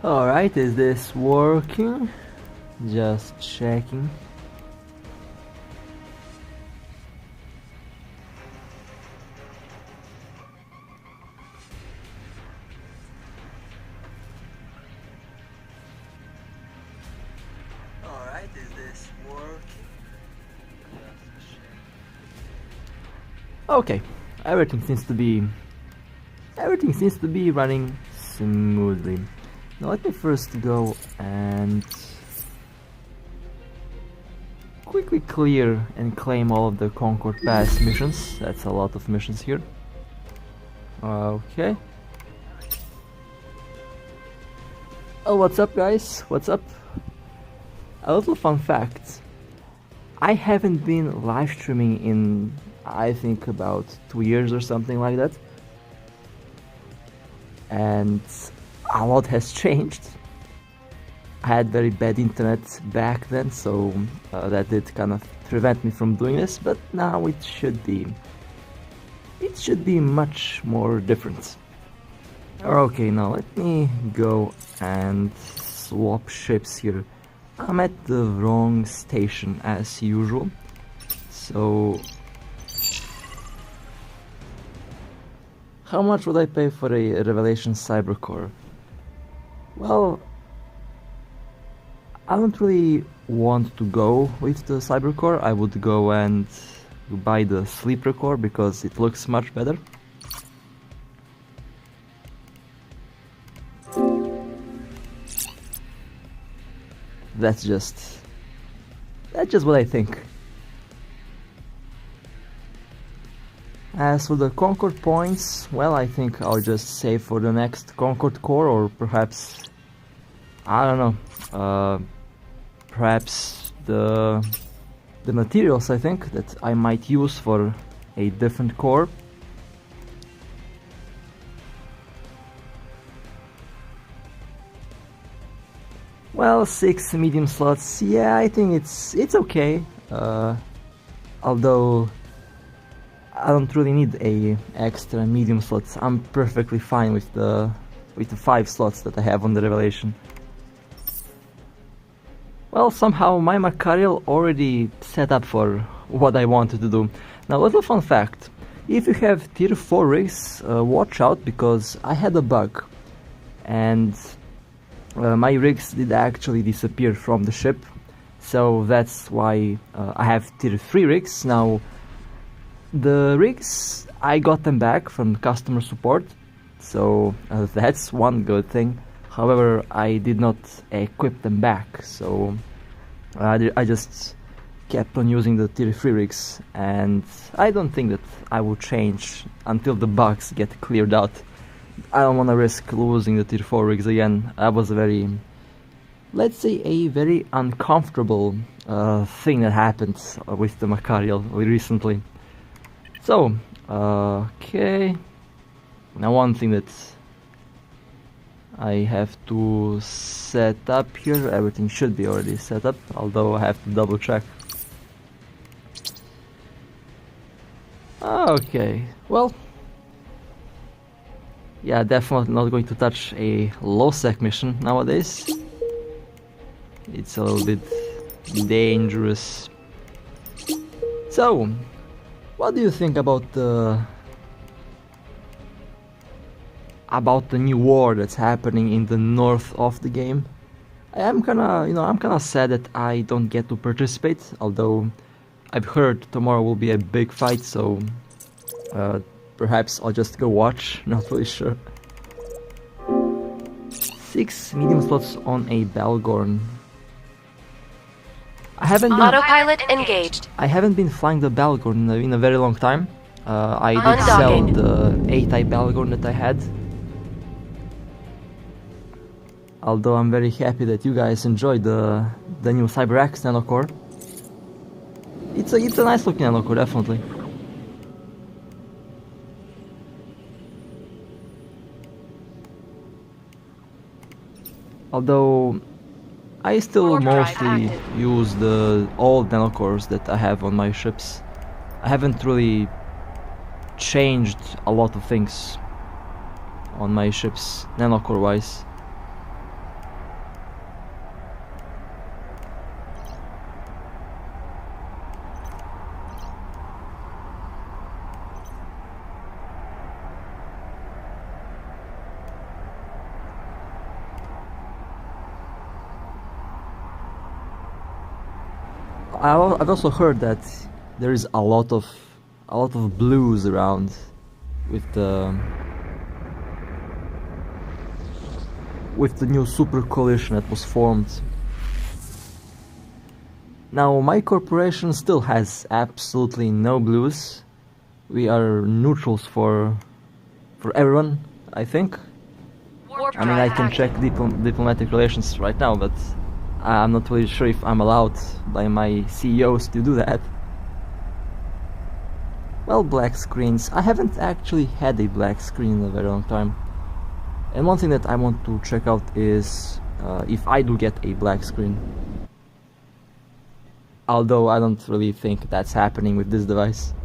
Alright, is this working? Just checking. Alright, is this working? Okay, everything seems to be running smoothly. Now let me first go and quickly clear and claim all of the Concord Pass missions. That's a lot of missions here. Okay. Oh, what's up guys? What's up? A little fun fact. I haven't been live streaming in I think about 2 years or something like that. And a lot has changed. I had very bad internet back then, so that did kind of prevent me from doing this, but now it should be much more different. Okay, now let me go and swap ships here. I'm at the wrong station as usual, so how much would I pay for a Revelation Cybercore? Well, I don't really want to go with the Cybercore. I would go and buy the Sleeper Core because it looks much better. That's just what I think. As for the Concord points, well, I think I'll just save for the next Concord core, or perhaps, I don't know, perhaps the materials I think that I might use for a different core. Well, 6 medium slots, yeah, I think it's okay. Although I don't really need a extra medium slots. I'm perfectly fine with the 5 slots that I have on the Revelation. Well, somehow my Machariel already set up for what I wanted to do. Now, little fun fact: if you have tier 4 rigs, watch out, because I had a bug, and my rigs did actually disappear from the ship. So that's why I have tier 3 rigs now. The rigs, I got them back from customer support, so that's one good thing. However, I did not equip them back, so I just kept on using the tier 3 rigs, and I don't think that I will change until the bugs get cleared out. I don't want to risk losing the tier 4 rigs again. That was a very, let's say, a very uncomfortable thing that happened with the Macario recently. So, okay, now one thing that I have to set up here, everything should be already set up, although I have to double check. Okay, well, yeah, definitely not going to touch a low-sec mission nowadays. It's a little bit dangerous. So, what do you think about the new war that's happening in the north of the game? I'm kinda sad that I don't get to participate, although I've heard tomorrow will be a big fight, so perhaps I'll just go watch, not really sure. 6 medium slots on a Balgorn. Autopilot engaged. I haven't been flying the Balgorn in a very long time. I did sell the 8-eye Balgorn that I had. Although I'm very happy that you guys enjoyed the new CyberX Nanocore. It's a nice looking Nanocore, definitely. Although I still mostly use the old Nanocores that I have on my ships. I haven't really changed a lot of things on my ships, Nanocore wise. I've also heard that there is a lot of blues around with the new super coalition that was formed. Now my corporation still has absolutely no blues. We are neutrals for everyone, I think. I mean, I can check diplomatic relations right now, but I'm not really sure if I'm allowed by my CEOs to do that. Well, black screens. I haven't actually had a black screen in a very long time. And one thing that I want to check out is if I do get a black screen. Although I don't really think that's happening with this device.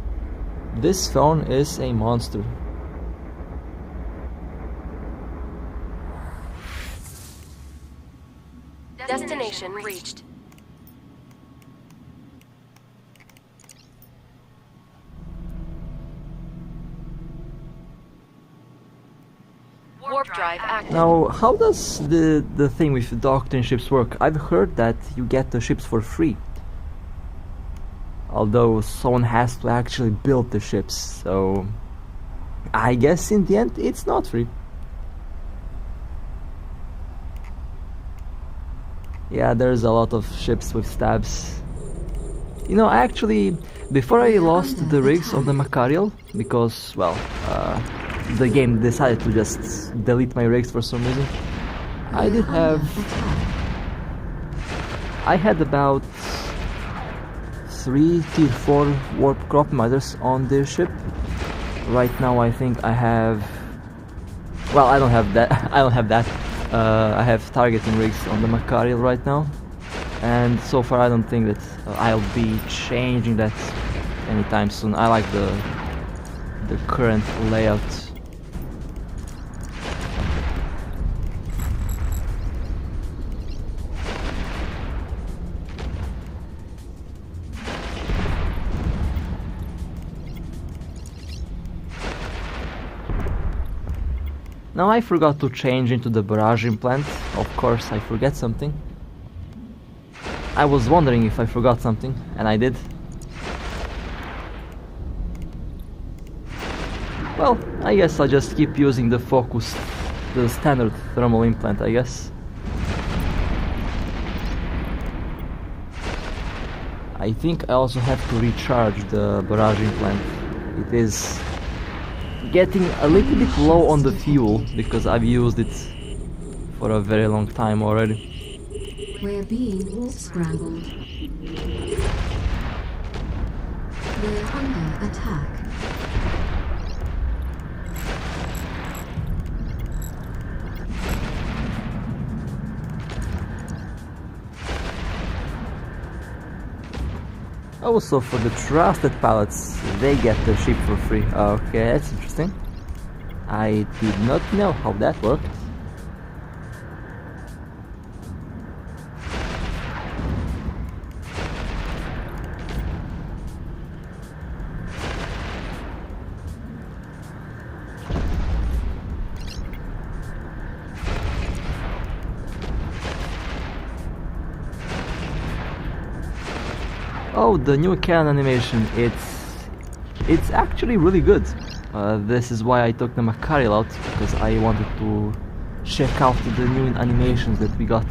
This phone is a monster. Destination reached. Warp drive active. Now, how does the thing with the doctrine ships work? I've heard that you get the ships for free. Although someone has to actually build the ships, so I guess in the end it's not free. Yeah, there's a lot of ships with stabs. You know, actually, before I lost the rigs on the Machariel, because, well, the game decided to just delete my rigs for some reason, I had about 3 tier 4 warp crop motors on this ship. Right now I think I have, well, I don't have that. I have targeting rigs on the Macariel right now, and so far I don't think that I'll be changing that anytime soon. I like the current layout. Now I forgot to change into the barrage implant. Of course I forget something. I was wondering if I forgot something, and I did. Well, I guess I'll just keep using the focus, the standard thermal implant, I guess. I think I also have to recharge the barrage implant. It is getting a little bit low on the fuel because I've used it for a very long time already. We're being warp scrambled. We're under attack. Also, for the trusted pilots, they get the ship for free. Okay, that's interesting. I did not know how that worked. Oh, the new cannon animation, it's actually really good. This is why I took the Machariel out, because I wanted to check out the new animations that we got.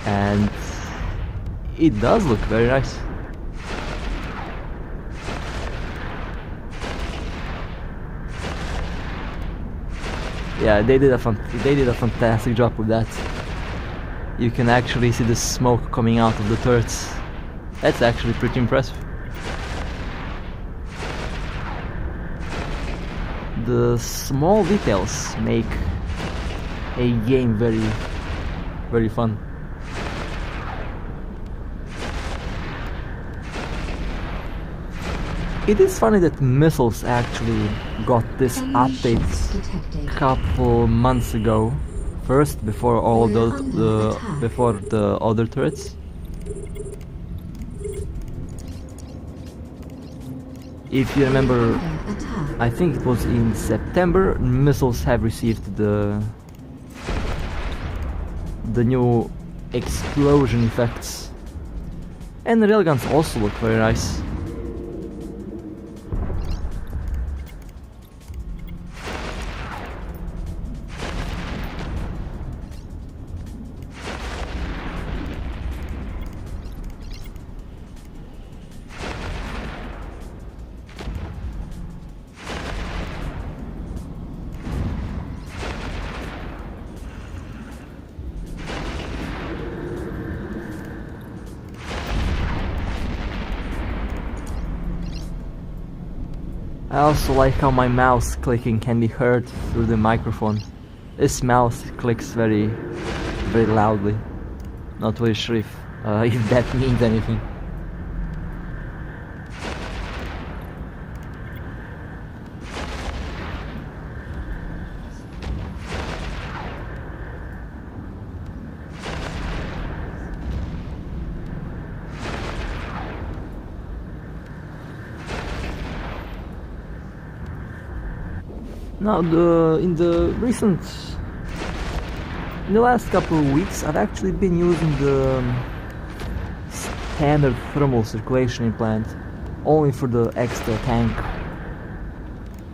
And it does look very nice. Yeah, they did a fantastic job with that. You can actually see the smoke coming out of the turrets. That's actually pretty impressive. The small details make a game very, very fun. It is funny that missiles actually got this update a couple months ago. First, before all before the other turrets. If you remember, I think it was in September, missiles have received the new explosion effects. And the railguns also look very nice. I also like how my mouse clicking can be heard through the microphone. This mouse clicks very loudly. Not very sure if that means anything. Now, in the last couple of weeks, I've actually been using the standard thermal circulation implant only for the extra tank,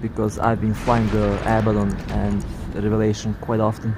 because I've been flying the Abaddon and the Revelation quite often.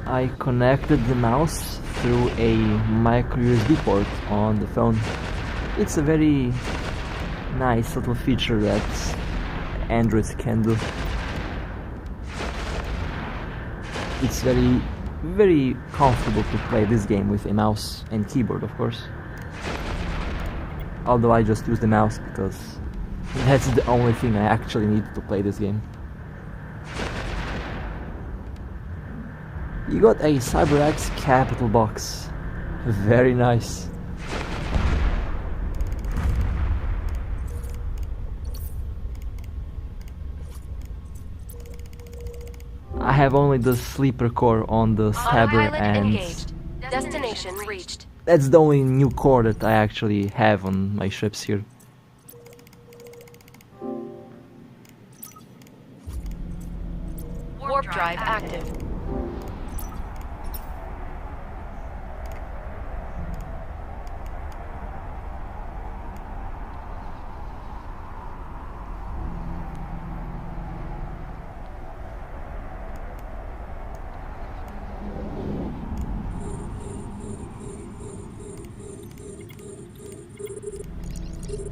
I connected the mouse through a micro USB port on the phone. It's a very nice little feature that Androids can do. It's very comfortable to play this game with a mouse and keyboard, of course. Although I just use the mouse because that's the only thing I actually need to play this game. You got a CyberX capital box. Very nice. I have only the sleeper core on the Stabber and engaged. Destination reached. that's the only new core that I actually have on my ships here. Warp drive active.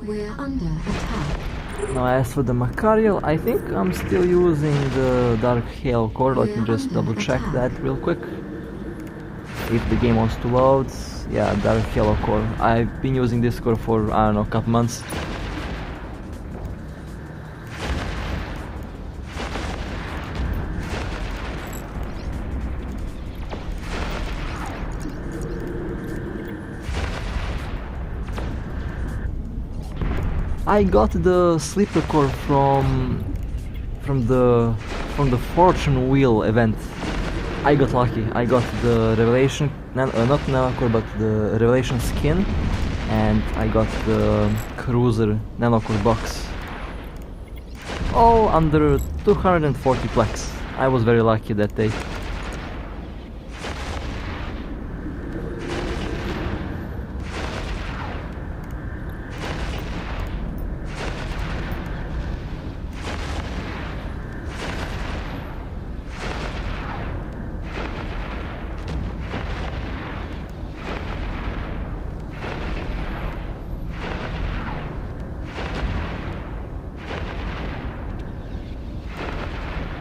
We're under attack. Now as for the Macario, I think I'm still using the Dark Hail core. Let me just double check that real quick. If the game wants to load, yeah, Dark Hail core. I've been using this core for, I don't know, a couple months. I got the sleeper core from the Fortune Wheel event. I got lucky. I got the Revelation, not Nanocore, but the Revelation skin, and I got the Cruiser Nanocore box. All under 240 plex. I was very lucky that day.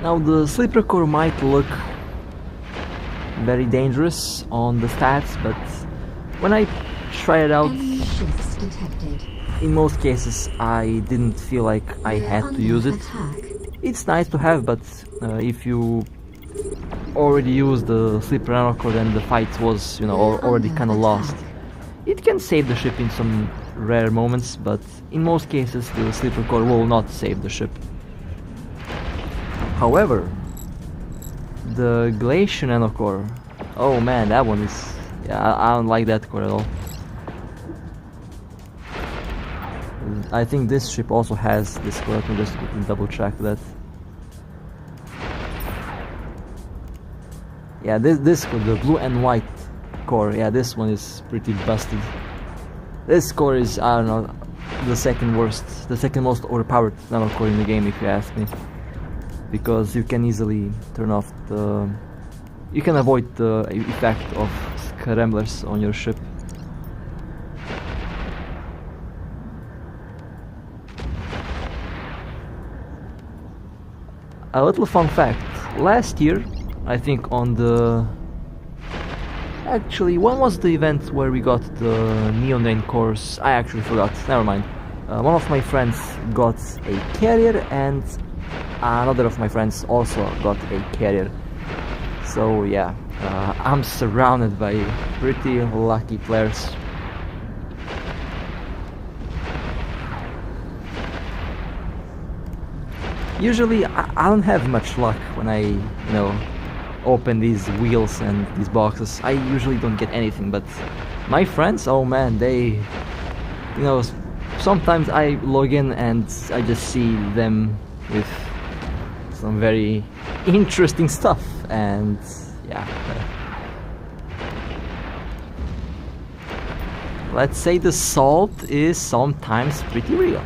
Now the sleeper core might look very dangerous on the stats, but when I try it out, Enemy ships detected. in most cases I didn't feel like I had to use it. Attack. It's nice to have, but if you already used the sleeper Nanocore, then the fight was, you know, already kind of lost. It can save the ship in some rare moments, but in most cases the sleeper core will not save the ship. However, the Glacier Nanocore, oh man, that one is, yeah, I don't like that core at all. I think this ship also has this core. Let me just double check that. Yeah, this core, the blue and white core, yeah, this one is pretty busted. This core is, I don't know, the second worst, the second most overpowered Nanocore in the game, if you ask me. Because you can easily turn off the... You can avoid the effect of scramblers on your ship. A little fun fact, last year, I think on the... Actually, when was the event where we got the Neon Rain cores? I actually forgot, never mind. One of my friends got a carrier and another of my friends also got a carrier. So yeah, I'm surrounded by pretty lucky players. Usually I don't have much luck when I, you know, open these wheels and these boxes. I usually don't get anything, but my friends, oh man, they, you know, sometimes I log in and I just see them with some very interesting stuff, and yeah. Let's say the salt is sometimes pretty real.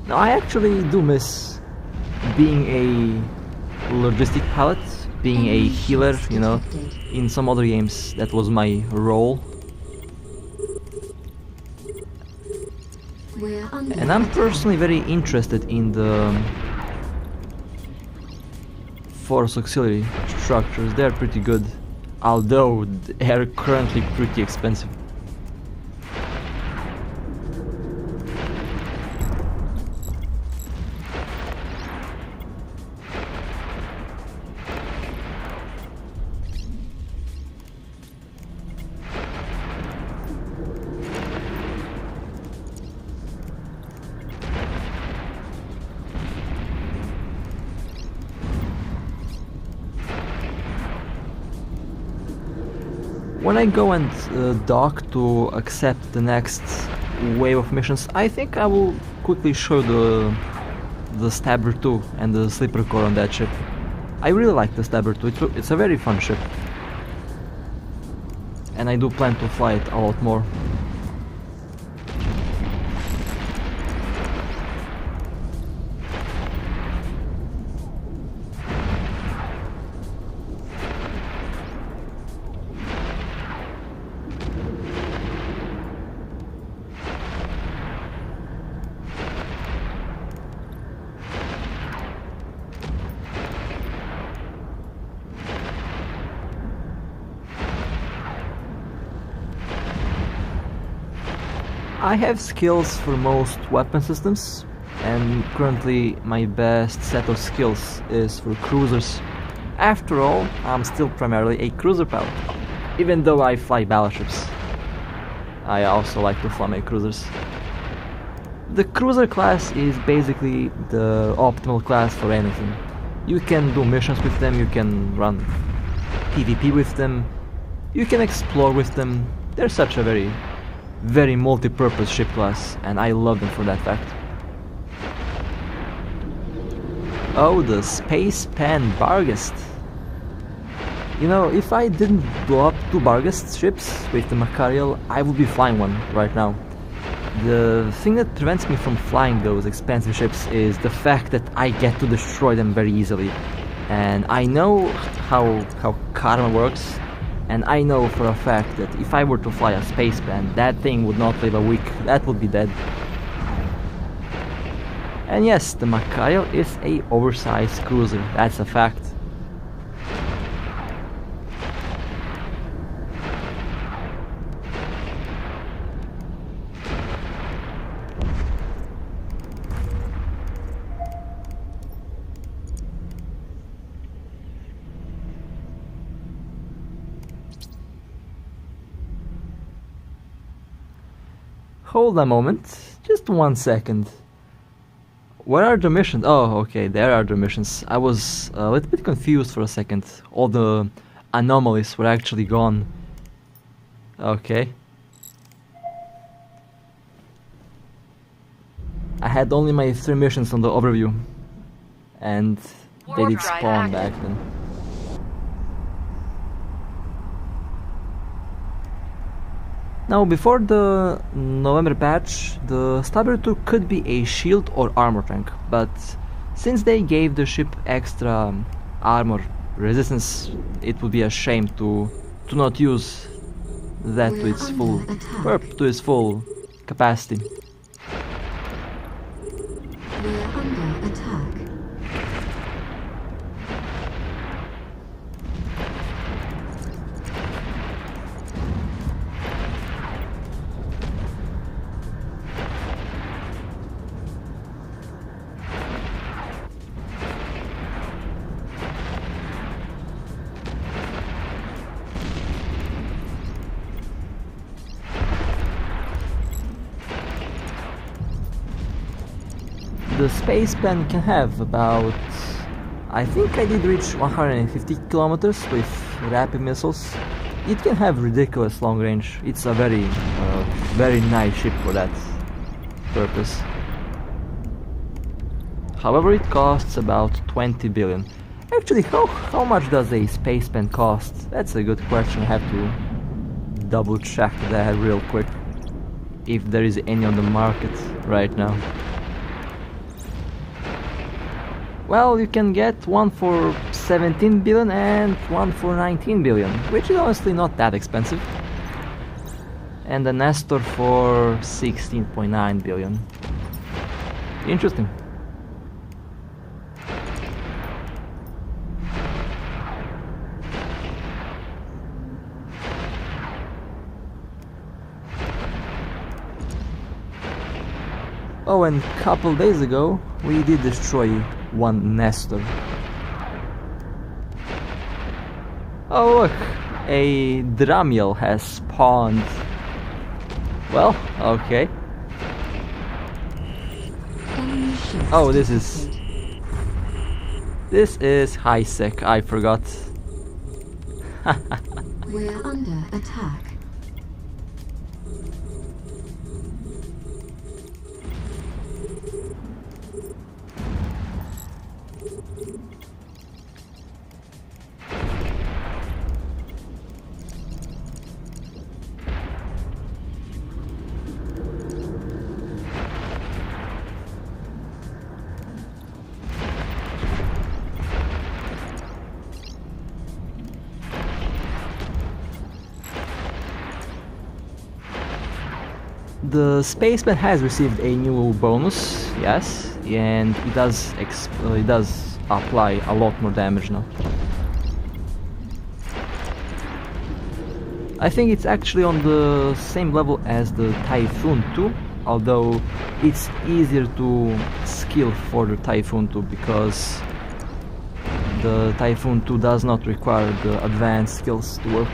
Now, I actually do miss being a logistic pilot, being a healer, you know. In some other games that was my role. And I'm personally very interested in the force auxiliary structures. They're pretty good, although they're currently pretty expensive. When I go and dock to accept the next wave of missions, I think I will quickly show the Stabber 2 and the Sleeper Core on that ship. I really like the Stabber 2, it's a very fun ship. And I do plan to fly it a lot more. I have skills for most weapon systems, and currently my best set of skills is for cruisers. After all, I'm still primarily a cruiser pilot, even though I fly battleships. I also like to fly my cruisers. The cruiser class is basically the optimal class for anything. You can do missions with them, you can run PvP with them, you can explore with them. They're such a very multi-purpose ship class, and I love them for that fact. Oh, the Space Pen Barghest. You know, if I didn't blow up 2 Barghest ships with the Machariel, I would be flying one right now. The thing that prevents me from flying those expensive ships is the fact that I get to destroy them very easily. And I know how karma works. And I know for a fact that if I were to fly a space pen, that thing would not live a week, that would be dead. And yes, the Macario is a oversized cruiser, that's a fact. Hold a moment, just 1 second. Where are the missions? Oh, okay, there are the missions. I was a little bit confused for a second. All the anomalies were actually gone. Okay. I had only my 3 missions on the overview. And they did spawn back then. Now, before the November patch, the Stabber 2 could be a shield or armor tank, but since they gave the ship extra armor resistance, it would be a shame to not use that to its full capacity. We're under attack. The space pen can have about, I think I did reach 150 kilometers with rapid missiles. It can have ridiculous long range. It's a very nice ship for that purpose. However, it costs about 20 billion. Actually, how much does a space pen cost? That's a good question. I have to double check that real quick, if there is any on the market right now. Well, you can get one for 17 billion and one for 19 billion, which is honestly not that expensive. And a Nestor for 16.9 billion. Interesting. Oh, and a couple days ago, we did destroy one Nestor. Oh look, a Dramiel has spawned. Well, okay. Oh, this is high sec, I forgot. We're under attack. The spaceman has received a new bonus, yes, and it does apply a lot more damage now. I think it's actually on the same level as the Typhoon 2, although it's easier to skill for the Typhoon 2 because the Typhoon 2 does not require the advanced skills to work.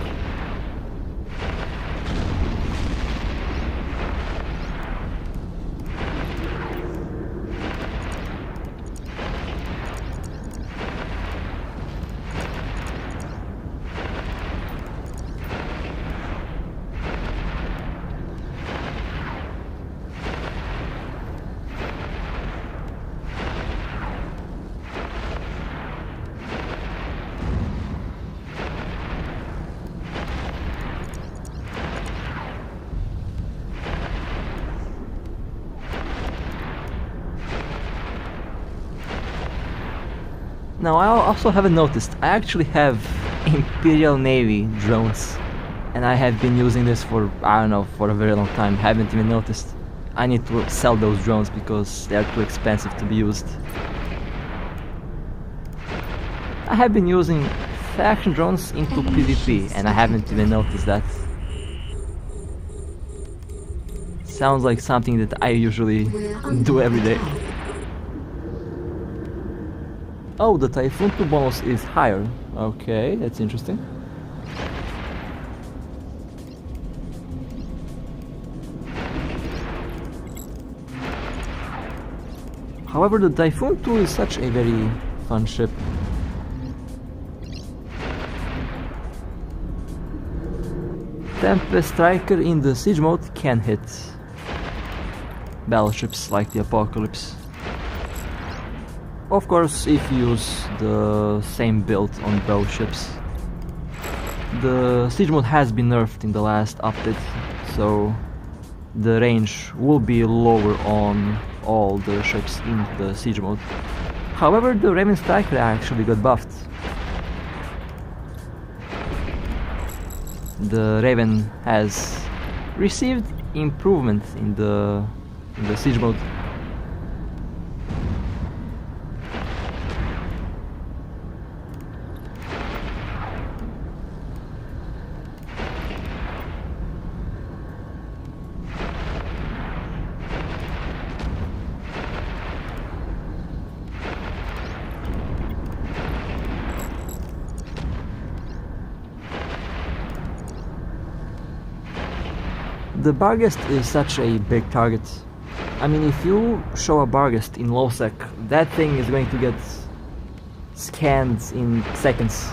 Now, I also haven't noticed, I actually have Imperial Navy drones, and I have been using this for, I don't know, for a very long time, haven't even noticed. I need to sell those drones because they are too expensive to be used. I have been using faction drones into PvP, and I haven't even noticed that. Sounds like something that I usually do every day. Oh, the Typhoon 2 bonus is higher. Okay, that's interesting. However, the Typhoon 2 is such a very fun ship. Tempest Striker in the siege mode can hit battleships like the Apocalypse. Of course, if you use the same build on those ships. The siege mode has been nerfed in the last update, so the range will be lower on all the ships in the siege mode. However, the Raven Striker actually got buffed. The Raven has received improvement in the siege mode. The Barghest is such a big target. I mean, if you show a Barghest in low sec, that thing is going to get scanned in seconds.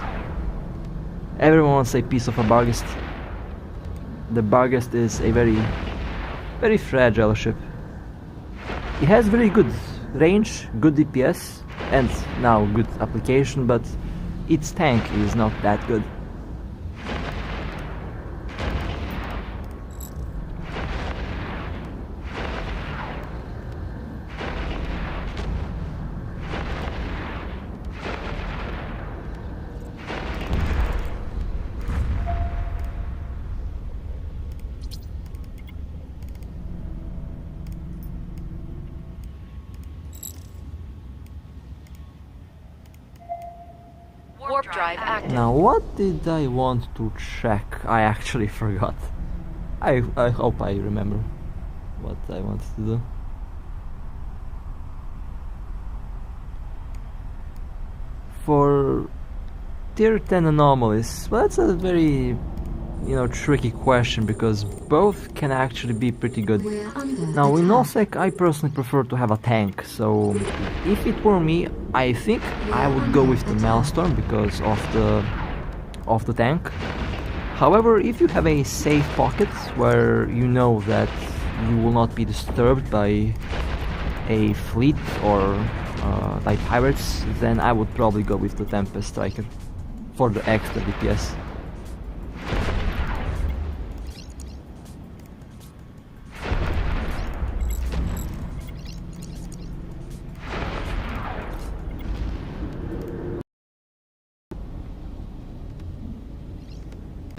Everyone wants a piece of a Barghest. The Barghest is a very fragile ship. It has very good range, good DPS, and now good application, but its tank is not that good. Warp drive active. Now, what did I want to check? I actually forgot. I hope I remember what I wanted to do. For tier 10 anomalies, well, that's a very, tricky question because both can actually be pretty good. Now, in OSEC, I personally prefer to have a tank, so if it were me, I think I would go with the Maelstrom because of the tank. However, if you have a safe pocket where you know that you will not be disturbed by a fleet or by pirates, then I would probably go with the Tempest Striker for the extra DPS.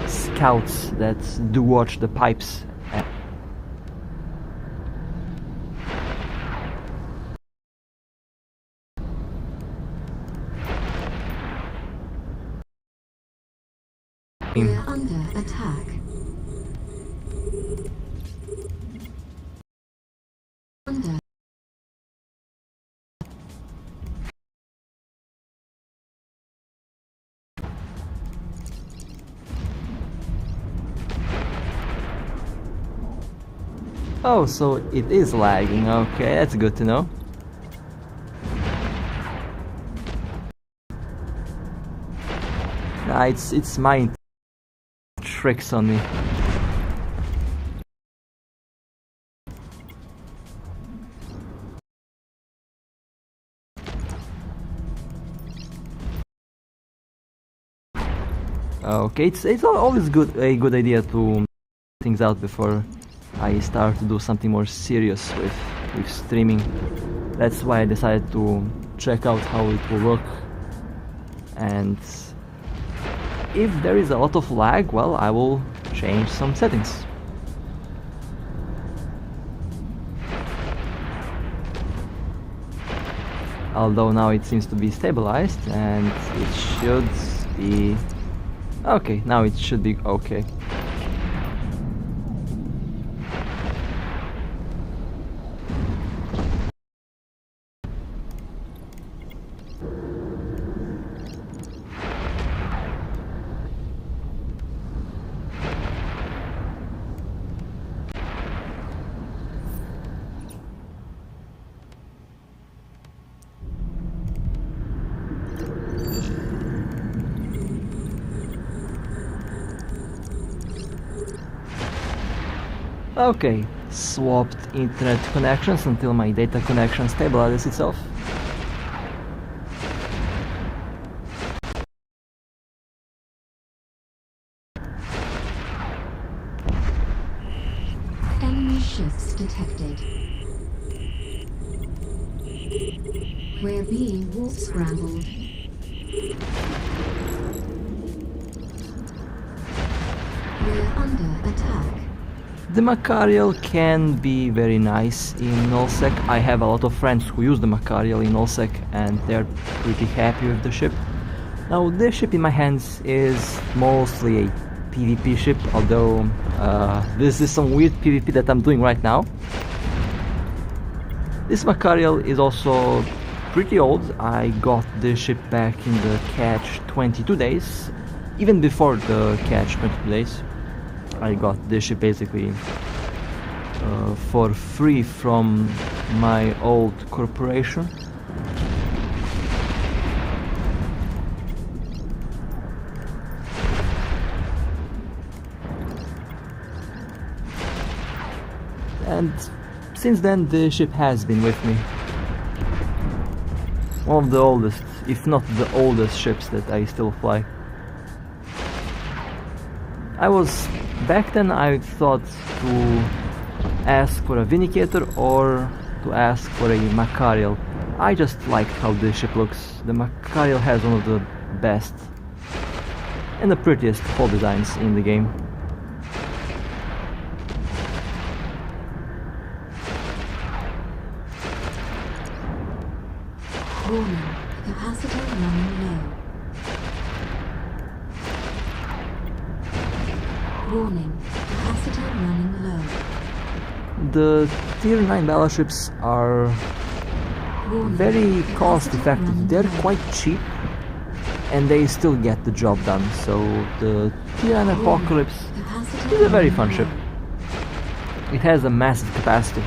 Scouts that do watch the pipes. We're under attack. Under. Oh, so it is lagging. Okay, that's good to know. Nah, it's my tricks on me. Okay, it's always a good idea to things out before I start to do something more serious with streaming. That's why I decided to check out how it will work, and if there is a lot of lag, well, I will change some settings. Although now it seems to be stabilized and it should be okay. Now it should be okay. Okay, swapped internet connections until my data connection stabilizes itself. Enemy ships detected. We're being warp scrambled. We're under attack. The Macario can be very nice in nullsec. I have a lot of friends who use the Macario in nullsec and they're pretty happy with the ship. Now this ship in my hands is mostly a PvP ship, although this is some weird PvP that I'm doing right now. This Macario is also pretty old. I got this ship back in the catch 22 days, even before the catch 22 days. I got this ship basically for free from my old corporation. And since then the ship has been with me. One of the oldest, if not the oldest ships that I still fly. Back then I thought to ask for a Vindicator or to ask for a Machariel. I just liked how this ship looks. The Macario has one of the best and the prettiest hull designs in the game. Warning, capacitor running low. Warning, capacitor running low. The tier 9 battleships are Warning, very cost capacitor effective. running They're low. quite cheap and they still get the job done. So the tier 9 Apocalypse Capacitor is a very fun running ship. low. It has a massive capacity.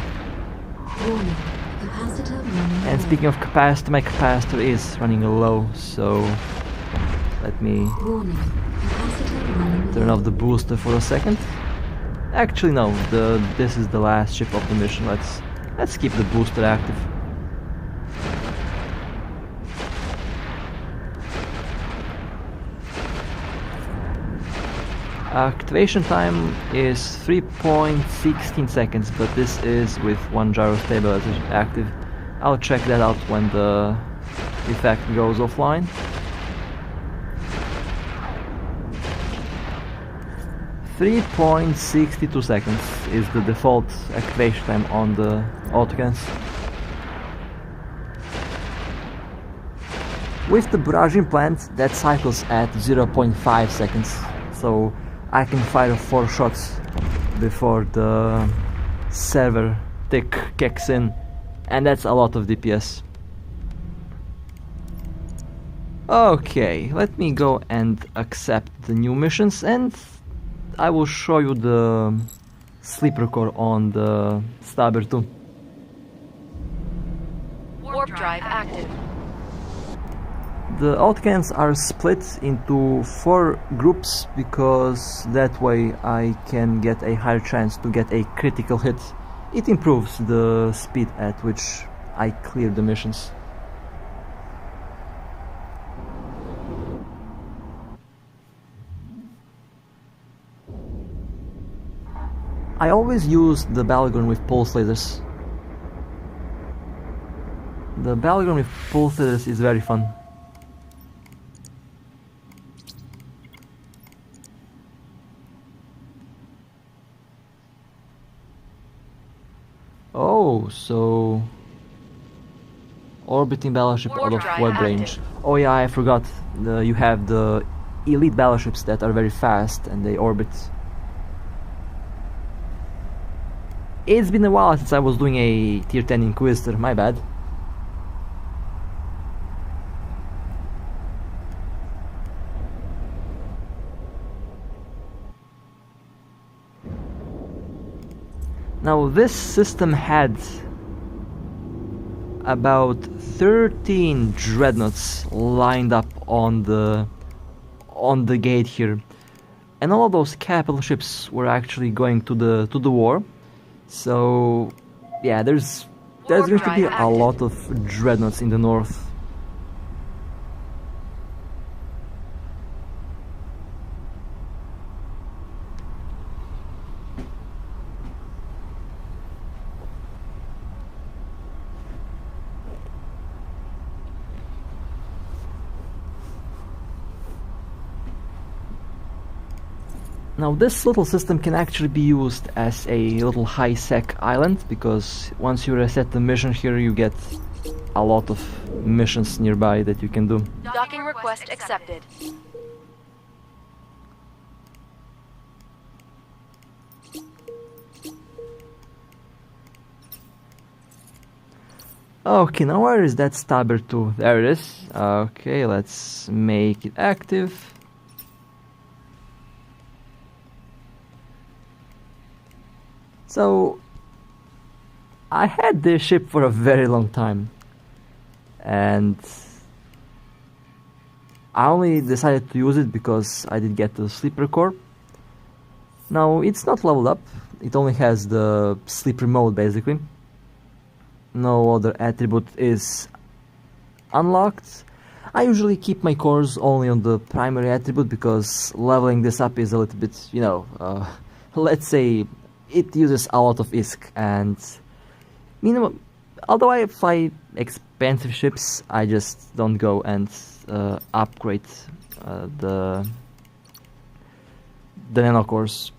Warning, capacitor running And low. speaking of capacity, my capacitor is running low, so let me Warning, capacitor running turn low. off the booster for a second. Actually no, this is the last ship of the mission. Let's keep the booster active. Activation time is 3.16 seconds, but this is with one gyro stabilizer active. I'll check that out when the effect goes offline. .62 seconds is the default activation time on the autocans. With the barrage implant, that cycles at 0.5 seconds, so I can fire 4 shots before the server tick kicks in, and that's a lot of DPS. Okay, let me go and accept the new missions, and I will show you the sleeper core on the Stabber too. Warp drive active. The autocans are split into 4 groups because that way I can get a higher chance to get a critical hit. It improves the speed at which I clear the missions. I always use the battleground with pulse lasers. The battleground with pulse lasers is very fun. Oh, so orbiting battleship out of Warp web drive range. active. Oh yeah, I forgot. You have the elite battleships that are very fast and they orbit. It's been a while since I was doing a tier 10 Inquisitor, my bad. Now this system had about 13 dreadnoughts lined up on the gate here, and all of those capital ships were actually going to the war. So yeah, there's going to be drive a active. lot of dreadnoughts in the north. Now this little system can actually be used as a little high-sec island, because once you reset the mission here you get a lot of missions nearby that you can do. Docking request accepted. Okay, now where is that stabber 2? There it is. Okay, let's make it active. So, I had this ship for a very long time, and I only decided to use it because I did get the sleeper core. Now, it's not leveled up, it only has the sleeper mode basically. No other attribute is unlocked. I usually keep my cores only on the primary attribute because leveling this up is a little bit, you know, let's say it uses a lot of ISK, and minimum. Although I fly expensive ships, I just don't go and upgrade the nanocores.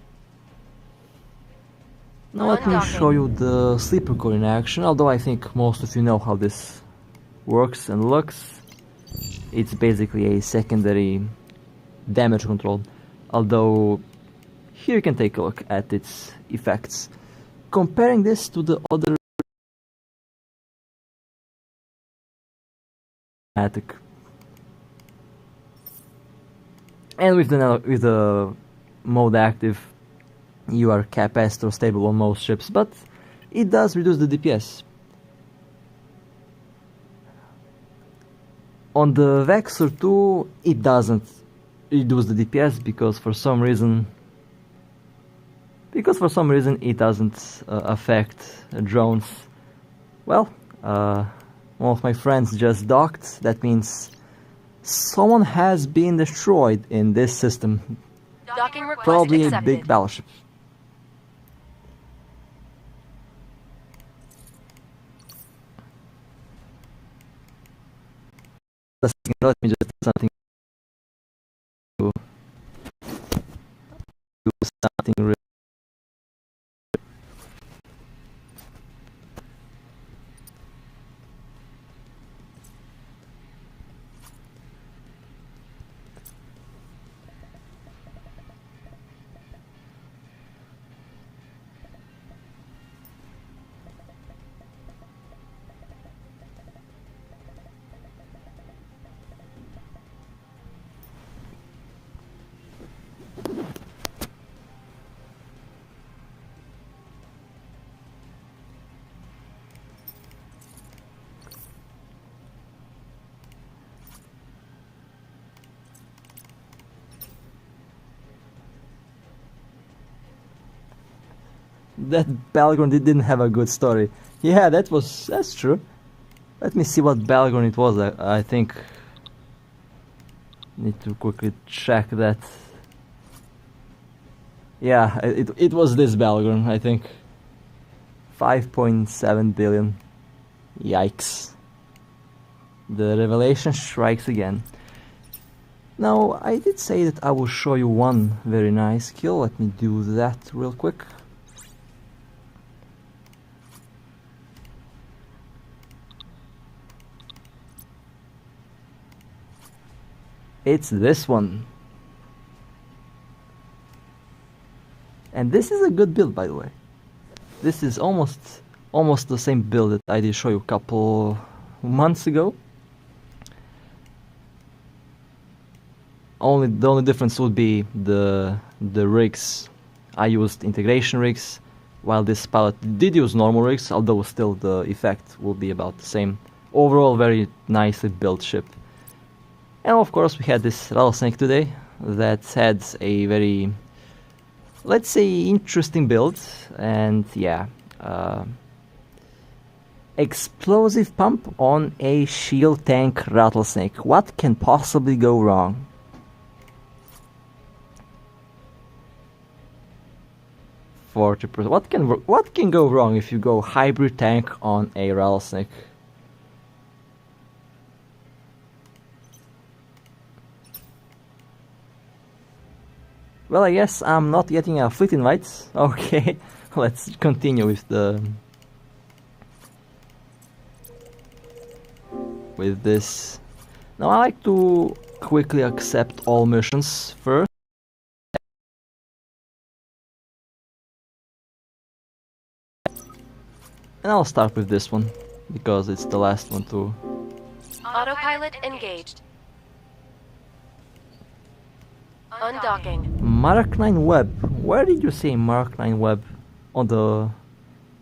Now let me show you the sleeper core in action, although I think most of you know how this works and looks. It's basically a secondary damage control, although here you can take a look at its effects. Comparing this to the other attic. And with the mode active, you are capacitor stable on most ships, but it does reduce the DPS. On the Vexor 2, it doesn't reduce the DPS because for some reason it doesn't affect drones. Well, one of my friends just docked. That means someone has been destroyed in this system. Docking request Probably a accepted. big battleship. Let me just do something. Do something real. That Balgorn didn't have a good story. Yeah, that's true. Let me see what Balgorn it was. I think need to quickly check that. Yeah, it was this Balgorn, I think. 5.7 billion. Yikes. The revelation strikes again. Now, I did say that I will show you one very nice kill. Let me do that real quick. It's this one. And this is a good build, by the way. This is almost the same build that I did show you a couple months ago. The only difference would be the rigs. I used integration rigs, while this pilot did use normal rigs, although still the effect will be about the same. Overall, very nicely built ship. And of course we had this rattlesnake today that had a very, let's say, interesting build, and yeah, Explosive pump on a shield tank rattlesnake. What can possibly go wrong? What can go wrong if you go hybrid tank on a rattlesnake? Well, I guess I'm not getting a fleet invites. Okay, let's continue with this. Now I like to quickly accept all missions first. And I'll start with this one, because it's the last one too. Autopilot engaged. Undocking. Mark 9 web. Where did you say Mark 9 web? On the...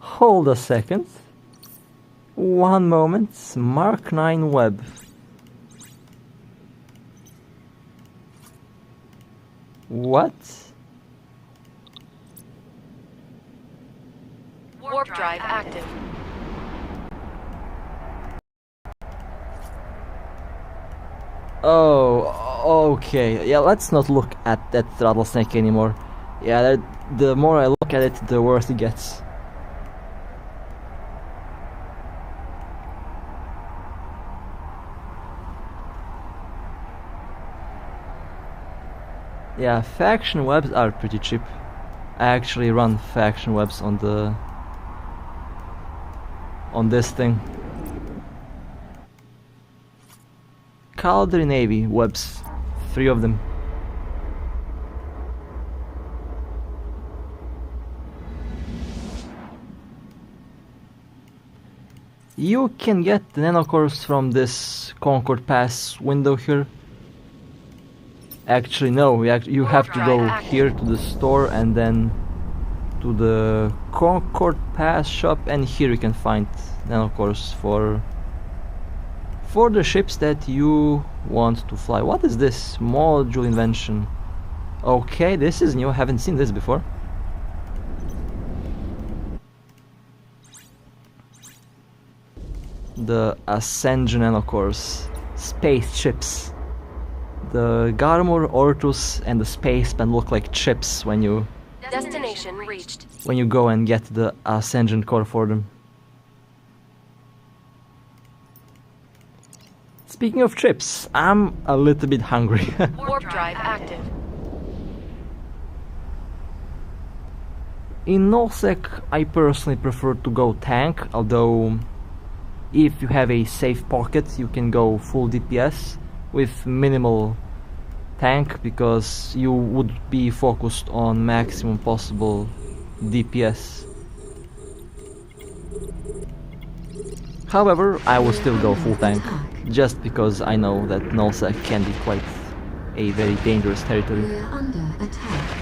Hold a second. One moment. Mark 9 web. What? Warp drive active. Oh, okay. Yeah, let's not look at that rattlesnake anymore. Yeah, the more I look at it, the worse it gets. Yeah, faction webs are pretty cheap. I actually run faction webs on this thing. Caldry Navy webs, 3 of them. You can get the nanocores from this Concord Pass window here. Actually no, you have to go here to the store and then to the Concord Pass shop, and here you can find nanocores for the ships that you want to fly. What is this module invention? Okay, this is new, I haven't seen this before. The Ascension nanocores, spaceships. The Garmur, Ortus and the Spaceman look like chips when you Destination reached. when you go and get the Ascension core for them. Speaking of chips, I'm a little bit hungry. Warp drive active. In nullsec, I personally prefer to go tank, although if you have a safe pocket you can go full DPS with minimal tank, because you would be focused on maximum possible DPS. However, I will still go full tank, just because I know that nullsec can be quite a very dangerous territory. We're under attack.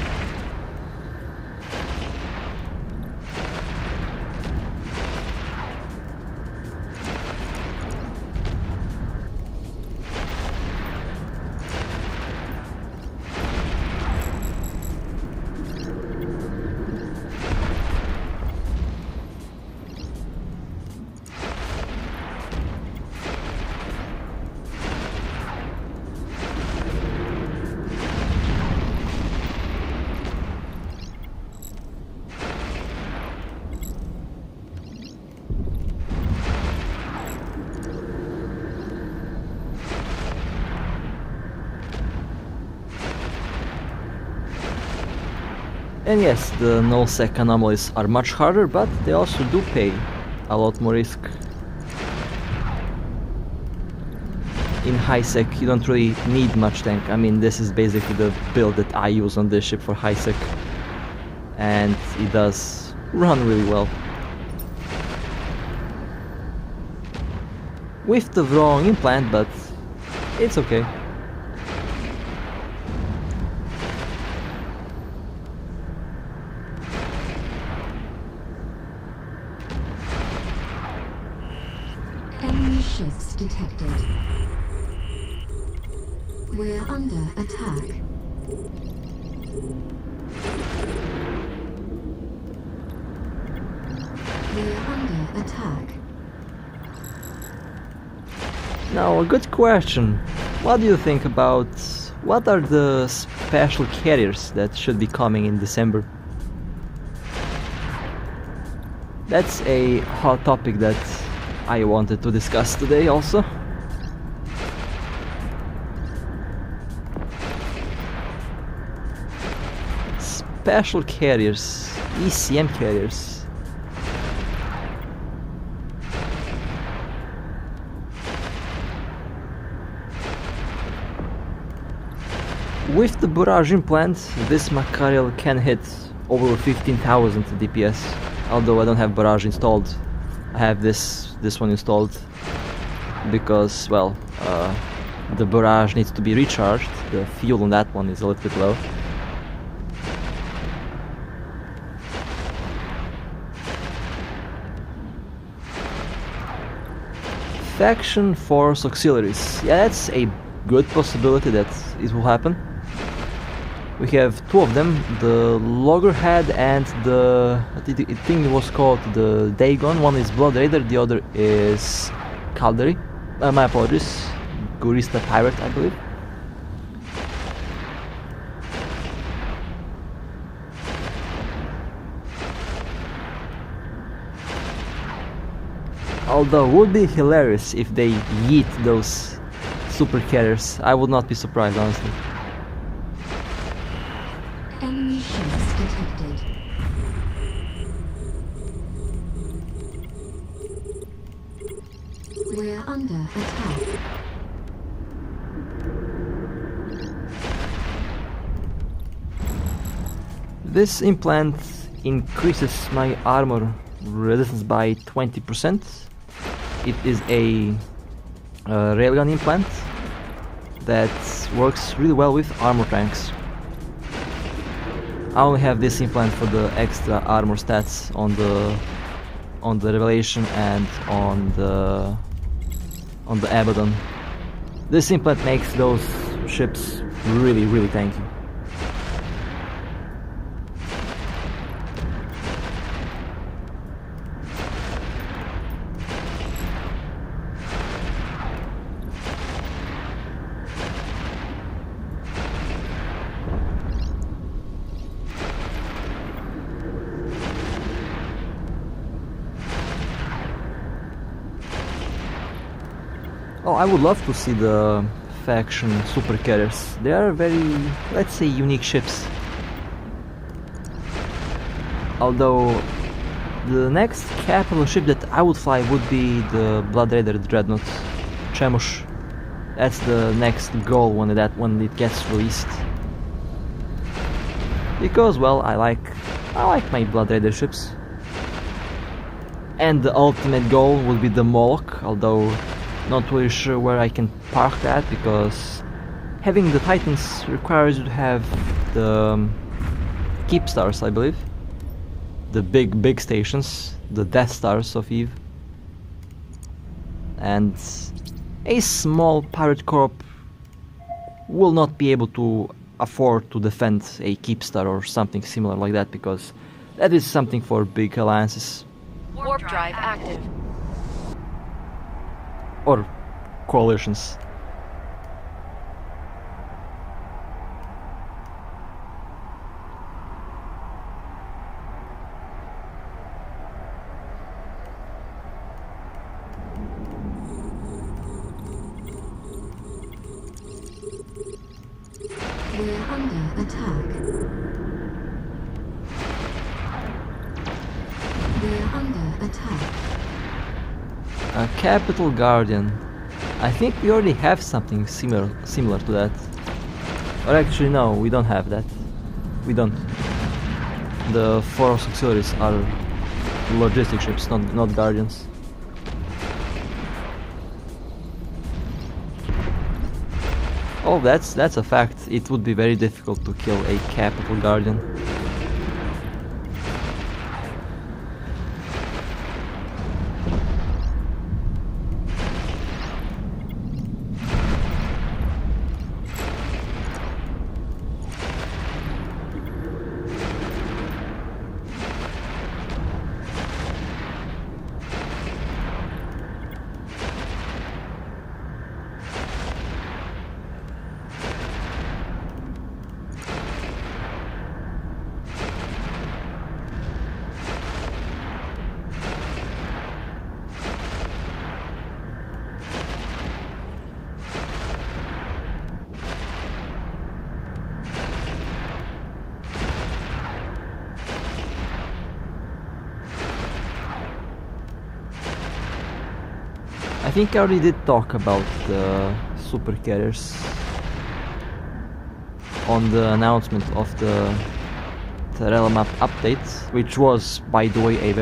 And yes, the nullsec anomalies are much harder, but they also do pay a lot more risk. In high sec you don't really need much tank. I mean, this is basically the build that I use on this ship for high sec, and it does run really well. With the wrong implant, but it's okay. Enemy ships detected. We're under attack. Now, a good question. What do you think about what are the special carriers that should be coming in December? That's a hot topic that I wanted to discuss today also. Special carriers, ECM carriers. With the barrage implant, this Machariel can hit over 15,000 DPS. Although I don't have barrage installed, I have this one installed because, well, the barrage needs to be recharged. The fuel on that one is a little bit low. Faction Force Auxiliaries. Yeah, that's a good possibility that it will happen. We have two of them, the Loggerhead and I think it was called the Dagon. One is Blood Raider, the other is Calderi. My apologies, Gurista Pirate, I believe. Although it would be hilarious if they yeet those super carriers. I would not be surprised, honestly. Enemy ships detected. We're under attack. This implant increases my armor resistance by 20%. It is a railgun implant that works really well with armor tanks. I only have this implant for the extra armor stats on the Revelation and on the Abaddon. This implant makes those ships really tanky. Oh, I would love to see the faction super carriers. They are very, let's say, unique ships. Although the next capital ship that I would fly would be the Blood Raider Dreadnought Chemush. That's the next goal when it gets released. Because, well, I like my Blood Raider ships. And the ultimate goal would be the Moloch, although not really sure where I can park that, because having the Titans requires you to have the Keep Stars, I believe. The big stations, the Death Stars of Eve. And a small pirate corp will not be able to afford to defend a Keep Star or something similar like that, because that is something for big alliances. Warp drive active. Or coalitions. We're under attack. We're under attack. A Capital Guardian. I think we already have something similar to that. Or actually no, we don't have that. We don't. The Force Auxiliaries are logistic ships, not Guardians. Oh, that's a fact. It would be very difficult to kill a Capital Guardian. think I already did talk about the super carriers on the announcement of the Terrell map update, which was, by the way, a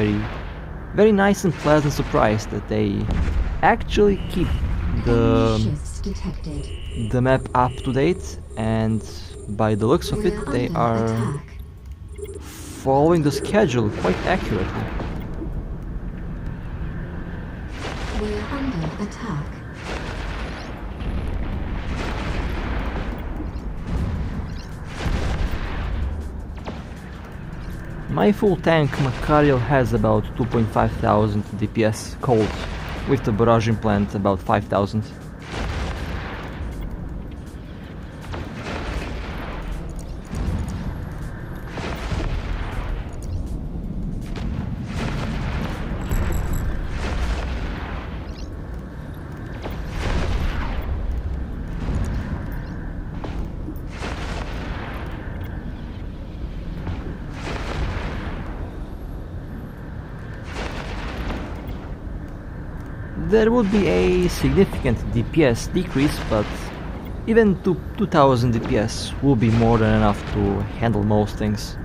very nice and pleasant surprise that they actually keep the map up to date, and by the looks of it they are following the schedule quite accurately. We're under attack. My full tank Macario has about 2,500 DPS cold, with the barrage implant about 5,000. There would be a significant DPS decrease, but even 2000 DPS will be more than enough to handle most things.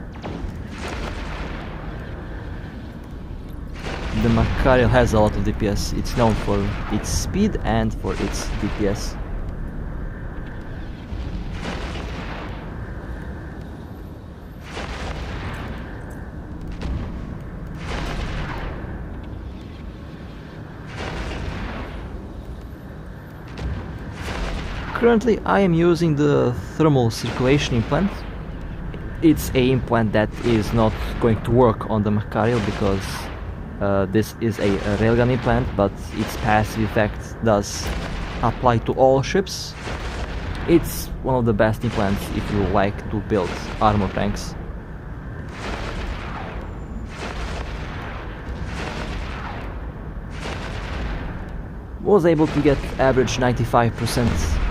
The Macario has a lot of DPS. It's known for its speed and for its DPS. Currently I am using the thermal circulation implant. It's a implant that is not going to work on the Macario because this is a railgun implant, but its passive effect does apply to all ships. It's one of the best implants if you like to build armor tanks. Was able to get average 95%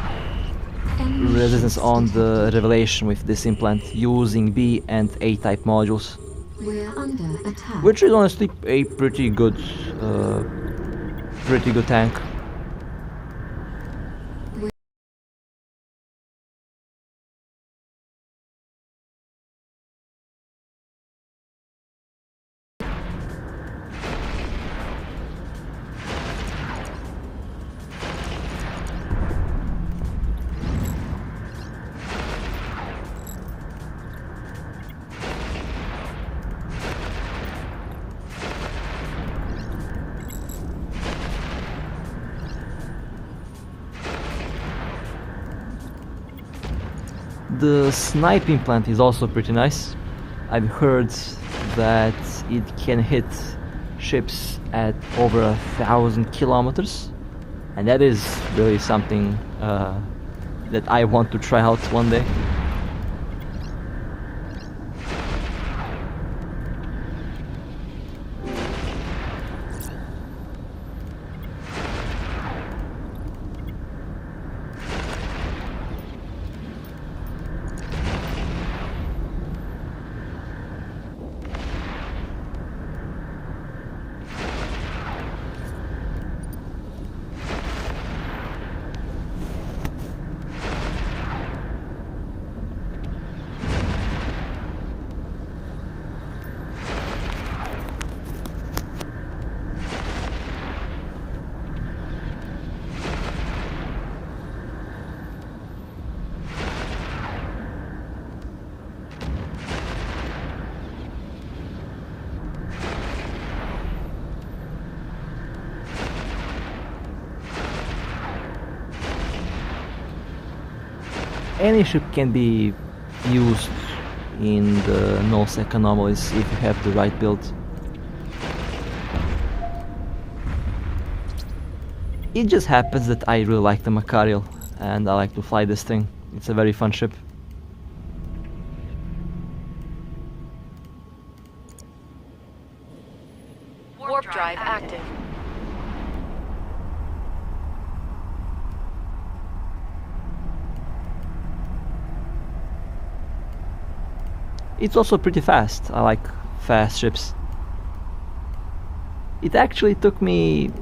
resistance on the Revelation with this implant using B and A type modules. We're under attack. Which is honestly a pretty good tank. The snipe implant is also pretty nice. I've heard that it can hit ships at over 1,000 kilometers, and that is really something that I want to try out one day. Any ship can be used in the nullsec anomalies if you have the right build. It just happens that I really like the Machariel and I like to fly this thing. It's a very fun ship. Warp drive active. It's also pretty fast. I like fast ships. It actually took me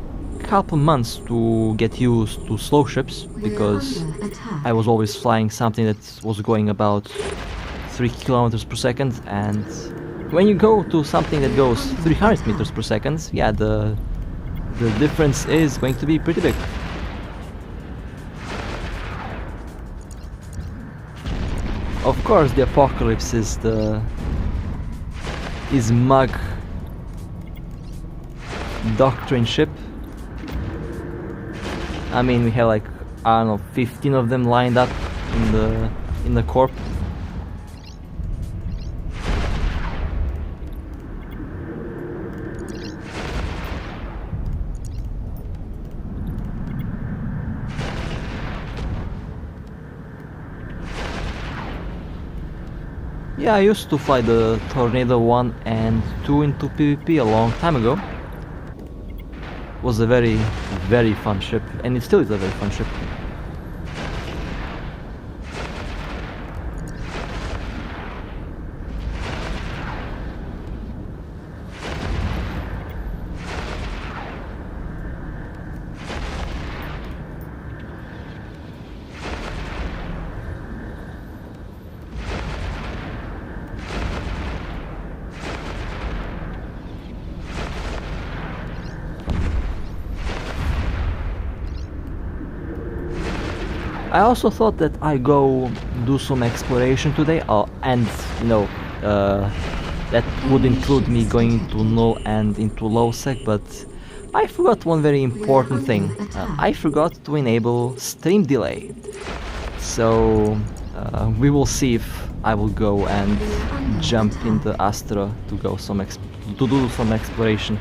couple months to get used to slow ships because We're under attack. I was always flying something that was going about 3 kilometers per second, and when you go to something that goes 300 meters per second, yeah, the difference is going to be pretty big. Of course, the Apocalypse is Mug Doctrine ship. I mean, we have like, I don't know, 15 of them lined up in the corp. Yeah, I used to fly the Tornado 1 and 2 into PvP a long time ago. Was a very, very fun ship, and it still is a very fun ship. I also thought that I go do some exploration today, and you know, that would include me going into null and into low sec, but I forgot one very important thing. I forgot to enable stream delay. So we will see if I will go and jump into Astero to go to do some exploration.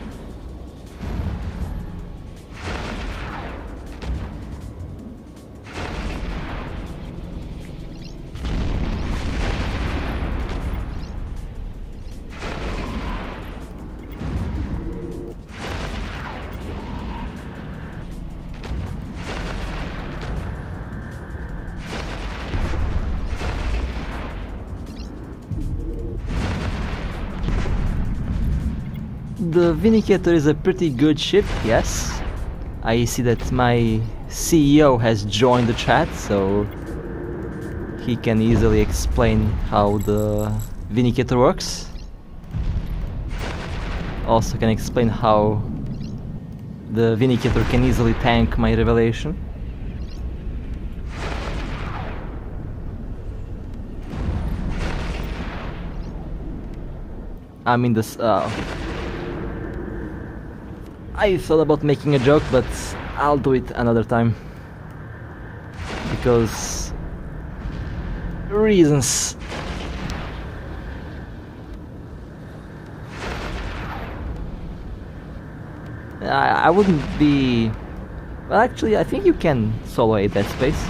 The Vindicator is a pretty good ship, yes. I see that my CEO has joined the chat, so he can easily explain how the Vindicator works. Also can explain how the Vindicator can easily tank my revelation. I mean, this. I thought about making a joke, but I'll do it another time. Because reasons. I wouldn't be... Well, actually, I think you can solo a Dead Space.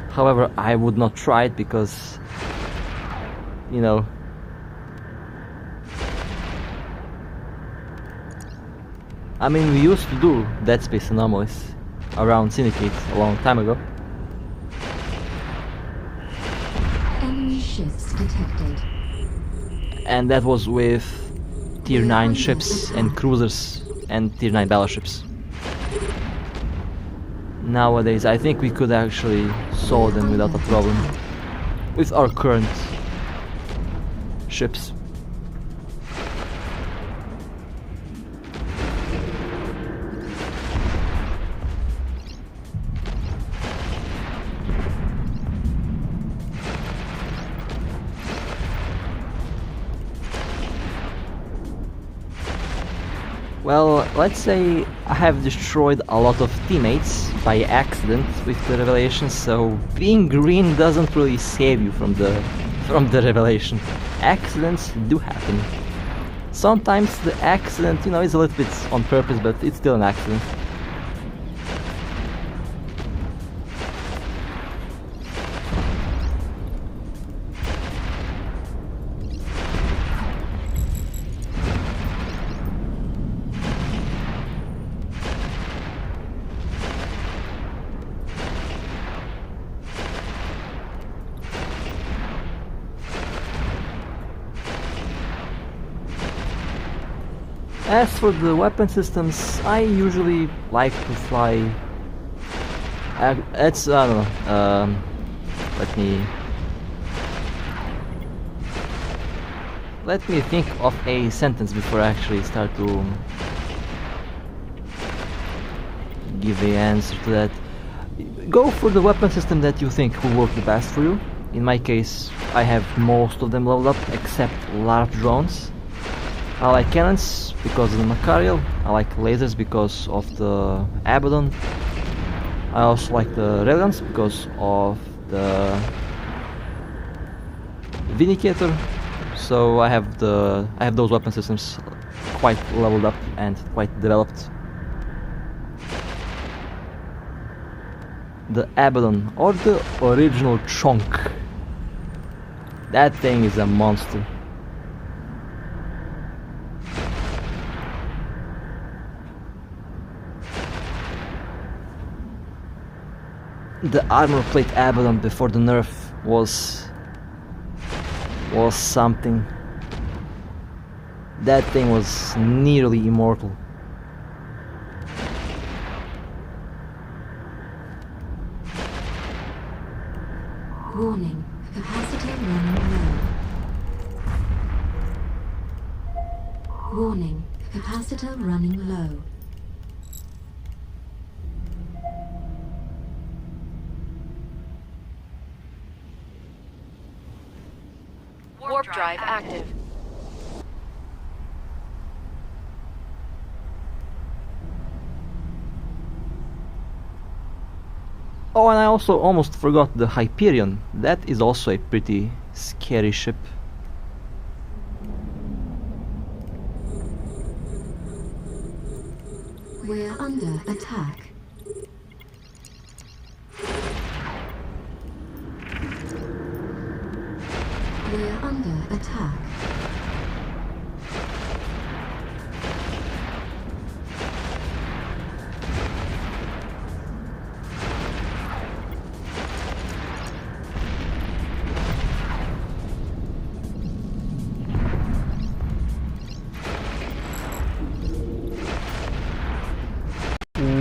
However, I would not try it because, you know, I mean, we used to do Dead Space Anomalies around Syndicate a long time ago. Enemy ships detected. And that was with tier 9 ships and cruisers and tier 9 battleships. Nowadays, I think we could actually solo them without a problem with our current ships. Well, let's say I have destroyed a lot of teammates by accident with the revelation, so being green doesn't really save you from the revelation. Accidents do happen. Sometimes the accident, you know, is a little bit on purpose, but it's still an accident. As for the weapon systems, I usually like to fly. It's I don't know. Let me think of a sentence before I actually start to give the answer to that. Go for the weapon system that you think will work the best for you. In my case, I have most of them leveled up except large drones. I like cannons because of the Machariel. I like lasers because of the Abaddon. I also like the railguns because of the Vindicator. So I have those weapon systems quite leveled up and quite developed. The Abaddon, or the original Chunk. That thing is a monster. The armor plate Abaddon before the nerf was something. That thing was nearly immortal. Warning, capacitor running low. Warning, capacitor running low. Warp drive active. Oh, and I also almost forgot the Hyperion. That is also a pretty scary ship. We're under attack. We're under attack.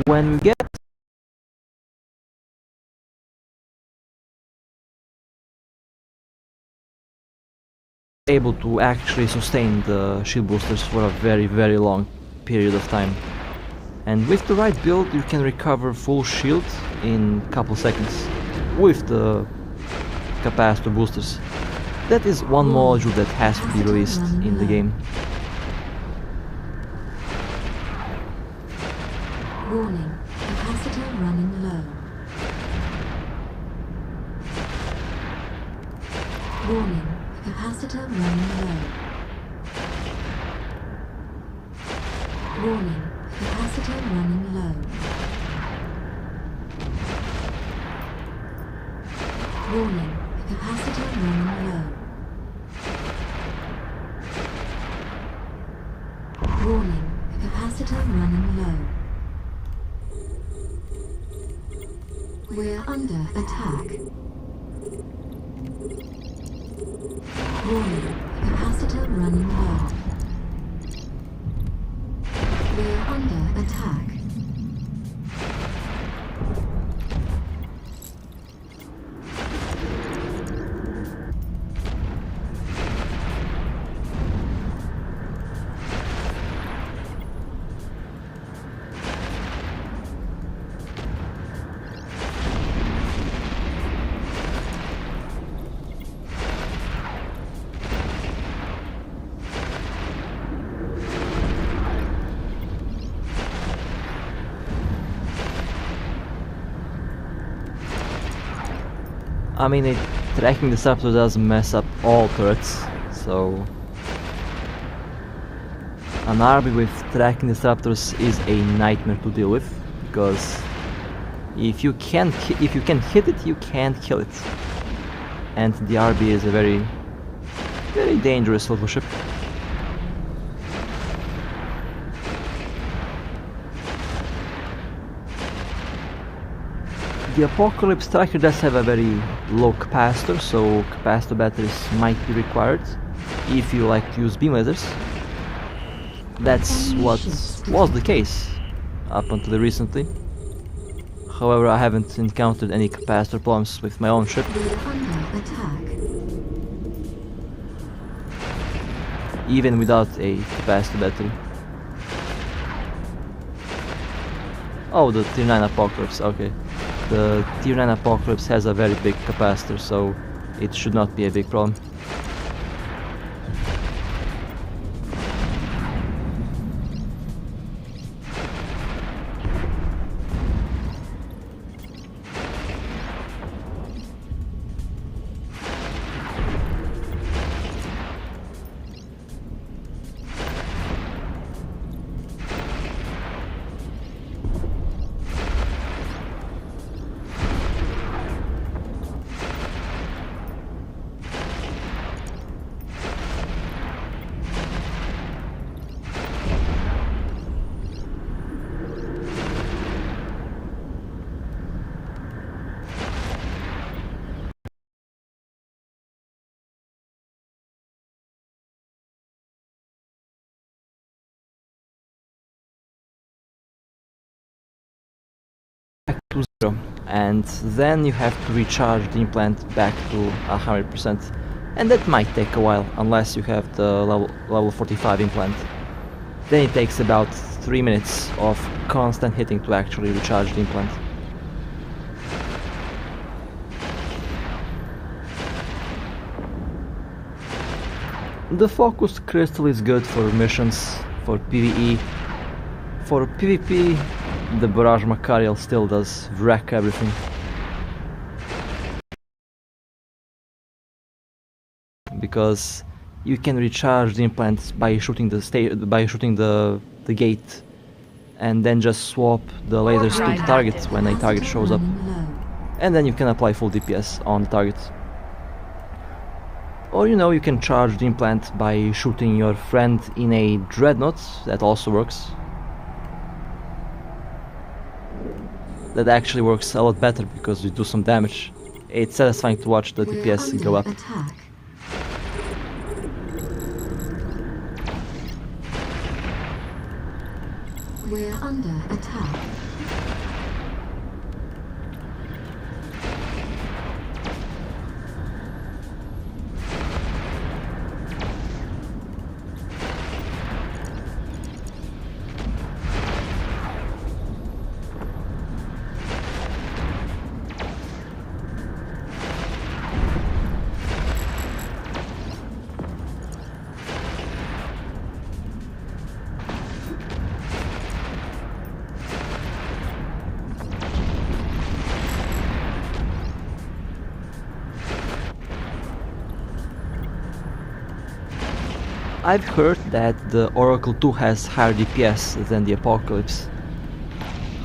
When we get able to actually sustain the shield boosters for a very long period of time, and with the right build you can recover full shield in a couple seconds with the capacitor boosters. That is one module that has to be released in the game. Warning, capacitor running low. Warning, capacitor running low. Warning, capacitor running low. Warning, capacitor running low. Warning, capacitor running low. We're under attack. Warning, capacitor running low. We're under attack. I mean, tracking disruptor does mess up all turrets, so an army with tracking disruptors is a nightmare to deal with, because if you can hit it, you can't kill it, and the RB is a very dangerous little ship. The Apocalypse Tracker does have a very low capacitor, so capacitor batteries might be required if you like to use beam lasers. That's what was the case up until recently. However, I haven't encountered any capacitor problems with my own ship. We're under attack. Even without a capacitor battery. Oh, the Tier 9 Apocalypse, okay. The Tier 9 Apocalypse has a very big capacitor, so it should not be a big problem. Back to 0, and then you have to recharge the implant back to 100%, and that might take a while unless you have the level 45 implant. Then it takes about 3 minutes of constant hitting to actually recharge the implant. The focus crystal is good for missions, for PvE. For PvP, the barrage Machariel still does wreck everything. Because you can recharge the implants by shooting the gate, and then just swap the lasers to the target when a target shows up, and then you can apply full DPS on the target. Or you can charge the implant by shooting your friend in a dreadnought. That also works. That actually works a lot better because you do some damage. It's satisfying to watch the DPS go up. Attack. We're under attack. I've heard that the Oracle 2 has higher DPS than the Apocalypse.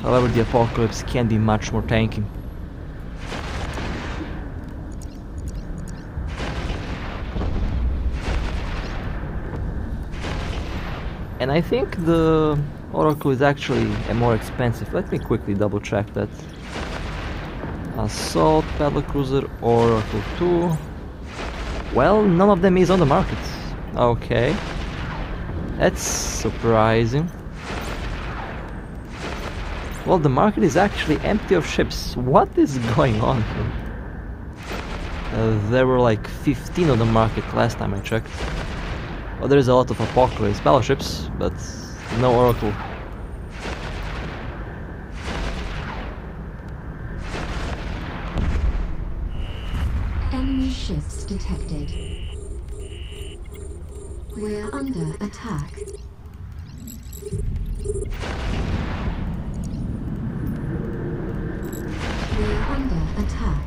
However, the Apocalypse can be much more tanky. And I think the Oracle is actually more expensive. Let me quickly double check that. Assault, Battlecruiser, Oracle 2. Well, none of them is on the market. Okay. That's surprising. Well, the market is actually empty of ships. What is going on here? There were like 15 on the market last time I checked. Well, there is a lot of Apocalypse battleships, but no Oracle. Enemy ships detected. We're under attack. We're under attack.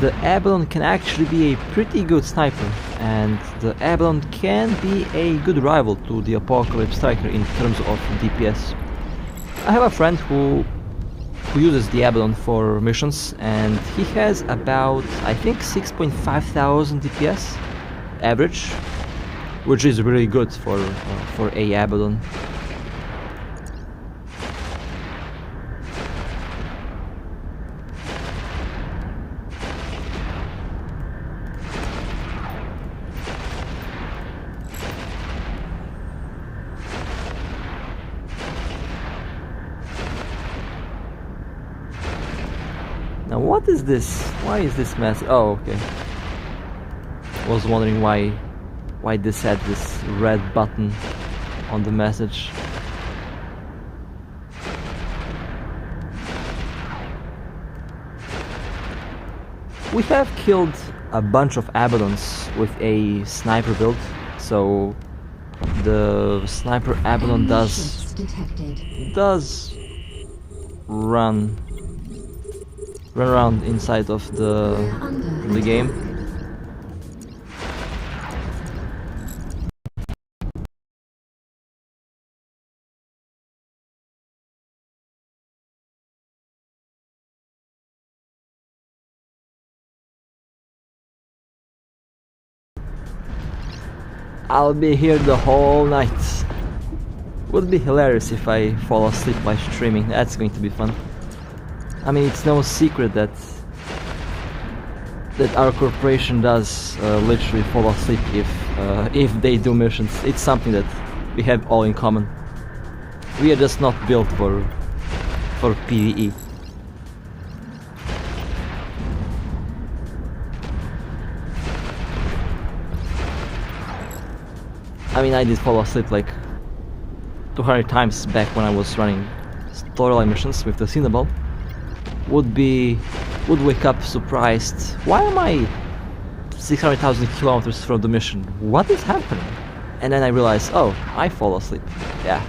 The Abaddon can actually be a pretty good sniper, and the Abaddon can be a good rival to the Apocalypse Striker in terms of DPS. I have a friend who who uses the Abaddon for missions, and he has about, I think, 6,500 DPS average, which is really good for a Abaddon. Now what is this? Why is this mess? Oh, okay. Was wondering why this had this red button on the message. We have killed a bunch of Abaddons with a sniper build, so the sniper Abaddon does run around inside of the game. I'll be here the whole night. Would be hilarious if I fall asleep while streaming. That's going to be fun. I mean, it's no secret that our corporation does literally fall asleep if they do missions. It's something that we have all in common. We are just not built for PvE. I mean, I did fall asleep like 200 times back when I was running storyline missions with the Cinnaball. Would wake up surprised. Why am I 600,000 kilometers from the mission? What is happening? And then I realized, oh, I fall asleep. Yeah.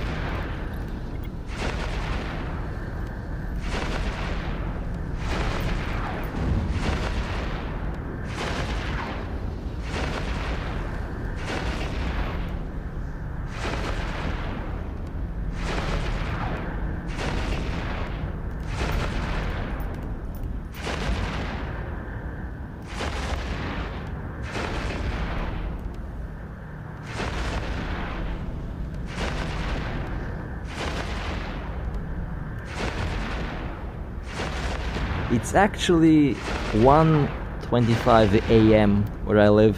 It's actually 1:25 AM where I live.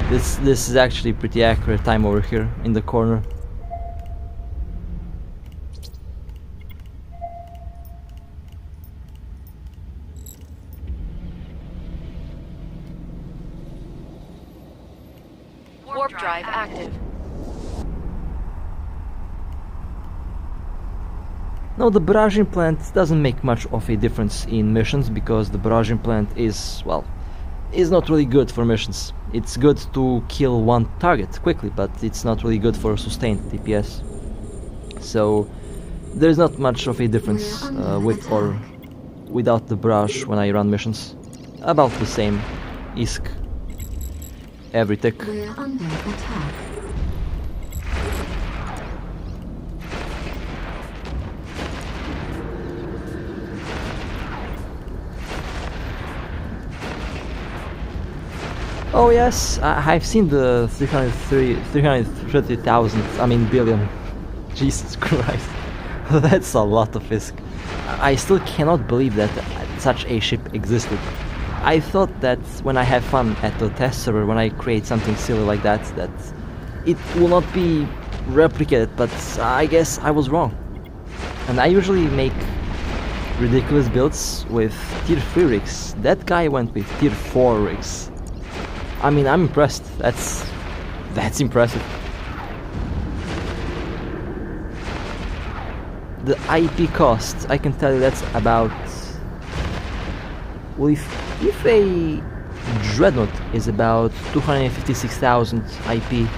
This is actually pretty accurate time over here in the corner. Warp drive active. Now the barraging plant doesn't make much of a difference in missions because the barraging plant is, well, is not really good for missions. It's good to kill one target quickly, but it's not really good for sustained DPS. So there's not much of a difference with or without the barrage when I run missions. About the same ISK every tick. We're under attack. Oh yes, I've seen the 330,000, I mean billion. Jesus Christ, that's a lot of ISK. I still cannot believe that such a ship existed. I thought that when I have fun at the test server, when I create something silly like that it will not be replicated, but I guess I was wrong. And I usually make ridiculous builds with tier 3 rigs. That guy went with tier 4 rigs. I mean, I'm impressed. That's impressive. The IP cost, I can tell you that's about... Well, if a Dreadnought is about 256,000 IP,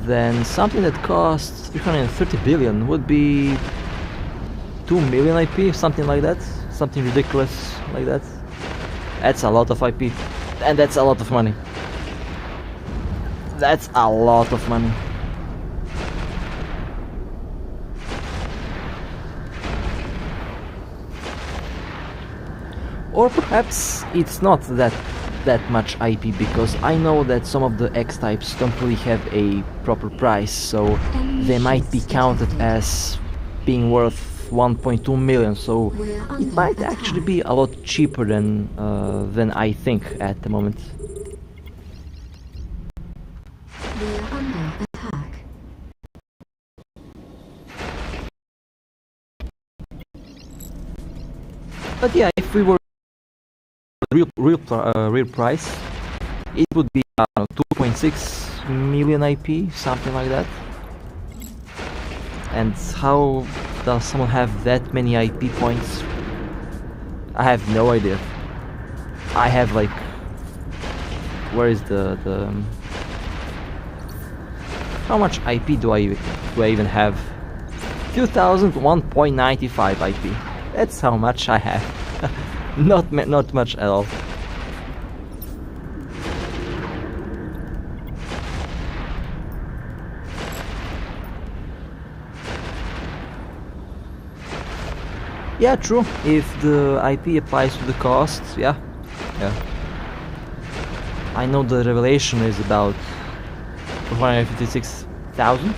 then something that costs 330 billion would be 2 million IP, something like that. Something ridiculous like that. That's a lot of IP, and that's a lot of money. That's a lot of money. Or perhaps it's not that much IP, because I know that some of the X types don't really have a proper price, so they might be counted as being worth 1.2 million, so it might actually be a lot cheaper than I think at the moment. We're under attack. But yeah, if we were real price, it would be 2.6 million IP, something like that. And how does someone have that many IP points? I have no idea. I have like, where is the how much IP do I even have? 2001.95 IP. That's how much I have. Not much at all. Yeah, true. If the IP applies to the costs, yeah. I know the revelation is about 456,000.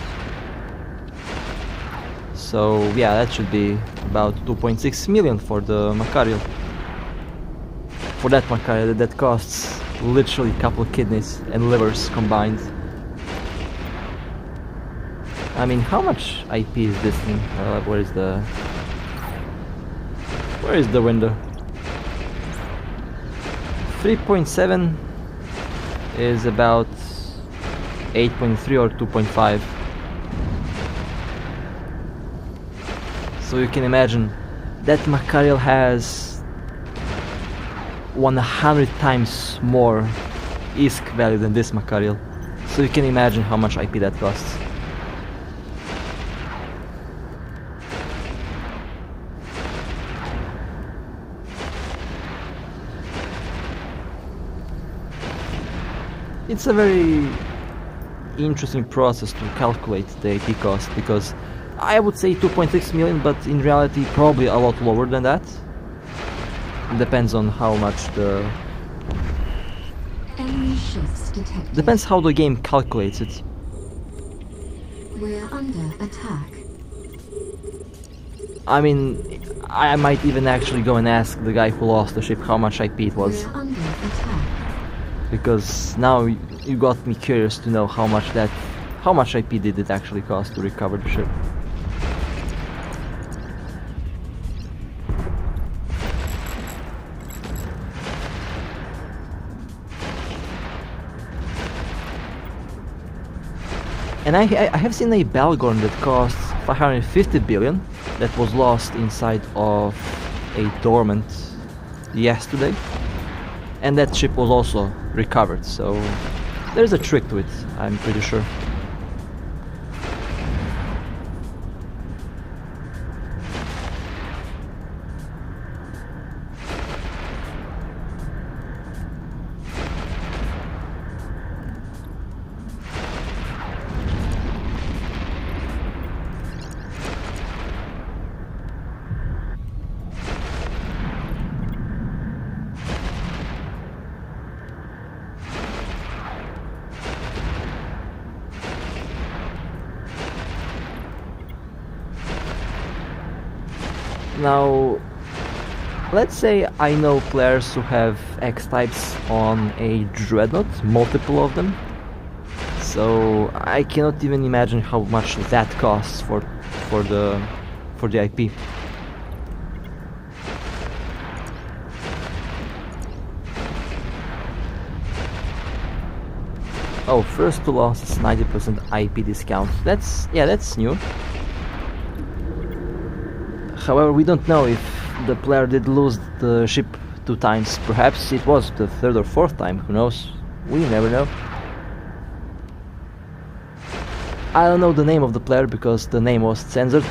So yeah, that should be about 2.6 million for the Macario. For that Macario, that costs literally a couple of kidneys and livers combined. I mean, how much IP is this thing? Where is the window? 3.7 is about 8.3 or 2.5. So you can imagine that Machariel has 100 times more ISK value than this Machariel. So you can imagine how much IP that costs. It's a very interesting process to calculate the AP cost, because I would say 2.6 million, but in reality probably a lot lower than that. It depends on how much the... Enemy ships detected. Depends how the game calculates it. We're under attack. I mean, I might even actually go and ask the guy who lost the ship how much IP it was. We're under attack. Because now you got me curious to know how much IP did it actually cost to recover the ship. And I have seen a Balgorn that costs 550 billion that was lost inside of a dormant yesterday, and that ship was also recovered, so there's a trick to it, I'm pretty sure. Now, let's say I know players who have X types on a Dreadnought, multiple of them. So I cannot even imagine how much that costs for the IP. Oh, first to loss is 90% IP discount. That's new. However, we don't know if the player did lose the ship 2 times. Perhaps it was the 3rd or 4th time, who knows? We never know. I don't know the name of the player because the name was censored,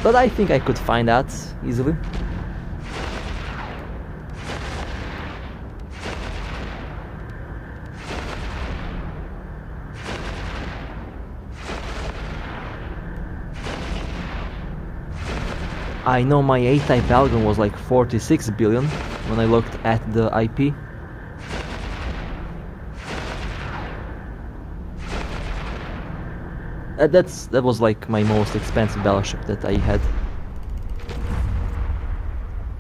but I think I could find out easily. I know my A-type Balgon was like 46 billion when I looked at the IP. That was like my most expensive battleship that I had.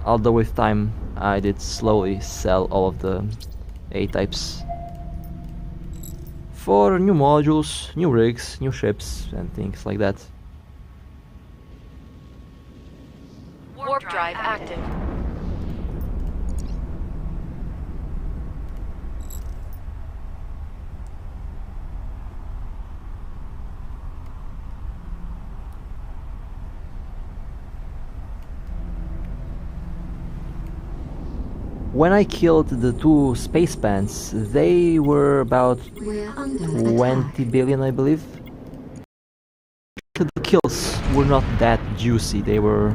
Although with time I did slowly sell all of the A-types for new modules, new rigs, new ships and things like that. Warp drive active. When I killed the two space pants, they were about We're under 20 attack. billion, I believe. The kills were not that juicy, they were...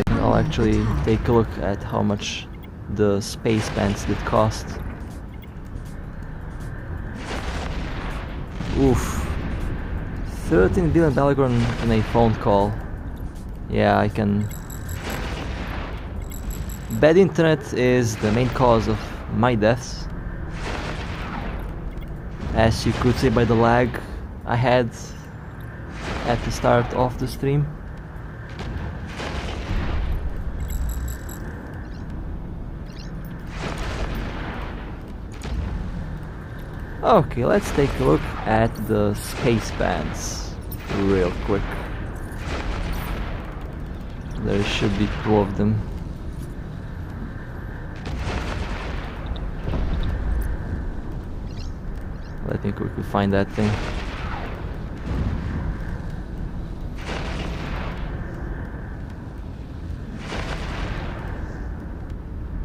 I'll actually take a look at how much the space pants did cost. Oof. 13 billion Belgron in a phone call. Yeah, I can... Bad internet is the main cause of my deaths. As you could see by the lag I had at the start of the stream. Okay, let's take a look at the space pants real quick. There should be two of them. Let me quickly find that thing.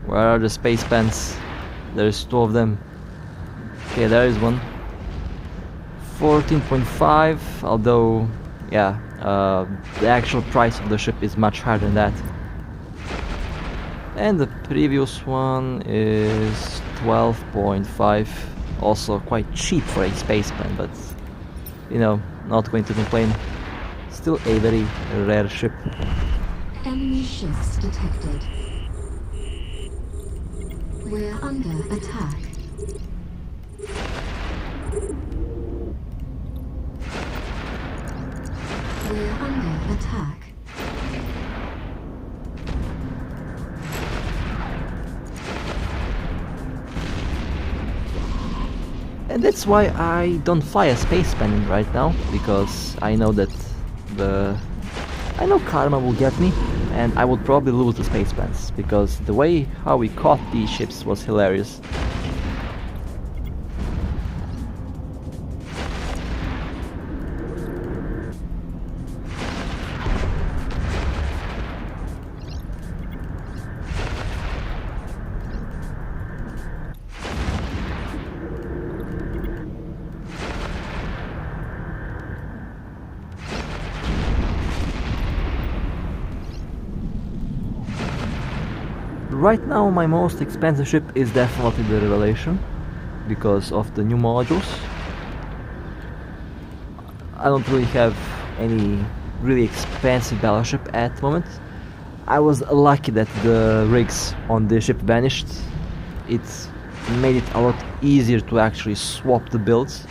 Where are the space pants? There's two of them. Okay, there is one. 14.5, although, yeah, the actual price of the ship is much higher than that. And the previous one is 12.5. Also quite cheap for a spaceman, but you know, not going to complain. Still a very rare ship. Enemy ships detected. We're under attack. We're under attack. And that's why I don't fly a spaceman right now, because I know that I know karma will get me, and I would probably lose the spacepans, because the way how we caught these ships was hilarious. Right now my most expensive ship is definitely the Revelation, because of the new modules. I don't really have any really expensive battleship at the moment. I was lucky that the rigs on the ship vanished. It made it a lot easier to actually swap the builds.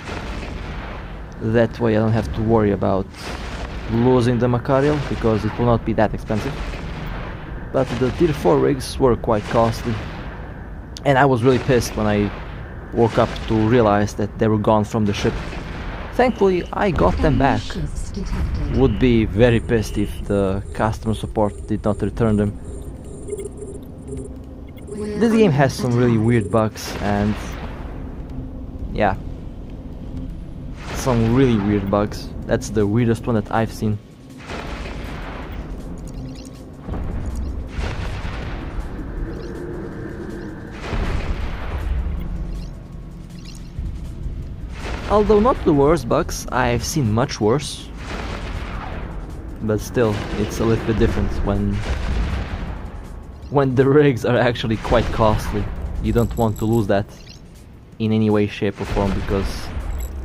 That way I don't have to worry about losing the Macario, because it will not be that expensive. But the tier 4 rigs were quite costly, and I was really pissed when I woke up to realize that they were gone from the ship. Thankfully I got them back. Would be very pissed if the customer support did not return them. This game has some really weird bugs, and yeah, some really weird bugs. That's the weirdest one that I've seen. Although not the worst bugs, I've seen much worse. But still, it's a little bit different when the rigs are actually quite costly. You don't want to lose that in any way, shape or form, because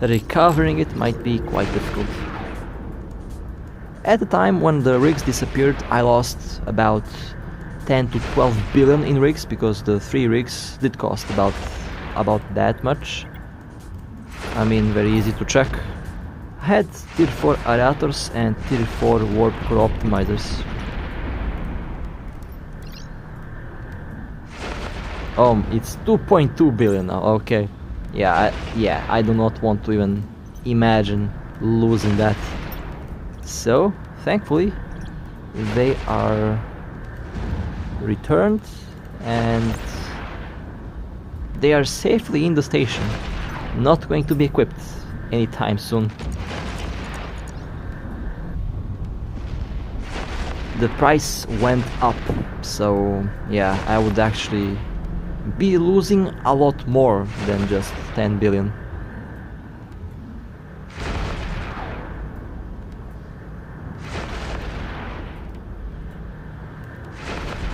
recovering it might be quite difficult. at the time when the rigs disappeared, I lost about 10 to 12 billion in rigs, because the 3 rigs did cost about that much. I mean, very easy to check. I had tier 4 aerators and tier 4 warp core optimizers. Oh, it's 2.2 billion now, okay. Yeah, I do not want to even imagine losing that. So, thankfully, they are returned and they are safely in the station, not going to be equipped anytime soon. The price went up, so yeah, I would actually be losing a lot more than just 10 billion.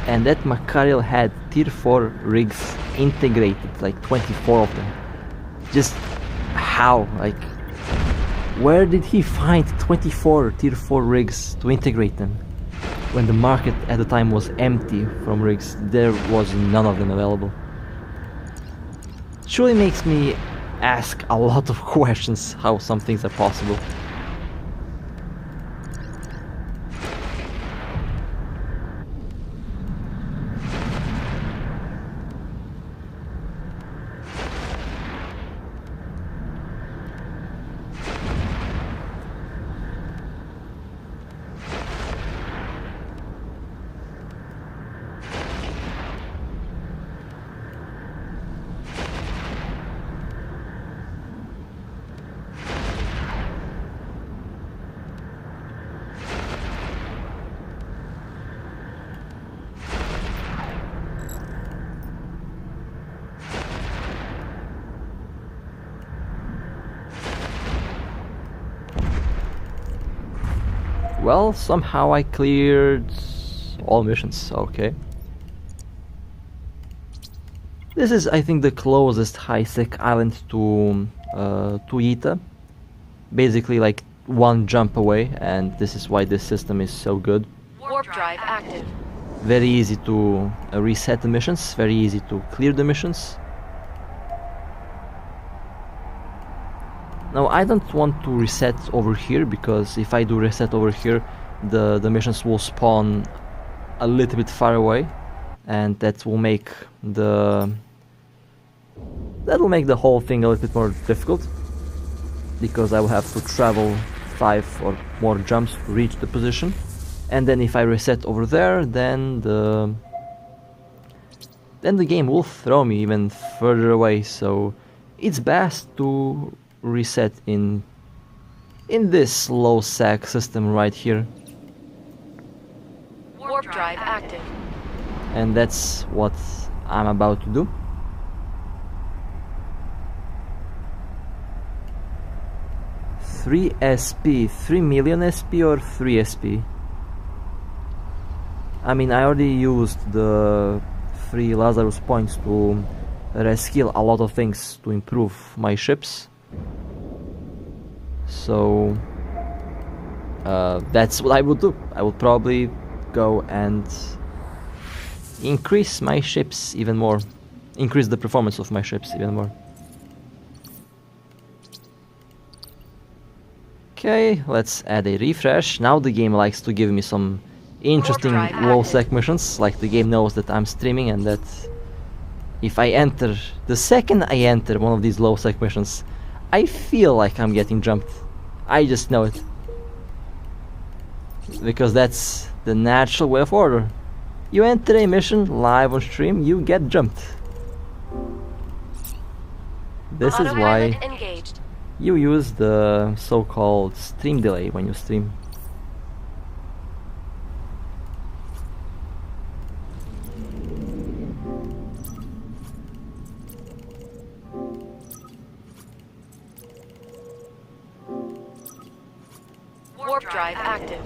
And that Machariel had tier 4 rigs integrated, like 24 of them. Just how? Like, where did he find 24 tier 4 rigs to integrate them? When the market at the time was empty from rigs, there was none of them available. Truly makes me ask a lot of questions how some things are possible. Well, somehow I cleared all missions, okay. This is, I think, the closest high-sec island to Ita. Basically like one jump away, and this is why this system is so good. Warp drive active. Very easy to reset the missions, very easy to clear the missions. Now I don't want to reset over here, because if I do reset over here, the missions will spawn a little bit far away, and that will make the whole thing a little bit more difficult, because I will have to travel 5 or more jumps to reach the position. And then if I reset over there, then the game will throw me even further away. So it's best to reset in this low sec system right here. Warp drive active. And that's what I'm about to do. Three SP, 3 million SP or 3 SP? I mean, I already used the 3 Lazarus points to reskill a lot of things to improve my ships. So that's what I would do. I would probably go and increase my ships even more, increase the performance of my ships even more. Okay, let's add a refresh. Now the game likes to give me some interesting low sec missions, like the game knows that I'm streaming, and that if I enter, the second I enter one of these low sec missions, I feel like I'm getting jumped. I just know it. Because that's the natural way of order. You enter a mission live on stream, you get jumped. This is why you use the so-called stream delay when you stream. Warp drive active.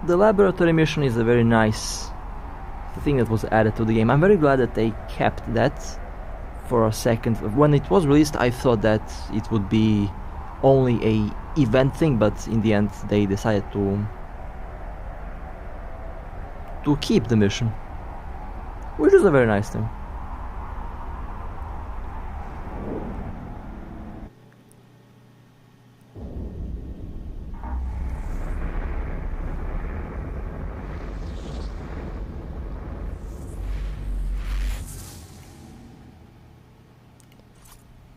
The laboratory mission is a very nice thing that was added to the game. I'm very glad that they kept that for a second. When it was released, I thought that it would be only a event thing, but in the end they decided to keep the mission, which is a very nice thing.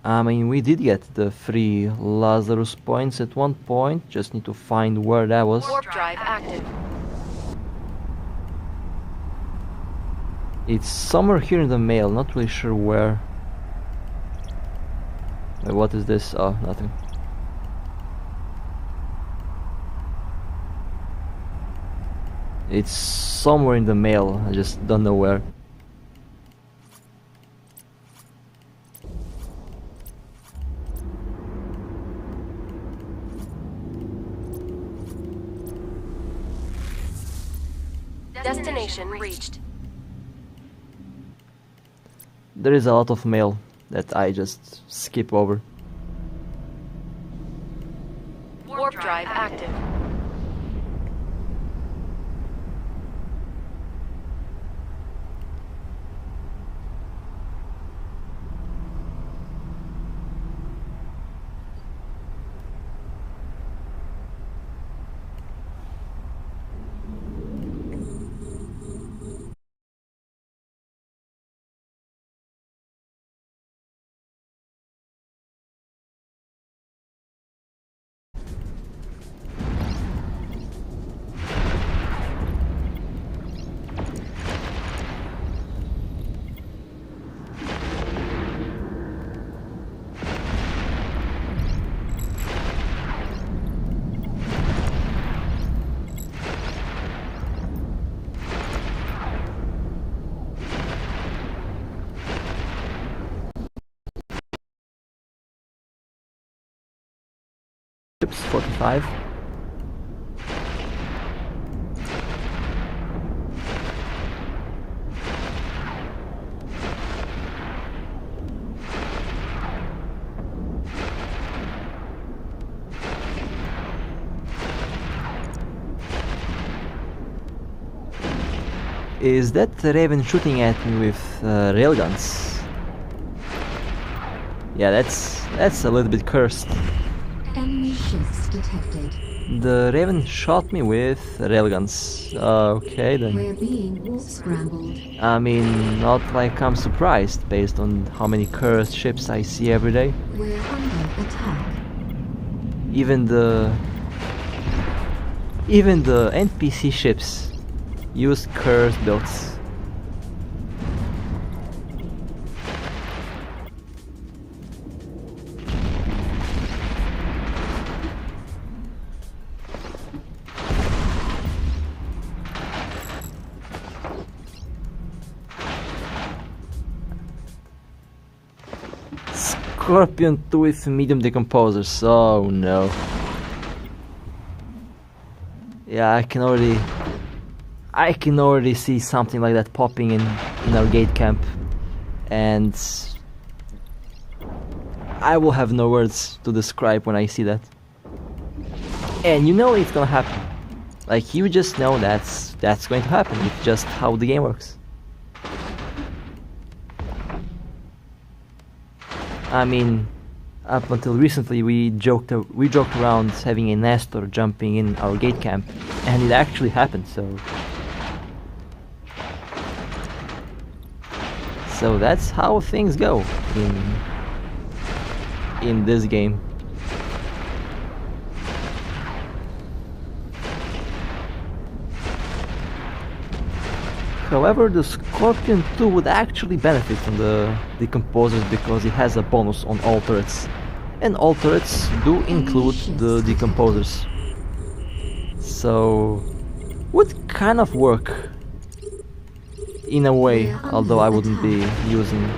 I mean, we did get the 3 Lazarus points at one point, just need to find where that was. Warp drive active. It's somewhere here in the mail, not really sure where. Wait, what is this? Oh, nothing. It's somewhere in the mail, I just don't know where. Destination reached. There is a lot of mail that I just skip over. Warp drive active. Ships 45. Is that Raven shooting at me with railguns? Yeah, that's a little bit cursed. Enemy ships detected. The Raven shot me with railguns. Okay then. We're being wolf scrambled. I mean, not like I'm surprised based on how many cursed ships I see every day. We're under attack. Even the NPC ships use cursed builds. Scorpion 2 with medium decomposers. Oh no. Yeah, I can already see something like that popping in our gate camp, and I will have no words to describe when I see that. And you know it's gonna happen. Like, you just know that's going to happen. It's just how the game works. I mean, up until recently we joked around having a Nestor jumping in our gate camp, and it actually happened. So that's how things go in this game. However, the Scorpion 2 would actually benefit from the decomposers because it has a bonus on all turrets, and all turrets do include the decomposers. So would kind of work in a way, although I wouldn't be using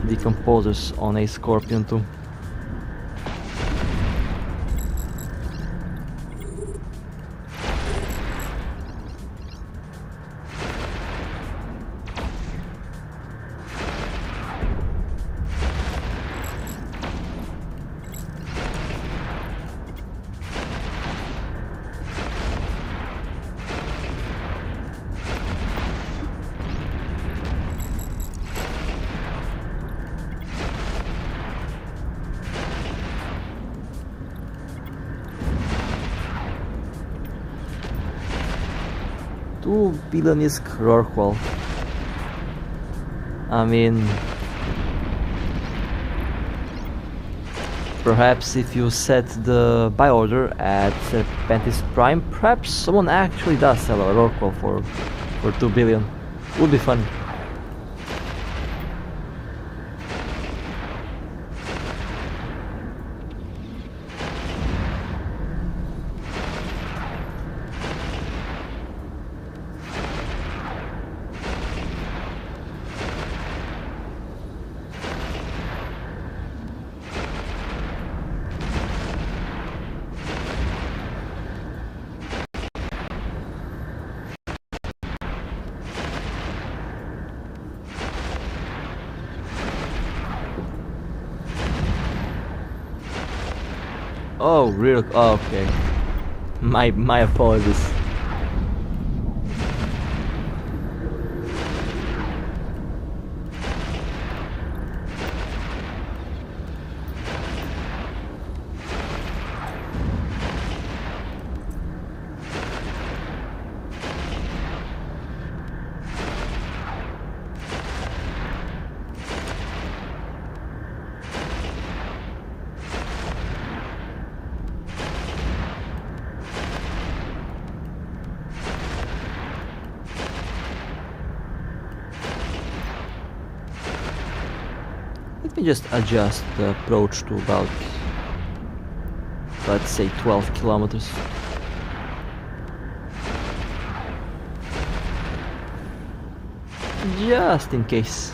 decomposers on a Scorpion 2. 2 billion is Rorqual. I mean, perhaps if you set the buy order at Serpentis Prime, perhaps someone actually does sell a Rorqual for 2 billion. Would be fun. Oh, real? Oh, okay. My apologies. Let me just adjust the approach to about, let's say, 12 kilometers. Just in case.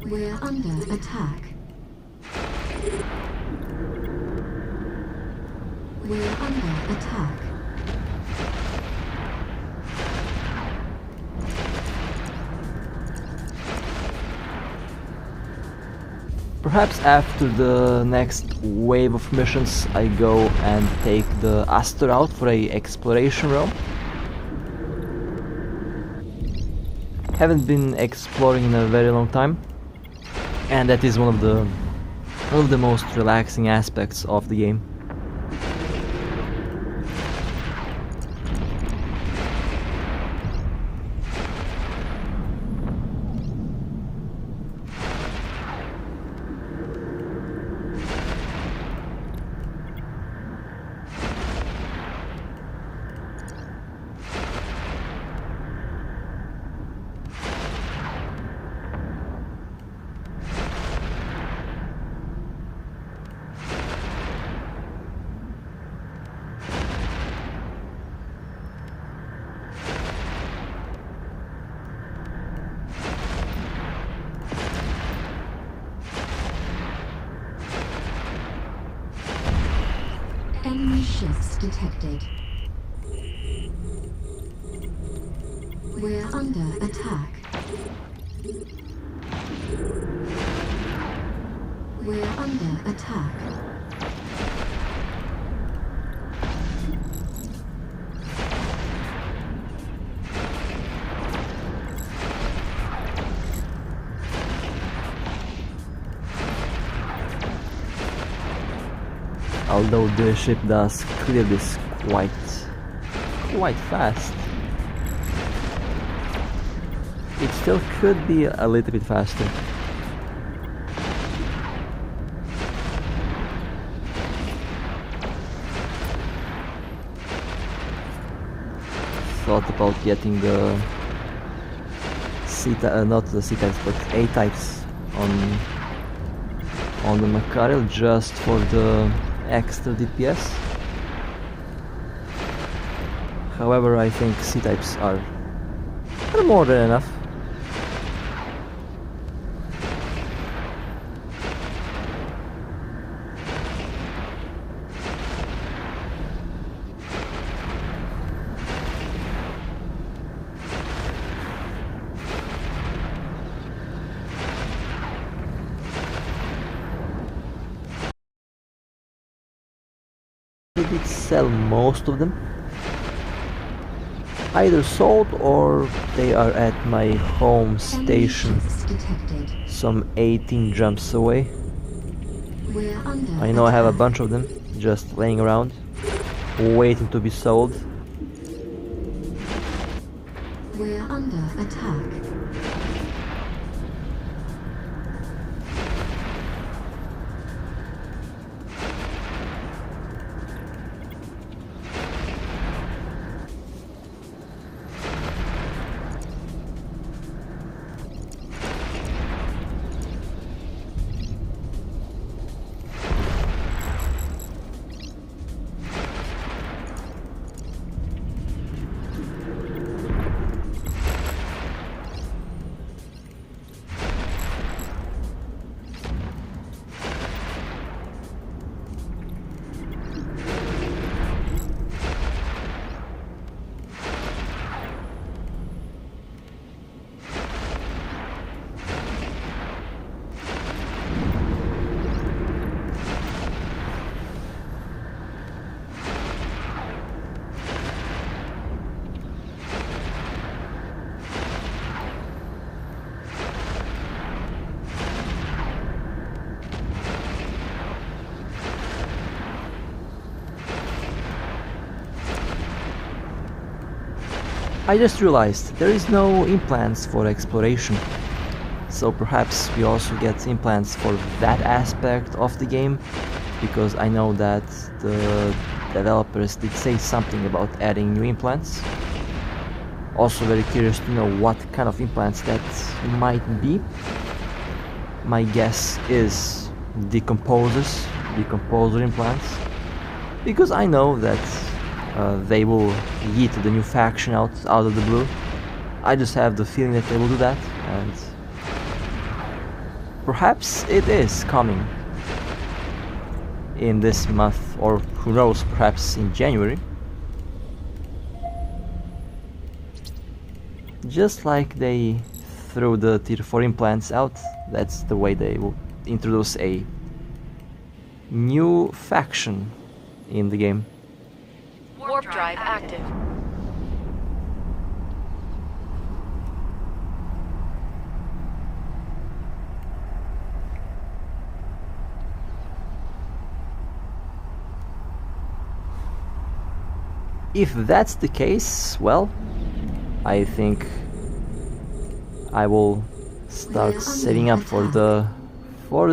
We're under attack. We're under attack. Perhaps after the next wave of missions I go and take the Astero out for a exploration realm. Haven't been exploring in a very long time, and that is one of the most relaxing aspects of the game. Enemy ships detected. We're under attack. We're under attack. Although the ship does clear this quite fast, it still could be a little bit faster. Thought about getting the not the C types, but A types on the Machariel just for the extra DPS. However, I think C types are more than enough. did sell most of them. Either sold or they are at my home station, Detected. some 18 jumps away. We're under I know I have a attack. bunch of them just laying around, waiting to be sold. We're under attack. I just realized there is no implants for exploration, so perhaps we also get implants for that aspect of the game, because I know that the developers did say something about adding new implants. Also very curious to know what kind of implants that might be. My guess is decomposer implants, because I know that they will yeet the new faction out of the blue. I just have the feeling that they will do that, and perhaps it is coming in this month, or who knows, perhaps in January. Just like they threw the tier 4 implants out, that's the way they will introduce a new faction in the game. Warp drive active. If that's the case, well, I think I will start setting up for the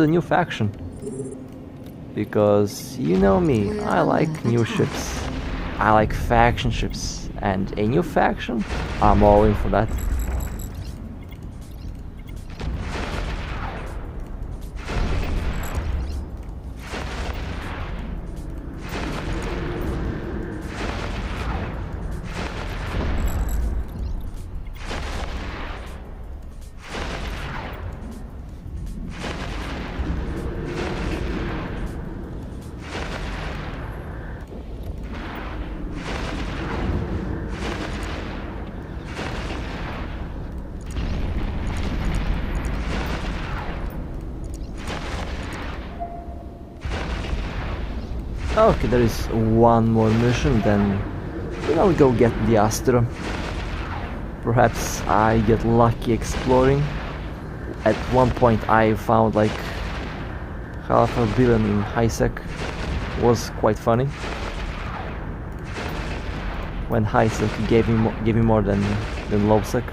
new faction, because you know me, I like new ships, I like faction ships, and a new faction, I'm all in for that. Okay, there is one more mission, then I'll go get the Astero. Perhaps I get lucky exploring. At one point I found like $500 million in high sec. Was quite funny. When high sec gave me more than low sec.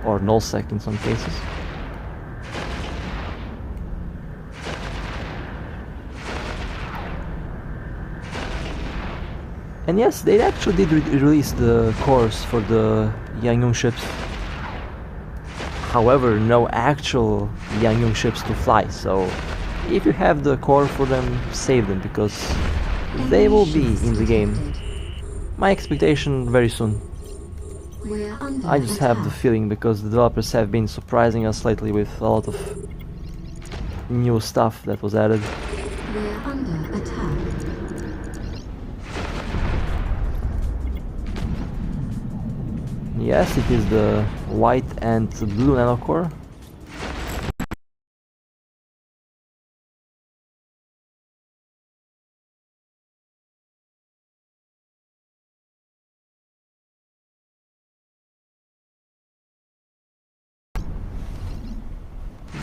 Or null sec in some cases. And yes, they actually did release the cores for the Yangyong ships. However, no actual Yangyong ships to fly, so if you have the core for them, save them, because they will be in the game. My expectation very soon. I just have the feeling, because the developers have been surprising us lately with a lot of new stuff that was added. We're under attack. Yes, it is the white and blue Nanocore.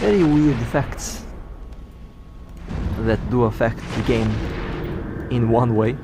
very weird effects that do affect the game in one way.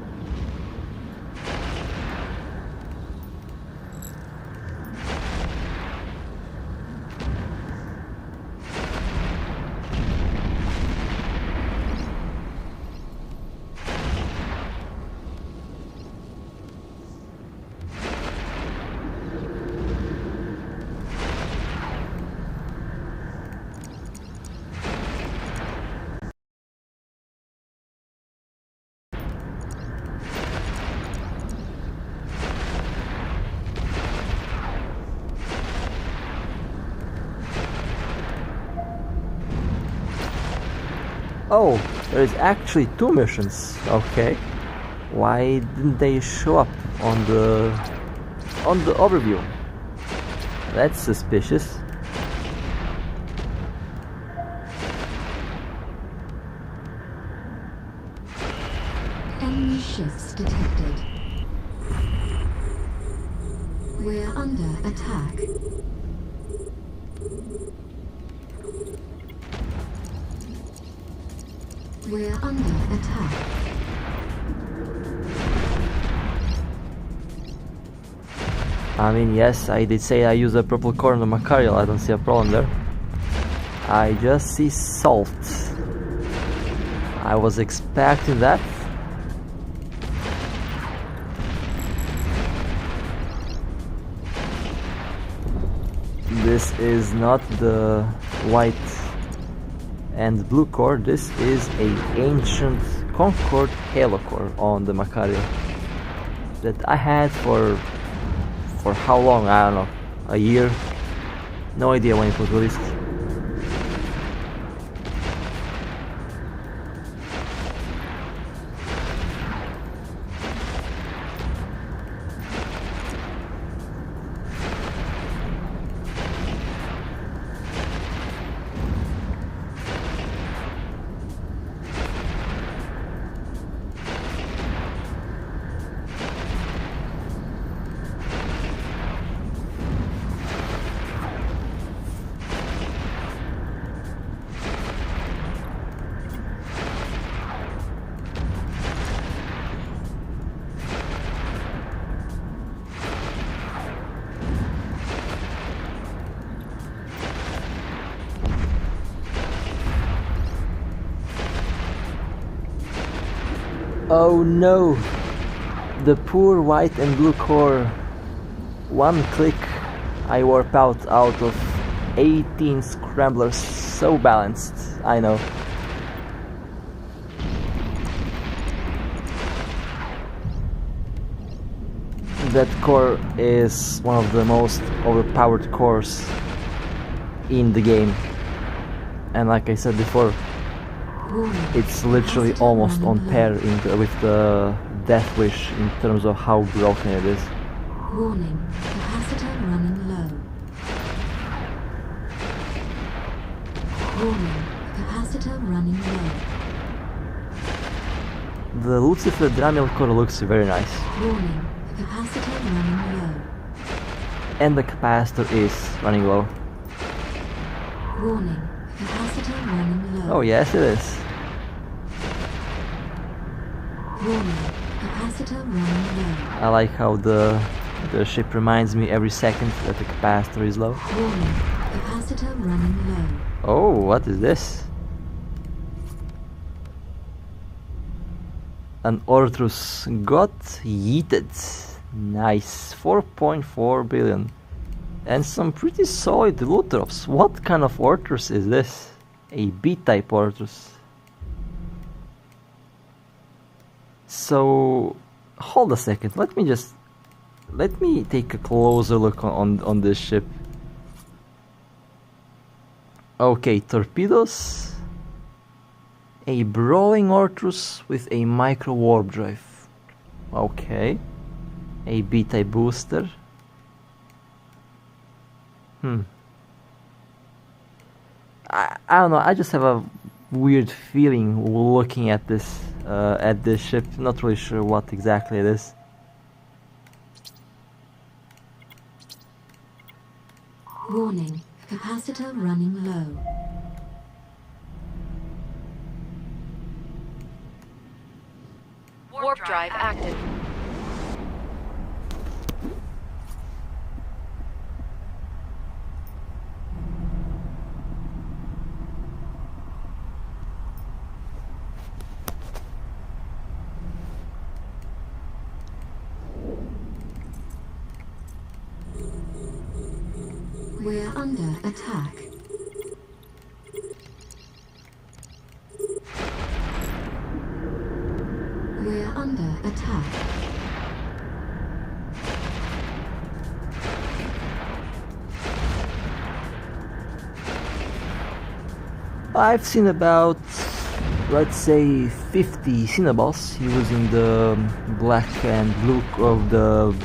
Oh, there is actually 2 missions. Okay. Why didn't they show up on the overview? That's suspicious. Enemy ships detected. We're under attack. We're under attack. I mean, yes, I did say I use a purple core on the Machariel. I don't see a problem there. I just see salt. I was expecting that. This is not the white and blue core. This is a ancient Concord Halo core on the Macario that I had for how long? I don't know, a year, no idea when it was released. Oh no! The poor white and blue core. One click, I warp out of 18 scramblers. So balanced, I know. That core is one of the most overpowered cores in the game. And like I said before, it's literally almost on par with the Death Wish in terms of how broken it is. Warning, capacitor running low. Warning, capacitor running low. The Lucifer Dramil core looks very nice. Warning, capacitor running low. And the capacitor is running low. Warning, capacitor running low. Oh yes, it is. Warning, capacitor running low. I like how the ship reminds me every second that the capacitor is low. Warning, capacitor running low. Oh, what is this? An Ortrus got yeeted. Nice, 4.4 billion. And some pretty solid loot drops. What kind of Ortrus is this? A B-type Ortrus. So, hold a second, let me take a closer look on this ship. Okay, torpedoes, a brawling Ortrus with a micro warp drive. Okay, a B-type booster. I don't know, I just have a weird feeling looking at this ship. Not really sure what exactly it is. Warning, capacitor running low. drive active. We're under attack. We're under attack. I've seen about, let's say, 50 Cinnaballs using the black and blue, or the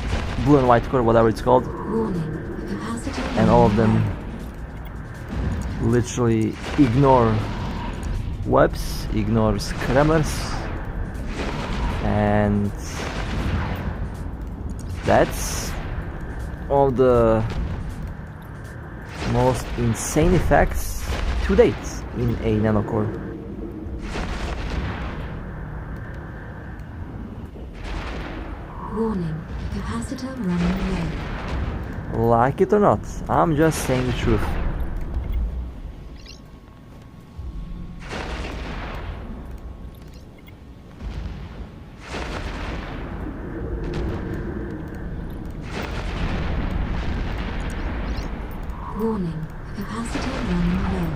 blue and white core, whatever it's called, Warning. Capacitor and all of them low. literally ignore webs, ignore scrammers, and that's all the most insane effects to date in a Nanocore. Warning. Capacitor running low. Like it or not, I'm just saying the truth. Warning. Capacitor running low.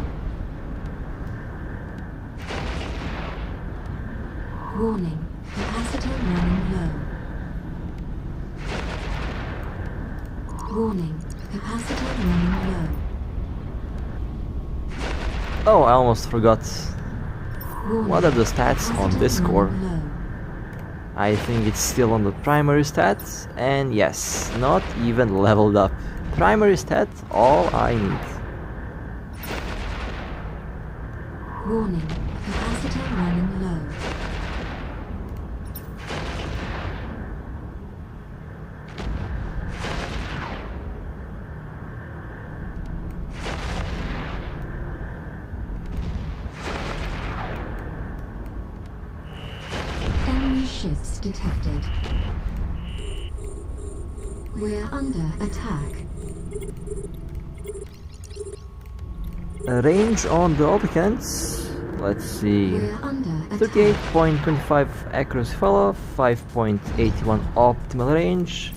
Warning. Capacitor running low. Warning. Capacitor running low. Oh, I almost forgot. Warning. What are the stats on Capacitor this core? running low. I think it's still on the primary stats, and yes, not even leveled up. Primary stat, all I need. Warning. Capacitor running low. Enemy ships detected. We're under attack. Range on the autocannons, let's see. We're under attack. 38.25 accuracy follow, 5.81 optimal range,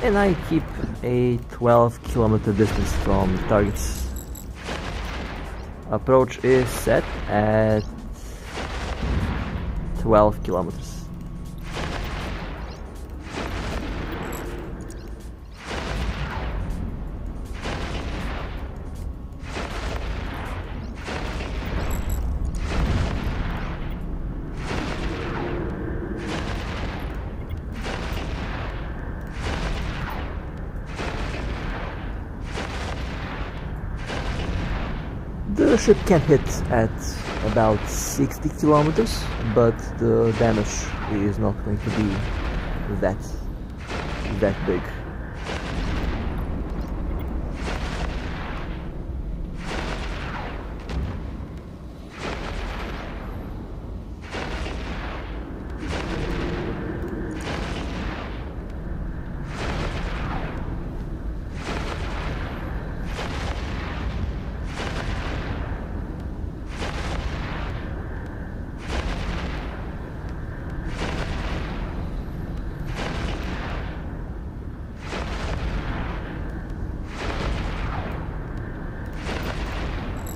and I keep a 12-kilometer distance from the targets. Approach is set at 12 kilometers. The ship can hit at about 60 kilometers, but the damage is not going to be that big.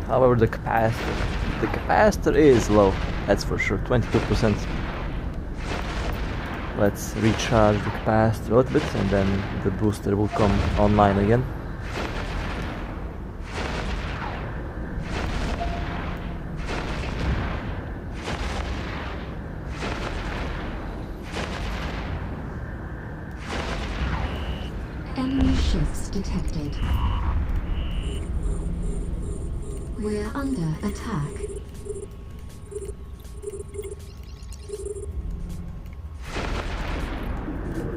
However, the capacitor is low, that's for sure, 22%. Let's recharge the capacitor a little bit and then the booster will come online again. Enemy ships detected. We're under attack.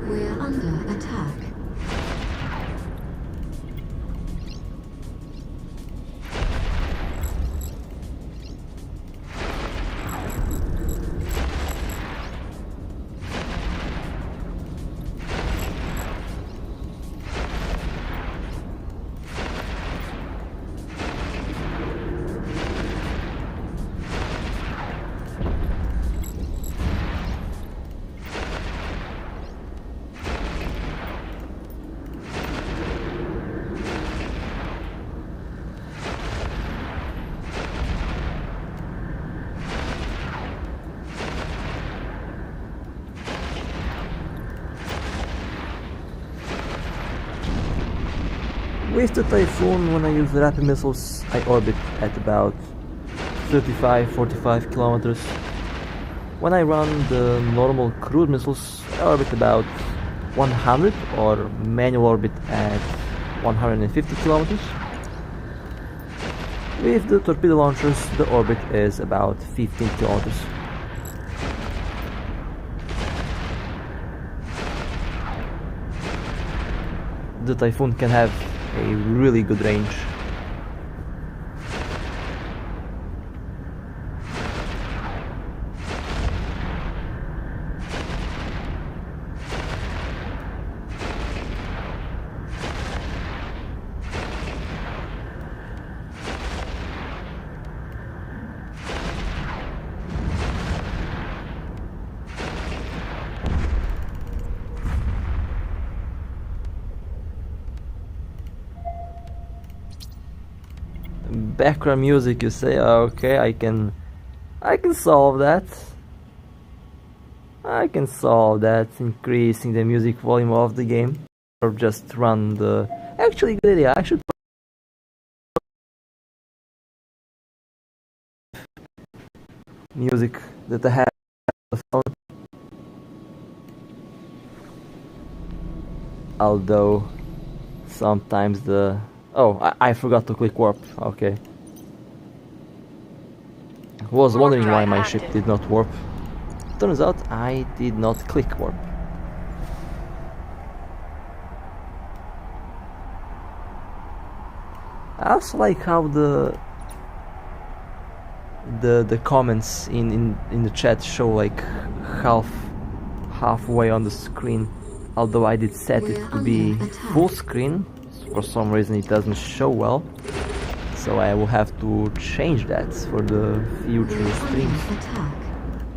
We're under attack. With the Typhoon, when I use rapid missiles, I orbit at about 35-45 kilometers. When I run the normal cruise missiles, I orbit about 100 or manual orbit at 150 kilometers. With the torpedo launchers, the orbit is about 15 kilometers. The Typhoon can have a really good range. Background music, you say? Okay, I can solve that. I can solve that, increasing the music volume of the game, or just run the. Actually, good idea. I should. Music that I have on the phone. Although sometimes the. Oh, I forgot to click warp. Okay. Was wondering why my ship did not warp. Turns out I did not click warp. I also like how the comments in the chat show like halfway on the screen. Although I did set it to be full screen, for some reason it doesn't show well. So I will have to change that for the future streams.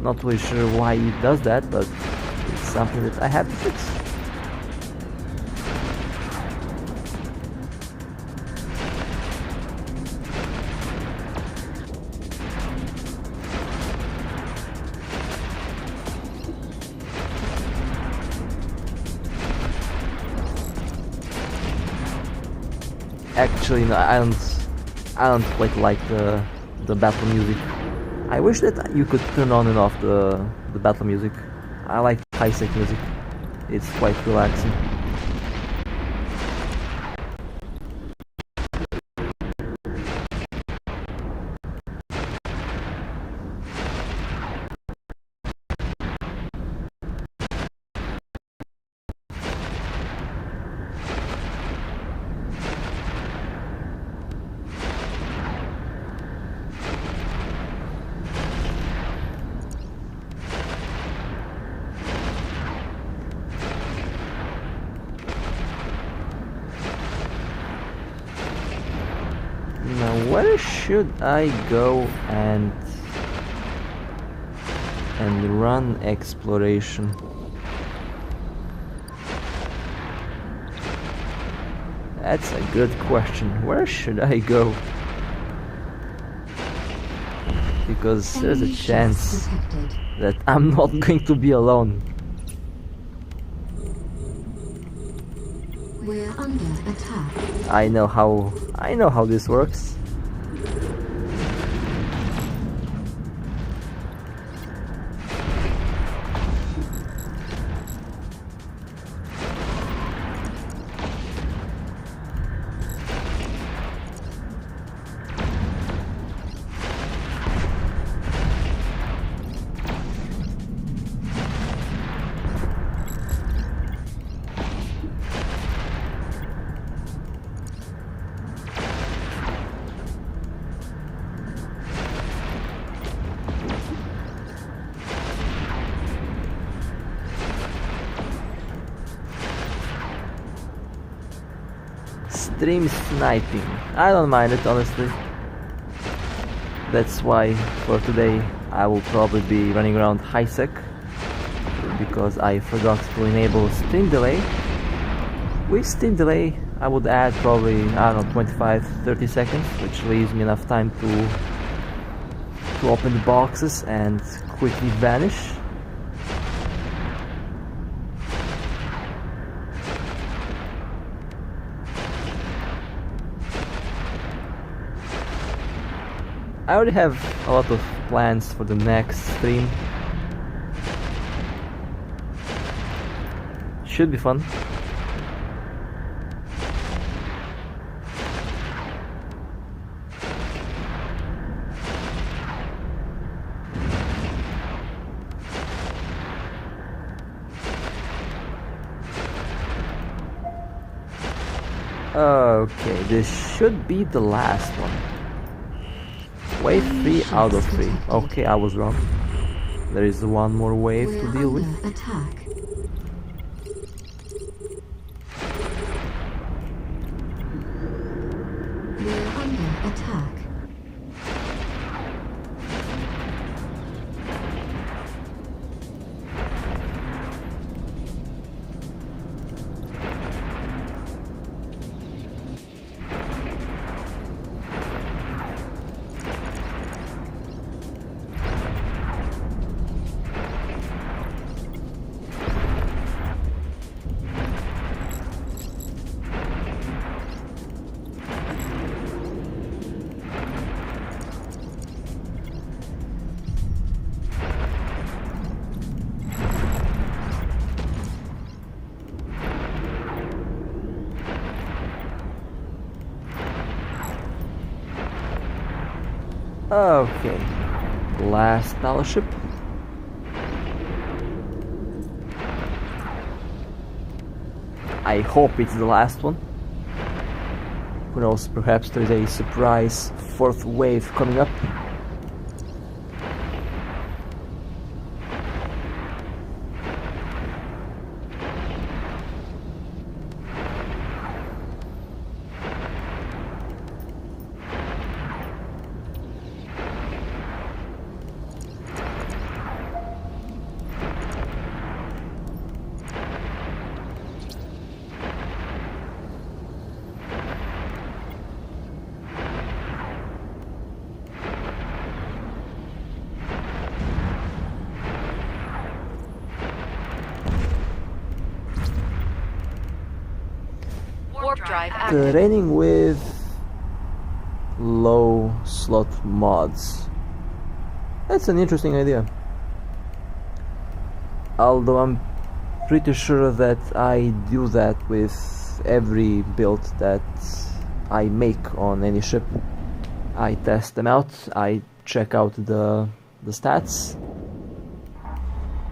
Not really sure why it does that, but it's something that I have to fix. Actually, no, I don't quite like the battle music. I wish that you could turn on and off the battle music. I like high-sec music. It's quite relaxing. Now, where should I go and run exploration? That's a good question. Where should I go? Because there's a chance that I'm not going to be alone. We're under attack. I know how this works. Stream sniping. I don't mind it, honestly. That's why for today I will probably be running around high-sec, because I forgot to enable stream delay. With stream delay I would add probably, I don't know, 25-30 seconds, which leaves me enough time to open the boxes and quickly vanish. I already have a lot of plans for the next stream. Should be fun. Okay, this should be the last one. Wave 3 out of 3. Okay, I was wrong. There is one more wave to deal with. We're under attack. We're under attack. Okay, last battleship. I hope it's the last one. Who knows, perhaps there's a surprise fourth wave coming up. Warp drive active. Training with low slot mods. That's an interesting idea. Although I'm pretty sure that I do that with every build that I make on any ship. I test them out, I check out the stats,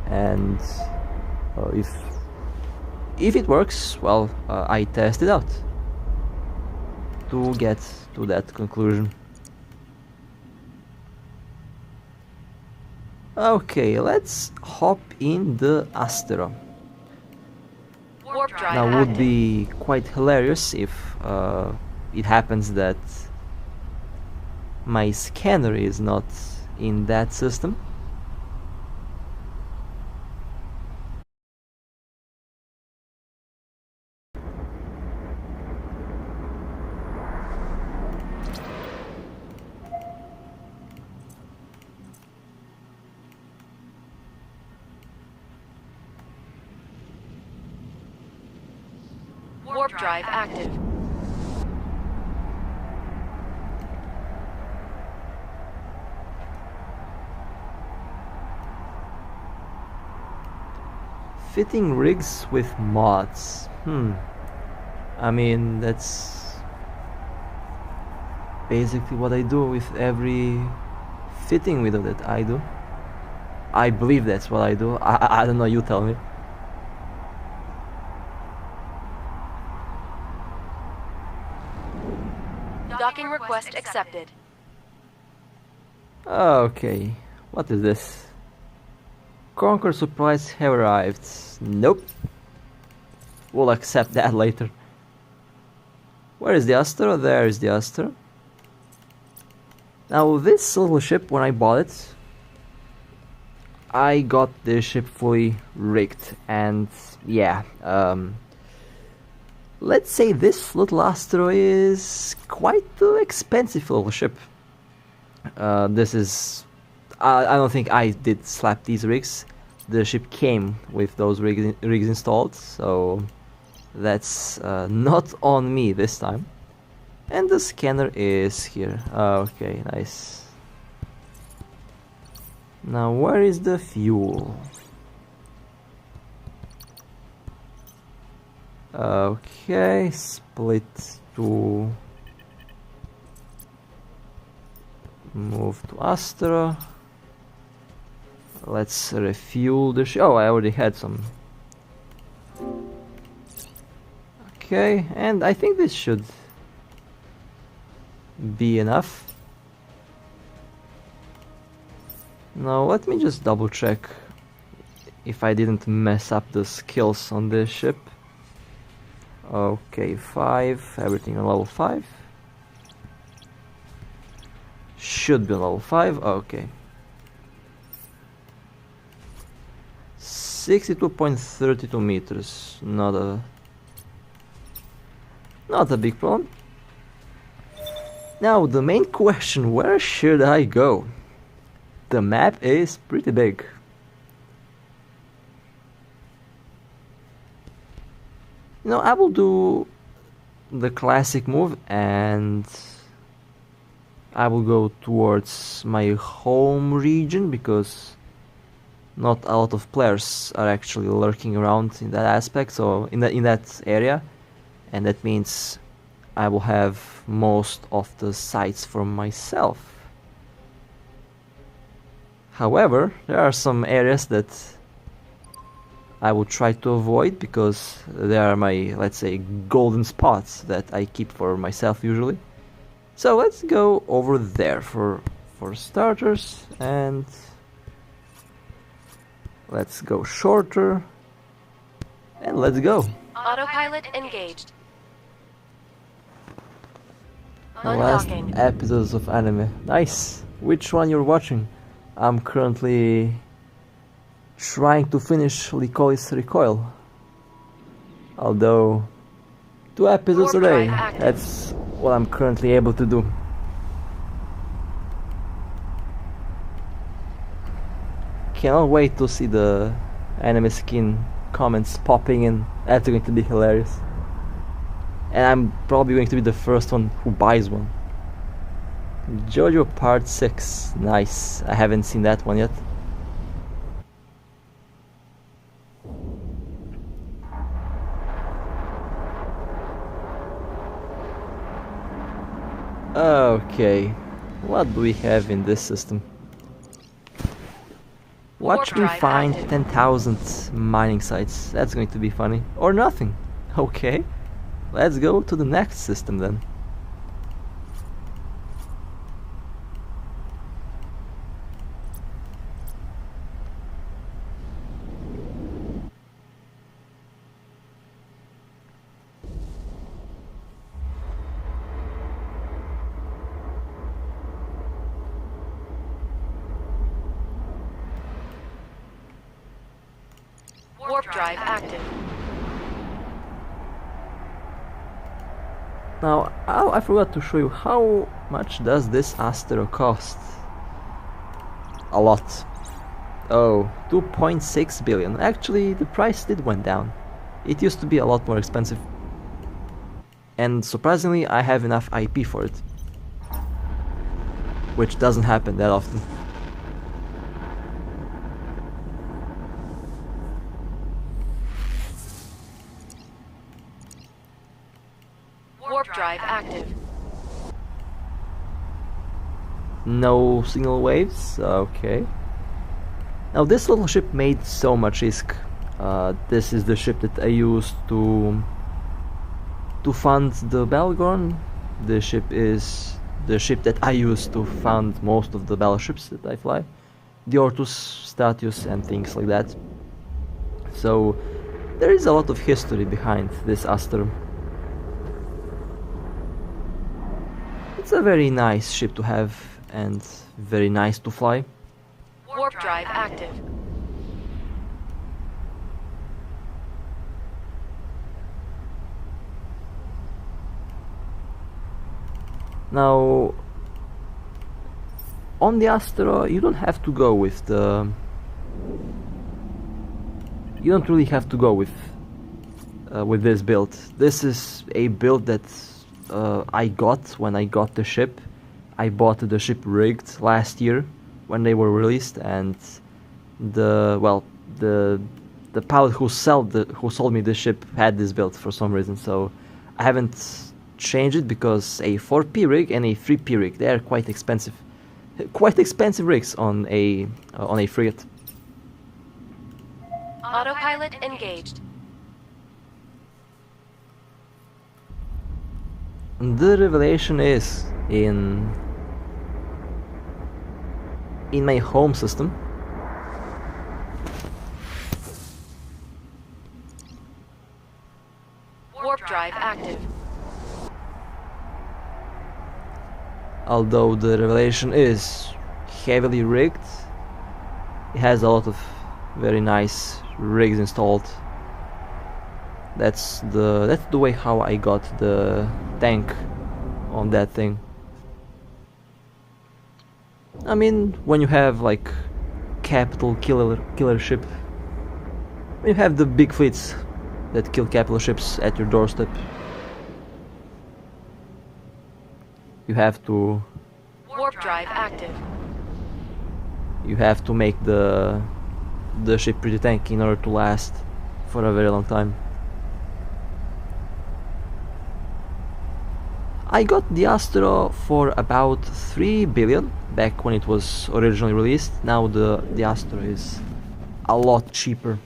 and if it works, well, I test it out to get to that conclusion. Okay, let's hop in the Astero. Warp drive Now, would active. be quite hilarious if it happens that my scanner is not in that system. Warp drive active. Fitting rigs with mods. I mean, that's basically what I do with every fitting window that I do. I believe that's what I do. I don't know, you tell me. Docking request accepted. Okay, what is this? Conquer supplies have arrived. Nope. We'll accept that later. Where is the Astero? There is the Astero. Now this little ship, when I bought it, I got this ship fully rigged, and yeah, let's say this little Astero is quite an expensive little ship. This is... I don't think I did slap these rigs. The ship came with those rigs installed, so that's not on me this time. And the scanner is here. Okay, nice. Now where is the fuel? Okay, split to move to Astero. Let's refuel the ship. Oh, I already had some. Okay, and I think this should be enough. Now let me just double check if I didn't mess up the skills on this ship. Okay, 5, everything on level 5. Should be on level 5, okay. 62.32 meters, not a big problem. Now the main question, where should I go? The map is pretty big. You know, I will do the classic move and I will go towards my home region because not a lot of players are actually lurking around in that aspect, so in that area, and that means I will have most of the sites for myself. However, there are some areas that I will try to avoid because they are my, let's say, golden spots that I keep for myself usually. So let's go over there for starters, and let's go shorter, and let's go. Autopilot engaged. Last Undocking. episodes of anime. Nice. Which one you're watching? I'm currently trying to finish Lycoris Recoil. Although 2 episodes a Warp day. drive active. That's what I'm currently able to do. Cannot wait to see the anime skin comments popping in. That's going to be hilarious. And I'm probably going to be the first one who buys one. JoJo Part 6. Nice. I haven't seen that one yet. Okay. What do we have in this system? Watch me drive find active. 10,000 mining sites. That's going to be funny. Or nothing. Okay. Let's go to the next system then. Warp drive active. Now, I forgot to show you how much does this Astero cost. A lot. Oh, 2.6 billion. Actually, the price did went down. It used to be a lot more expensive. And surprisingly, I have enough IP for it. Which doesn't happen that often. Warp drive active. No signal waves? Okay. Now this little ship made so much risk. This is the ship that I used to fund the Belgorn. The ship is the ship that I use to fund most of the battleships that I fly. The Ortus, Statius and things like that. So there is a lot of history behind this Astero. It's a very nice ship to have and very nice to fly. Warp drive active. Now, on the Astero, you don't have to go with the. You don't really have to go with this build. This is a build that I got when I got the ship. I bought the ship rigged last year, when they were released, and the pilot who sold me this ship had this build for some reason, so I haven't changed it because a 4P rig and a 3P rig, they are quite expensive rigs on a frigate. Autopilot engaged. The revelation is in my home system. Warp drive active. Although the revelation is heavily rigged, it has a lot of very nice rigs installed. That's the way how I got the tank on that thing. I mean, when you have like capital killer ship, when you have the big fleets that kill capital ships at your doorstep, you have to Warp drive active. you have to make the ship pretty tanky in order to last for a very long time. I got the Astero for about 3 billion back when it was originally released. Now the Astero is a lot cheaper.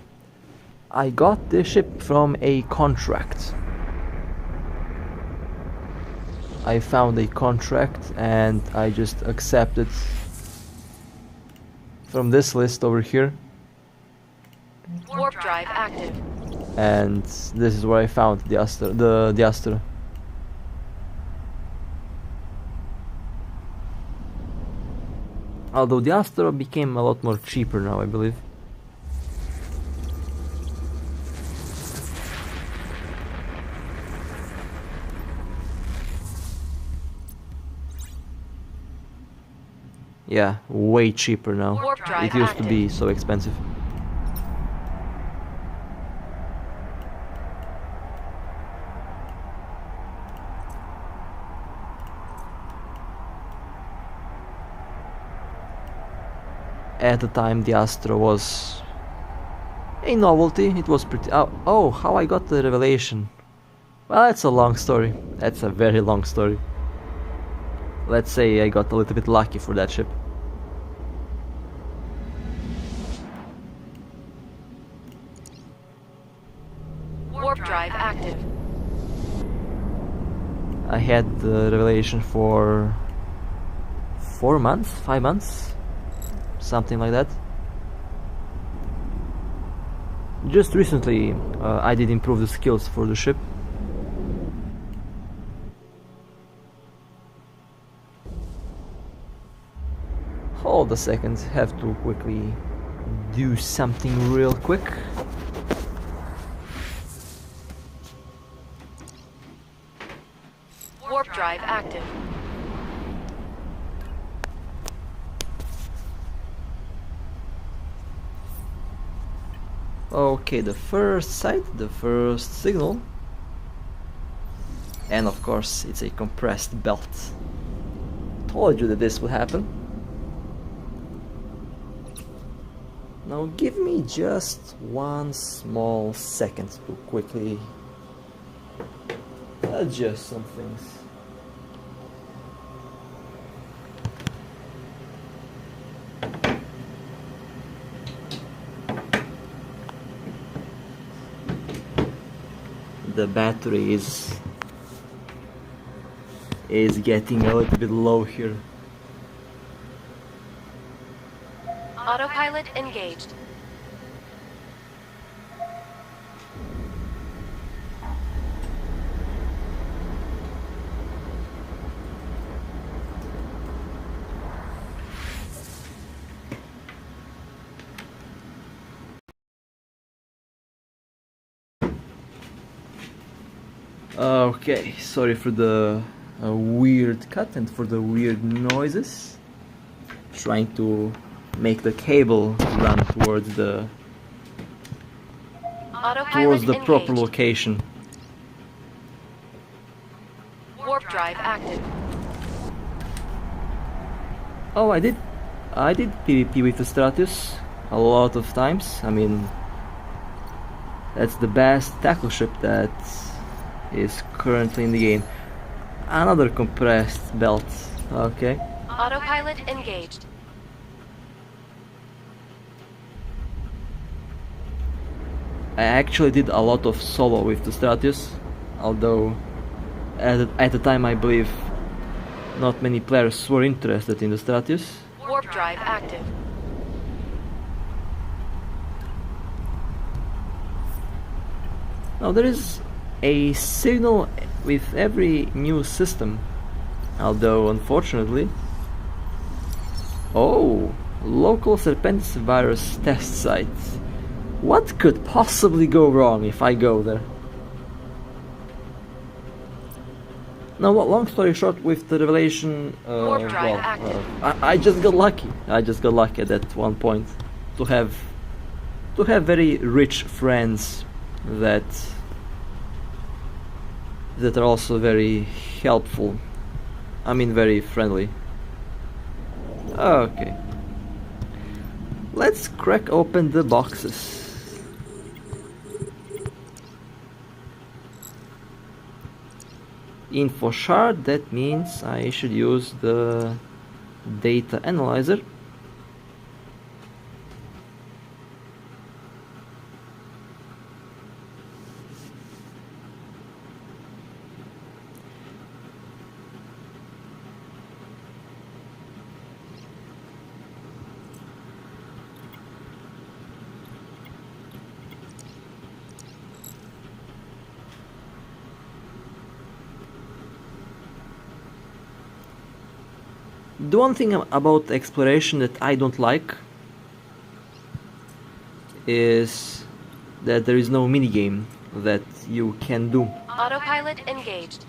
I got this ship from a contract. I found a contract and I just accepted from this list over here. Warp drive active. And this is where I found the Astero. Although the Astero became a lot more cheaper now, I believe. Yeah, way cheaper now. Warp drive It used to active. be so expensive. At the time, the Astero was a novelty. It was pretty... Oh, how I got the revelation. Well, that's a long story. That's a very long story. Let's say I got a little bit lucky for that ship. Warp drive active. I had the revelation for 4 months, 5 months, something like that. Just recently I did improve the skills for the ship. Hold a second, have to quickly do something real quick. Warp drive active. Okay, the first sight, the first signal. And of course, it's a compressed belt. Told you that this would happen. Now give me just 1 small second to quickly adjust some things. The battery is getting a little bit low here. Autopilot engaged. Okay, sorry for the weird cut and for the weird noises. Trying to make the cable run towards the Autopilot proper engaged. location. Warp drive active. Oh, I did I did PvP with the Stratus a lot of times. I mean, that's the best tackle ship that is currently in the game. Another compressed belt. Okay. Autopilot engaged. I actually did a lot of solo with the Stratus, although at the time I believe not many players were interested in the Stratus. Warp drive active. Now there is a signal with every new system, although unfortunately... Oh! Local Serpentis virus test site. What could possibly go wrong if I go there? Now, long story short, with the revelation, Warp drive active. I just got lucky. I just got lucky at that one point to have very rich friends that are also very helpful. I mean, very friendly. Okay. Let's crack open the boxes. Info shard, that means I should use the data analyzer. The one thing about exploration that I don't like is that there is no minigame that you can do. Autopilot engaged.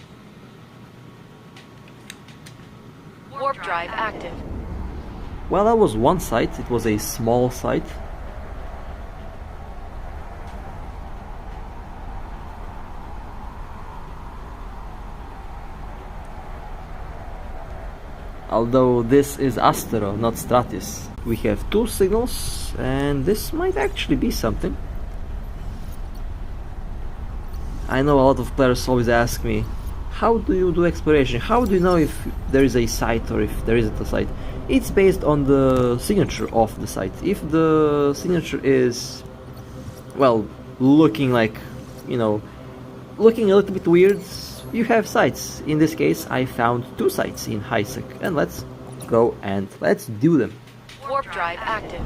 Warp drive active. Well, that was one site, it was a small site. Although this is Astero, not Stratus. We have two signals, and this might actually be something. I know a lot of players always ask me, how do you do exploration? How do you know if there is a site or if there isn't a site? It's based on the signature of the site. If the signature is, well, looking like, you know, looking a little bit weird, you have sites. In this case, I found two sites in Hisek, and let's go and let's do them. Warp drive active.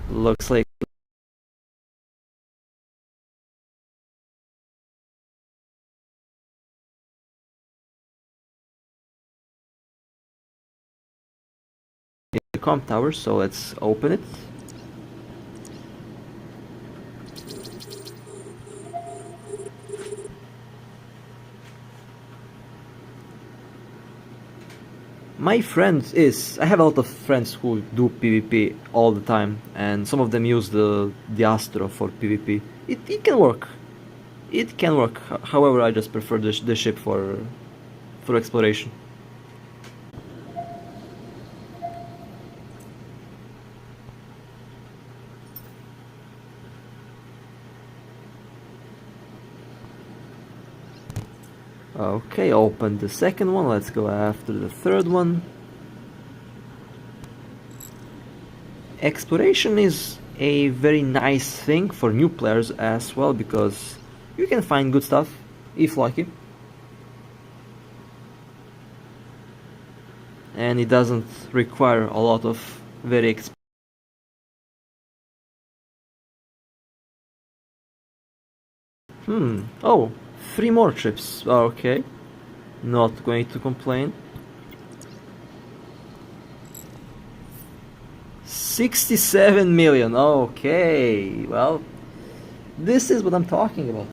Looks like the comm tower, so let's open it. My friends I have a lot of friends who do PvP all the time, and some of them use the Astero for PvP. It can work. It can work. However, I just prefer the ship for exploration. Okay, open the second one, let's go after the third one. Exploration is a very nice thing for new players as well, because you can find good stuff, if lucky. And it doesn't require a lot of very expensive. Oh, 3 more trips. Okay, not going to complain. 67 million. Okay, well, this is what I'm talking about.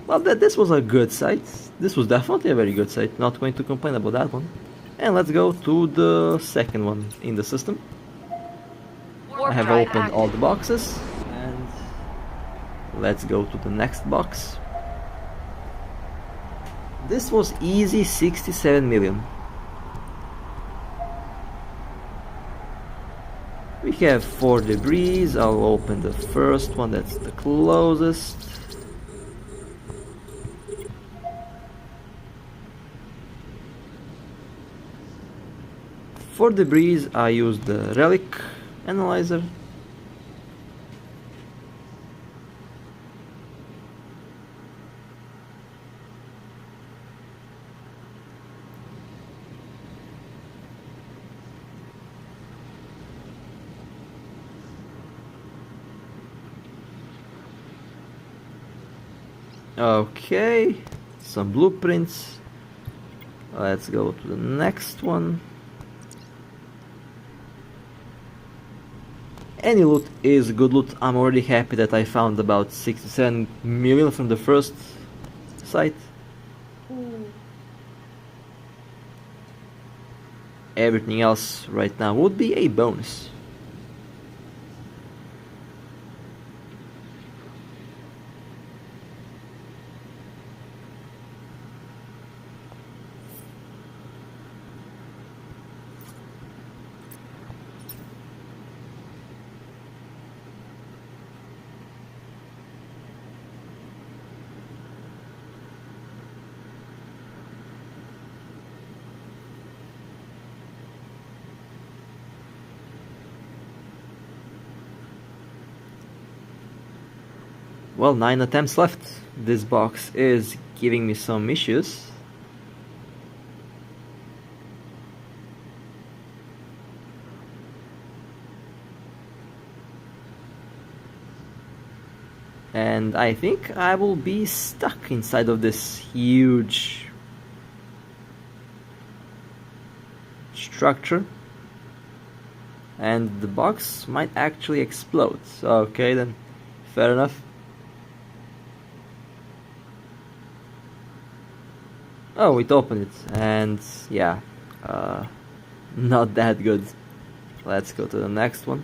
Well, this was a good site. This was definitely a very good site. Not going to complain about that one. And let's go to the second one in the system. I have opened all the boxes, and Let's go to the next box. This was easy 67 million. We have 4 debris. I'll open the first one, that's the closest. For debris I use the relic analyzer. Okay, some blueprints. Let's go to the next one. Any loot is good loot. I'm already happy that I found about 67 million from the first site. Everything else right now would be a bonus. Well, 9 attempts left. This box is giving me some issues. And I think I will be stuck inside of this huge structure. And the box might actually explode. Okay then, fair enough. Oh, it opened it, and yeah, not that good. Let's go to the next one.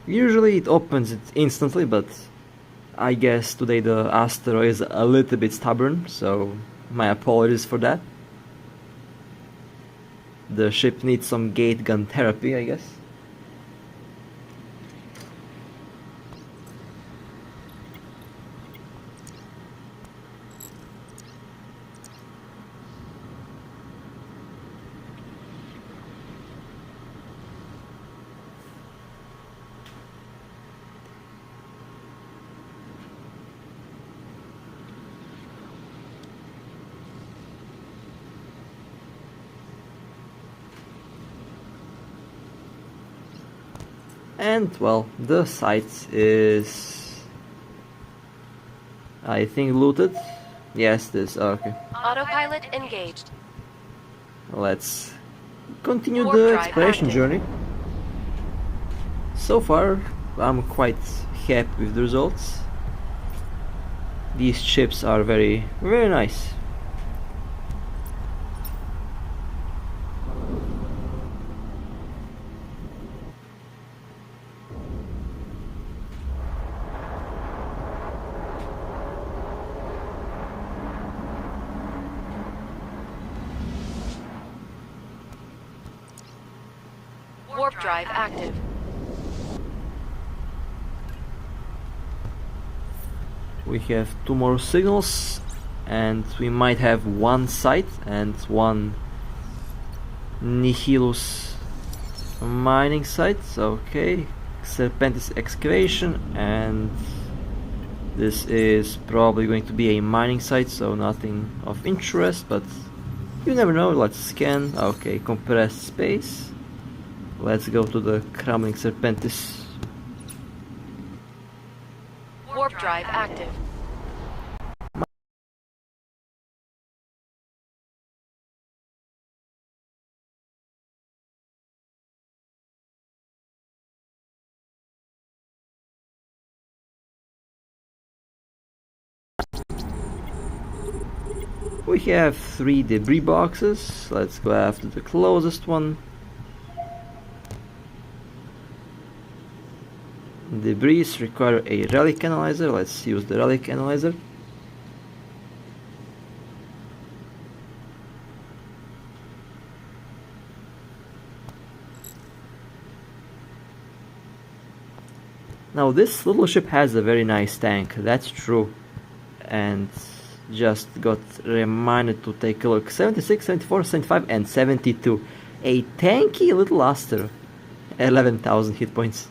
Usually it opens it instantly, but I guess today the Astero is a little bit stubborn, so my apologies for that. The ship needs some gate gun therapy, I guess. And well, the site is, I think, looted. Yes, this. Okay. Autopilot engaged. Let's continue Warp the drive exploration active. journey. So far, I'm quite happy with the results. These ships are very, very nice. Warp drive active. We have 2 more signals, and we might have 1 site and 1 Nihilus mining site. Okay, Serpentis excavation, and this is probably going to be a mining site, so nothing of interest, but you never know. Let's scan. Okay, compressed space. Let's go to the crumbling Serpentis. Warp drive active. We have 3 debris boxes. Let's go after the closest one. Debris require a relic analyzer. Let's use the relic analyzer. Now this little ship has a very nice tank, that's true. And just got reminded to take a look. 76, 74, 75 and 72. A tanky little Astero. 11,000 hit points.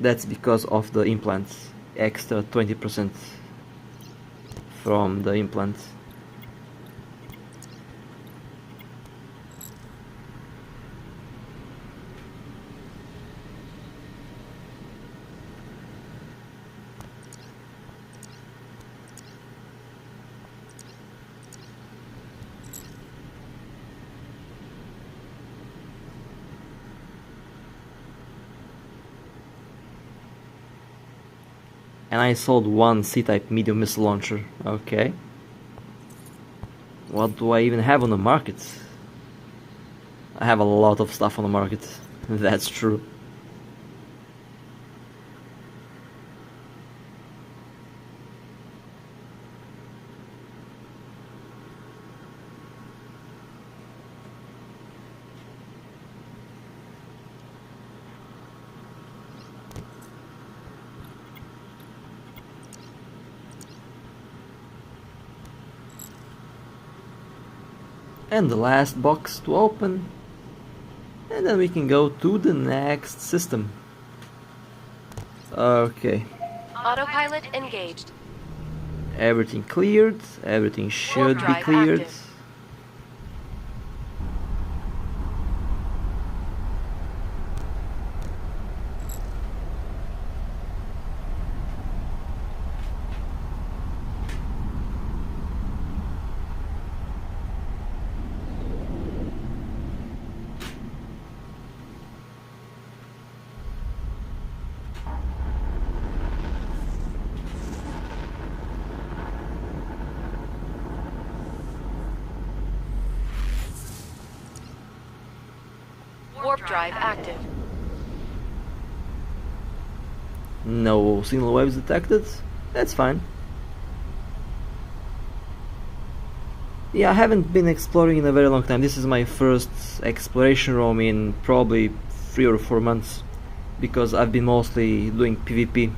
That's because of the implants. Extra 20% from the implants. And I sold 1 C-type medium missile launcher. Okay. What do I even have on the market? I have a lot of stuff on the market. That's true. And the last box to open, and then we can go to the next system. Okay. Autopilot engaged. Everything cleared, everything should be drive cleared. active. Warp drive active. No signal waves detected. That's fine. Yeah, I haven't been exploring in a very long time. This is my first exploration roam in probably 3 or 4 months, because I've been mostly doing PvP.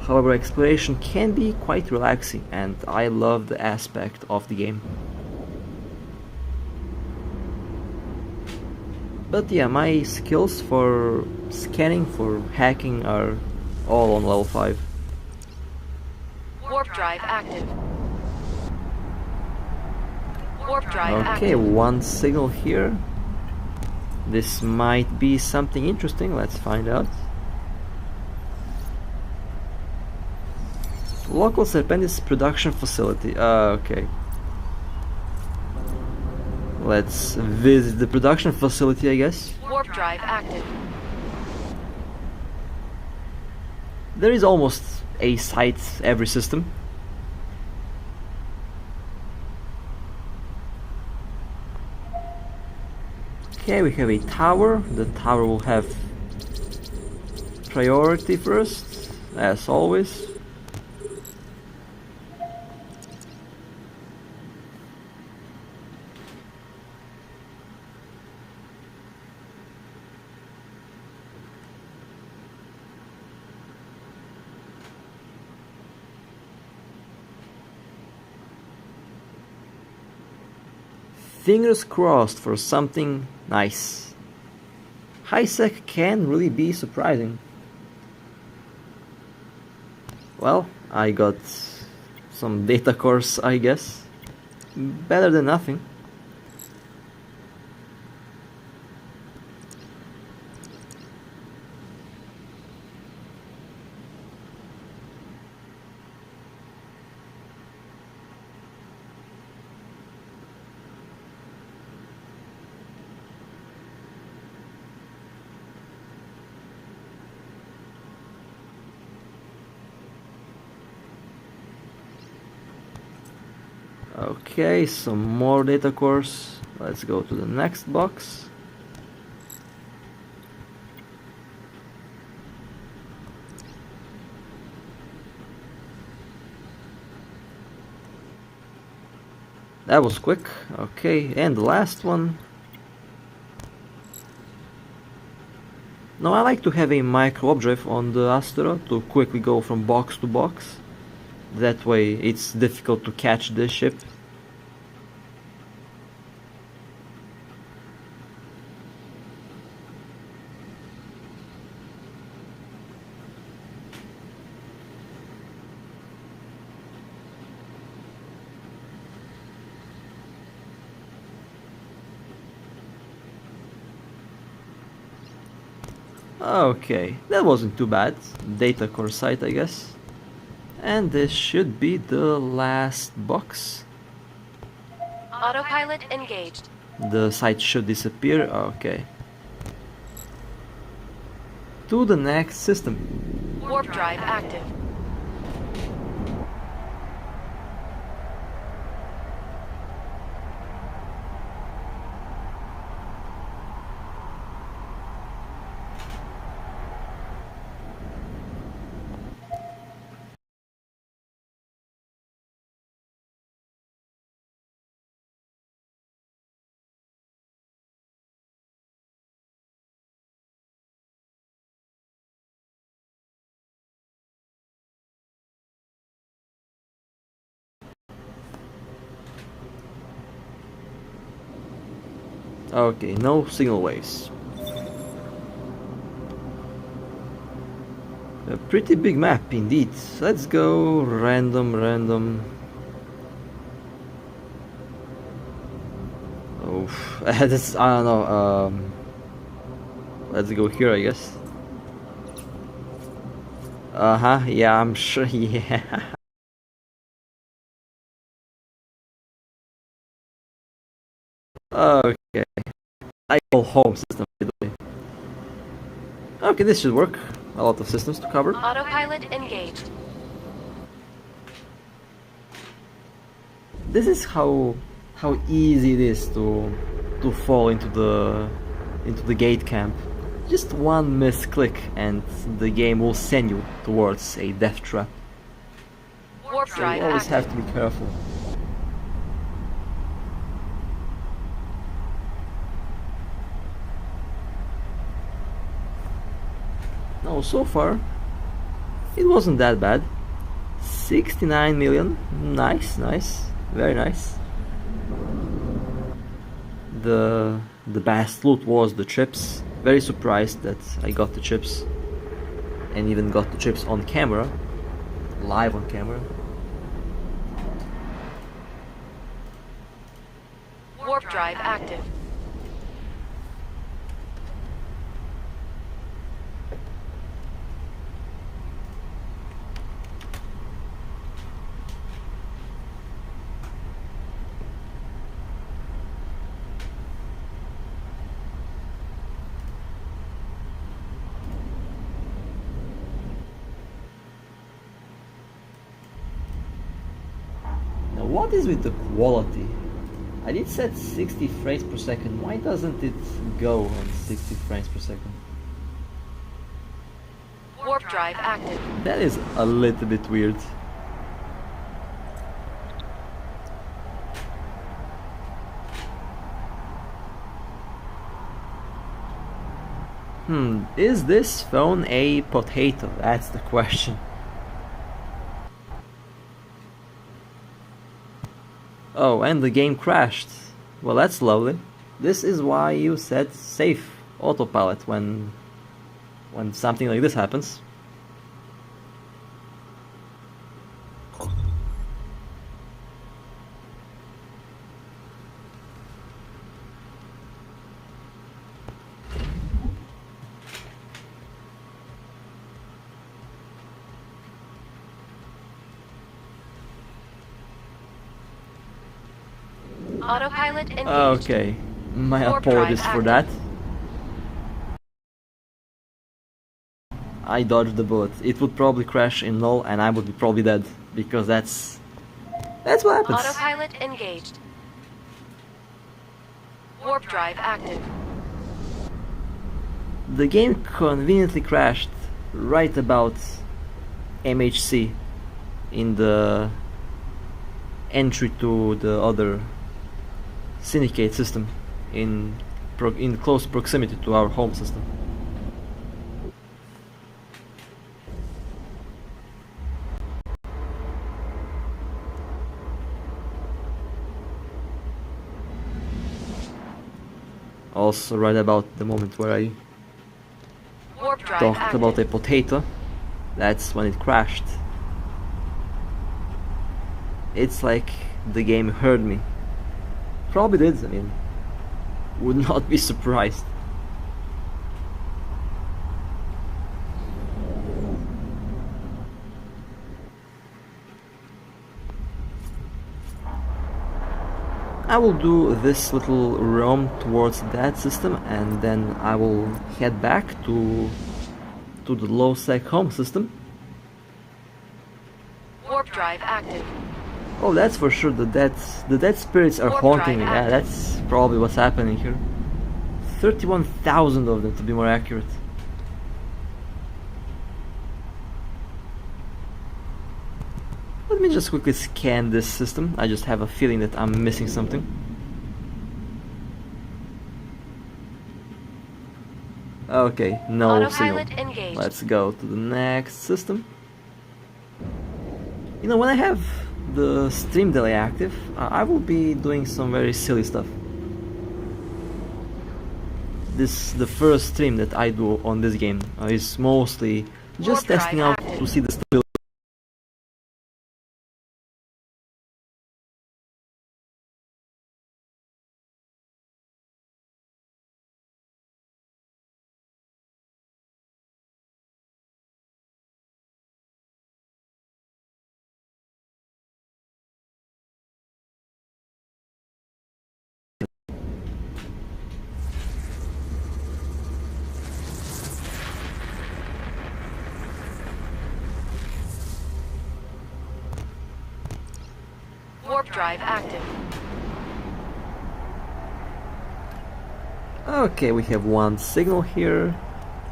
However, exploration can be quite relaxing, and I love the aspect of the game. But yeah, my skills for scanning, for hacking are all on level 5. Warp drive active. Warp drive Okay, active. 1 signal here. This might be something interesting, let's find out. Local Serpentis production facility. Okay. Let's visit the production facility, I guess. Warp drive active. There is almost a site every system. Okay, we have a tower. The tower will have priority first, as always. Fingers crossed for something nice. High sec can really be surprising. Well, I got some data cores, I guess. Better than nothing. Okay, some more data cores. Let's go to the next box. That was quick. Okay, and the last one. Now I like to have a micro updrive on the Astero to quickly go from box to box. That way it's difficult to catch the ship. Okay, that wasn't too bad. Data core site, I guess. And this should be the last box. Autopilot engaged. The site should disappear. Okay. To the next system. Warp drive active. Okay, no signal waves. A pretty big map indeed. Let's go random. Oh, that's, I don't know. Let's go here, I guess. Yeah, I'm sure. Yeah. Okay. I call home system, by the way. Okay, this should work. A lot of systems to cover. Autopilot engaged. This is how easy it is to fall into the gate camp. Just one misclick and the game will send you towards a death trap. Warp So drive you always active. have to be careful. No, so far it wasn't that bad. 69 million, nice, very nice. The best loot was the chips. Very surprised that I got the chips, and even got the chips on camera, live on camera. Warp drive active. Now what is with the quality? I did set 60 frames per second. Why doesn't it go on 60 frames per second? Warp drive active. That is a little bit weird. Is this phone a potato? That's the question. Oh, and the game crashed. Well, that's lovely. This is why you set safe autopilot when something like this happens. Autopilot engaged. Okay, my Warp apologies drive for that. active. I dodged the bullet. It would probably crash in null and I would be probably dead, because that's That's what happens. Autopilot engaged. Warp drive active. The game conveniently crashed right about MHC in the entry to the other syndicate system in close proximity to our home system. Also right about the moment where I Warp drive talked active. about a potato, that's when it crashed. It's like the game heard me. Probably did, I mean, would not be surprised. I will do this little roam towards that system and then I will head back to the low sec home system. Warp drive active. Oh, that's for sure. The dead spirits are Warp haunting me. drive Yeah, active. that's probably what's happening here. 31,000 of them to be more accurate. Let me just quickly scan this system. I just have a feeling that I'm missing something. Okay, no signal. Autopilot engaged. Let's go to the next system. You know, when I have the stream delay active, I will be doing some very silly stuff. The first stream that I do on this game is mostly just Warp drive testing out active. to see the stability. Warp drive active. Okay, we have one signal here.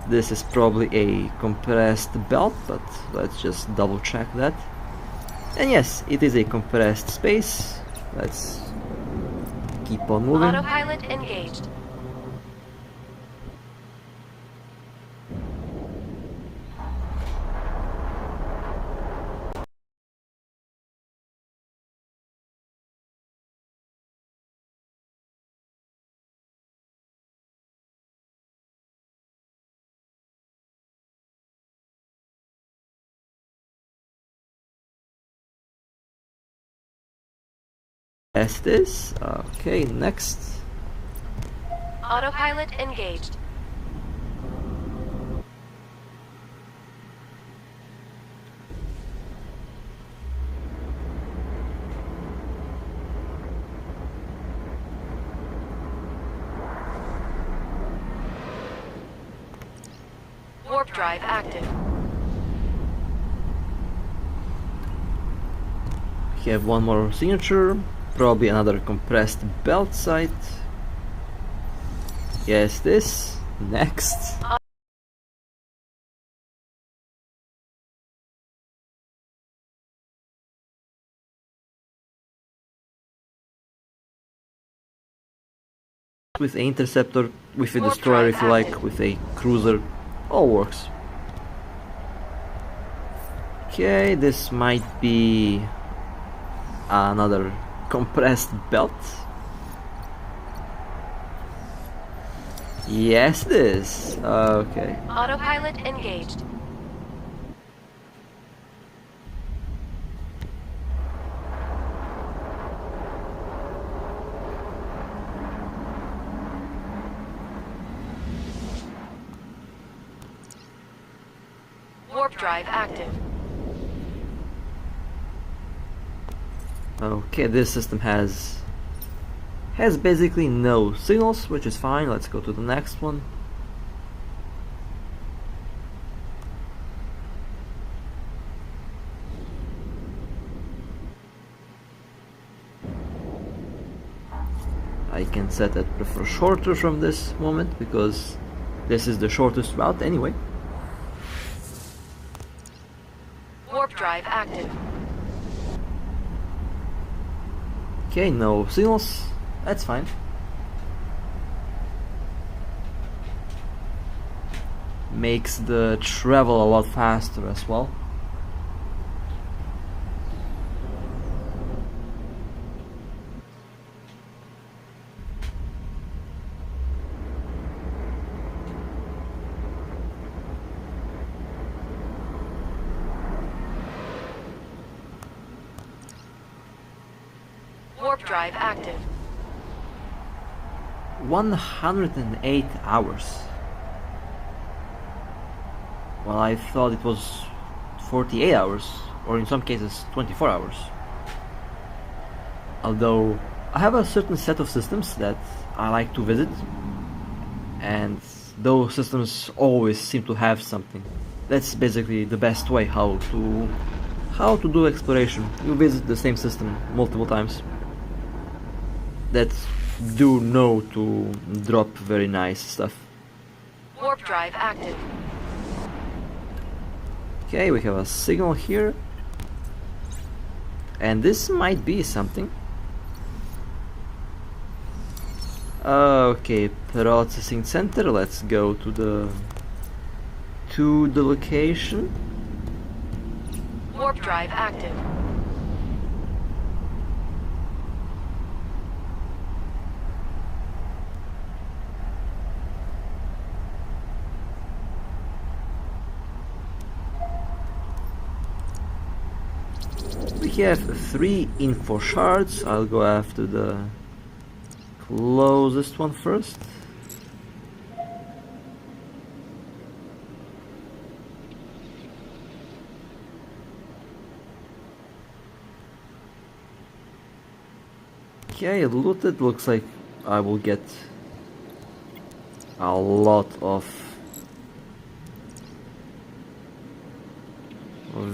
This is probably a compressed belt, but let's just double check that. And yes, it is a compressed space. Let's keep on moving. Autopilot engaged. Test this. Okay, next. Autopilot engaged. Warp drive active. We have one more signature. Probably another compressed belt site. Yes, this. Next. With an interceptor, with a Warp destroyer drive if you like, active. with a cruiser, all works. Okay, this might be another compressed belt. Yes, this. Okay. Autopilot engaged. Warp drive active. Okay, this system has basically no signals, which is fine. Let's go to the next one. I can set that prefer shorter from this moment because this is the shortest route anyway. Warp drive active. Okay, no signals, that's fine. Makes the travel a lot faster as well. Warp drive active. 108 hours. Well, I thought it was 48 hours, or in some cases 24 hours. Although I have a certain set of systems that I like to visit, and those systems always seem to have something. That's basically the best way how to do exploration. You visit the same system multiple times that do know to drop very nice stuff. Warp drive active. Okay, we have a signal here, and this might be something. Okay, processing center. Let's go to the location. Warp drive active. We have 3 info shards. I'll go after the closest one first. Okay, looted. Looks like I will get a lot of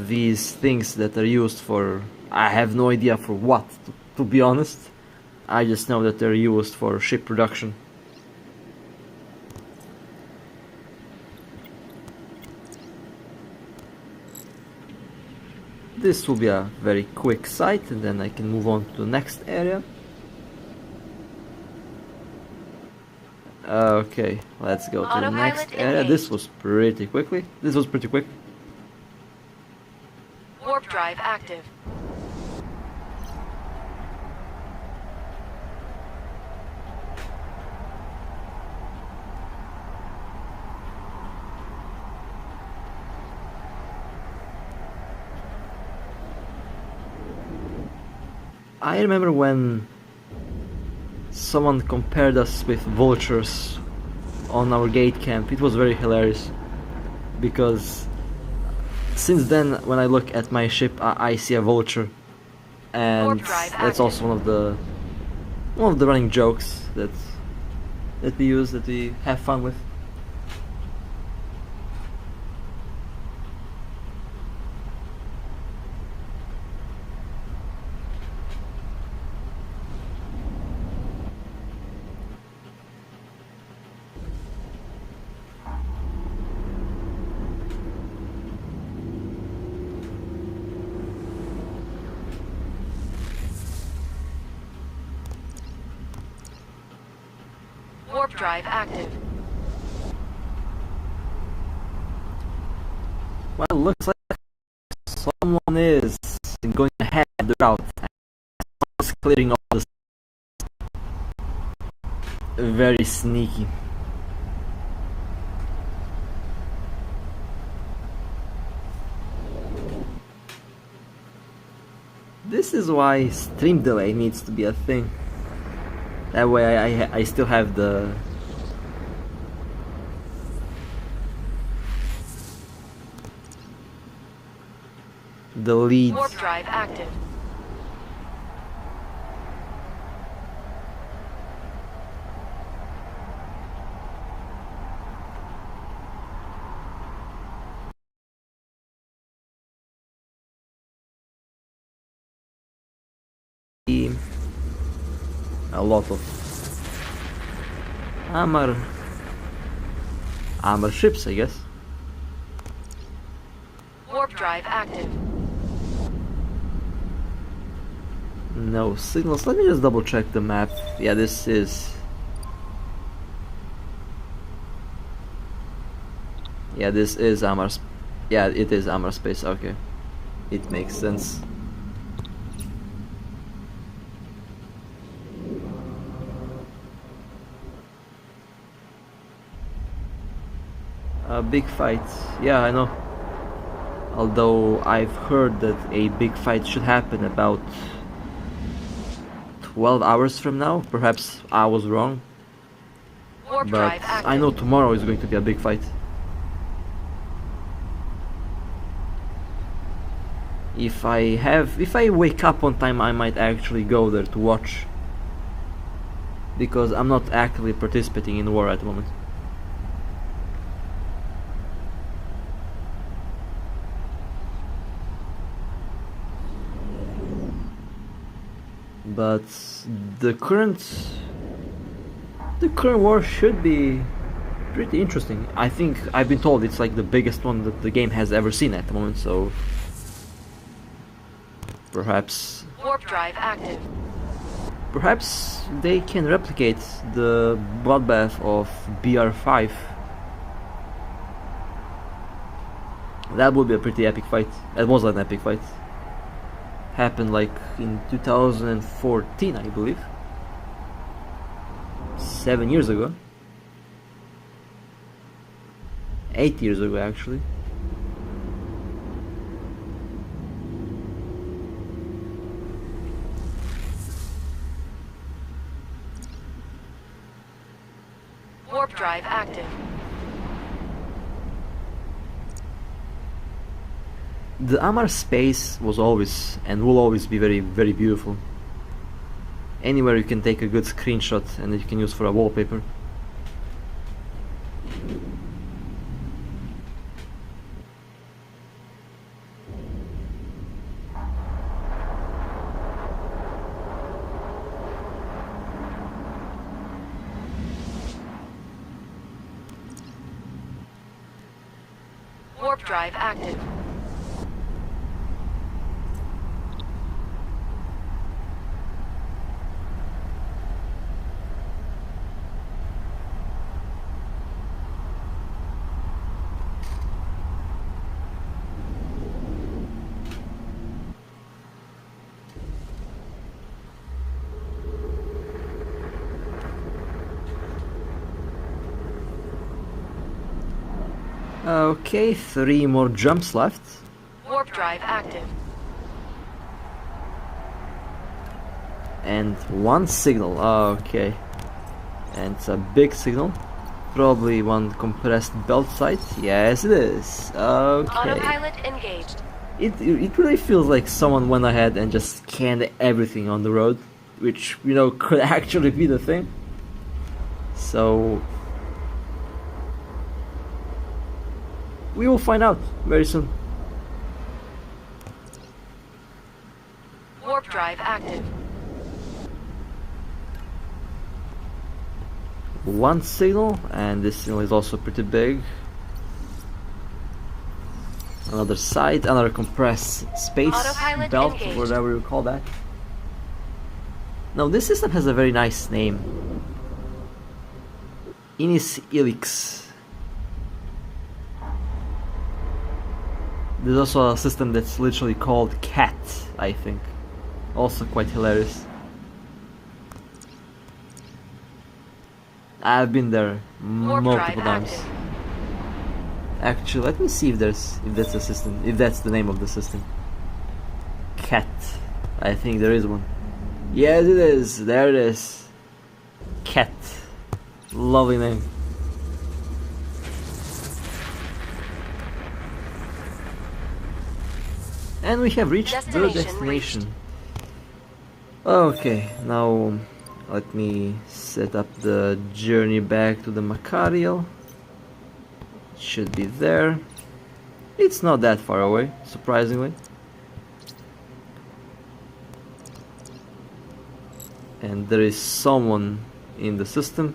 these things that are used for, I have no idea for what, to be honest. I just know that they're used for ship production. This will be a very quick site, and then I can move on to the next area. Okay, let's go to the next area. This was pretty quick. Warp drive active. I remember when someone compared us with vultures on our gate camp. It was very hilarious, because since then when I look at my ship I see a vulture, and that's also one of the running jokes that we use, that we have fun with. Warp drive active. Well, it looks like someone is going ahead of the route and is clearing all this. Very sneaky. This is why stream delay needs to be a thing. That way I still have the lead. Warp drive active. A lot of Armor ships, I guess. Warp drive active. No signals. Let me just double check the map. Yeah, this is. Yeah, this is Amar. Yeah, it is Amar space. Okay, it makes sense. A big fight. Yeah, I know. Although I've heard that a big fight should happen about 12 hours from now. Perhaps I was wrong. Warp But drive active. I know tomorrow is going to be a big fight. If I wake up on time, I might actually go there to watch. Because I'm not actively participating in war at the moment. But the current war should be pretty interesting. I think I've been told it's like the biggest one that the game has ever seen at the moment, so perhaps they can replicate the bloodbath of BR5. That would be a pretty epic fight. It was an epic fight. Happened like in 2014, I believe. 7 years ago. 8 years ago, actually. Warp drive active. The Amar space was always and will always be very, very beautiful. Anywhere you can take a good screenshot and that you can use for a wallpaper. Warp drive active. Okay, 3 more jumps left. Warp drive active. And 1 signal. Okay. And it's a big signal. Probably one compressed belt site. Yes, it is. Okay. Autopilot engaged. It really feels like someone went ahead and just scanned everything on the road, which, you know, could actually be the thing. So we will find out very soon. Warp drive active. 1 signal, and this signal is also pretty big. Another site, another compressed space Autopilot belt, engaged. whatever you call that. Now this system has a very nice name. Inis Ilix. There's also a system that's literally called Cat, I think. Also quite hilarious. I've been there multiple times. active. Actually, let me see if that's a system, if that's the name of the system. Cat. I think there is one. Yes, it is. There it is. Cat. Lovely name. And we have reached the destination. Okay, now let me set up the journey back to the Machariel. It should be there. It's not that far away, surprisingly. And there is someone in the system.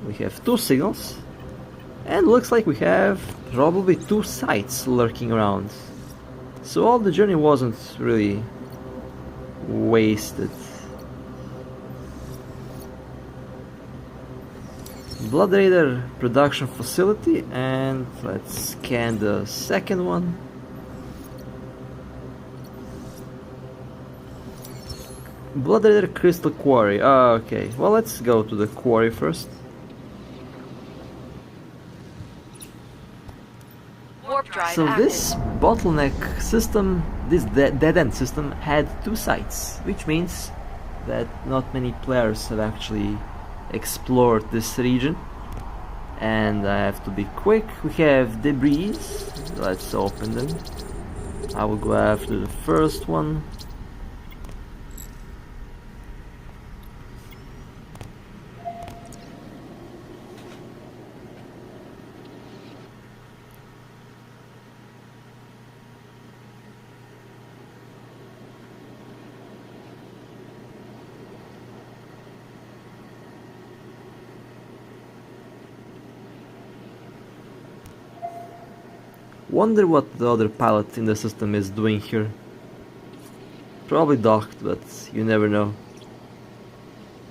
We have 2 signals. And looks like we have probably 2 sites lurking around. So all the journey wasn't really wasted. Blood Raider production facility, and let's scan the second one. Blood Raider crystal quarry. Okay, well, let's go to the quarry first. Warp drive So active. this bottleneck system, this dead end system, had 2 sites, which means that not many players have actually explored this region. And I have to be quick. We have debris. Let's open them. I will go after the first one. Wonder what the other pilot in the system is doing here. Probably docked, but you never know.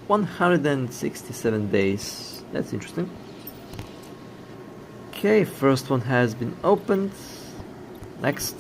167 days. That's interesting. Okay, first one has been opened. Next.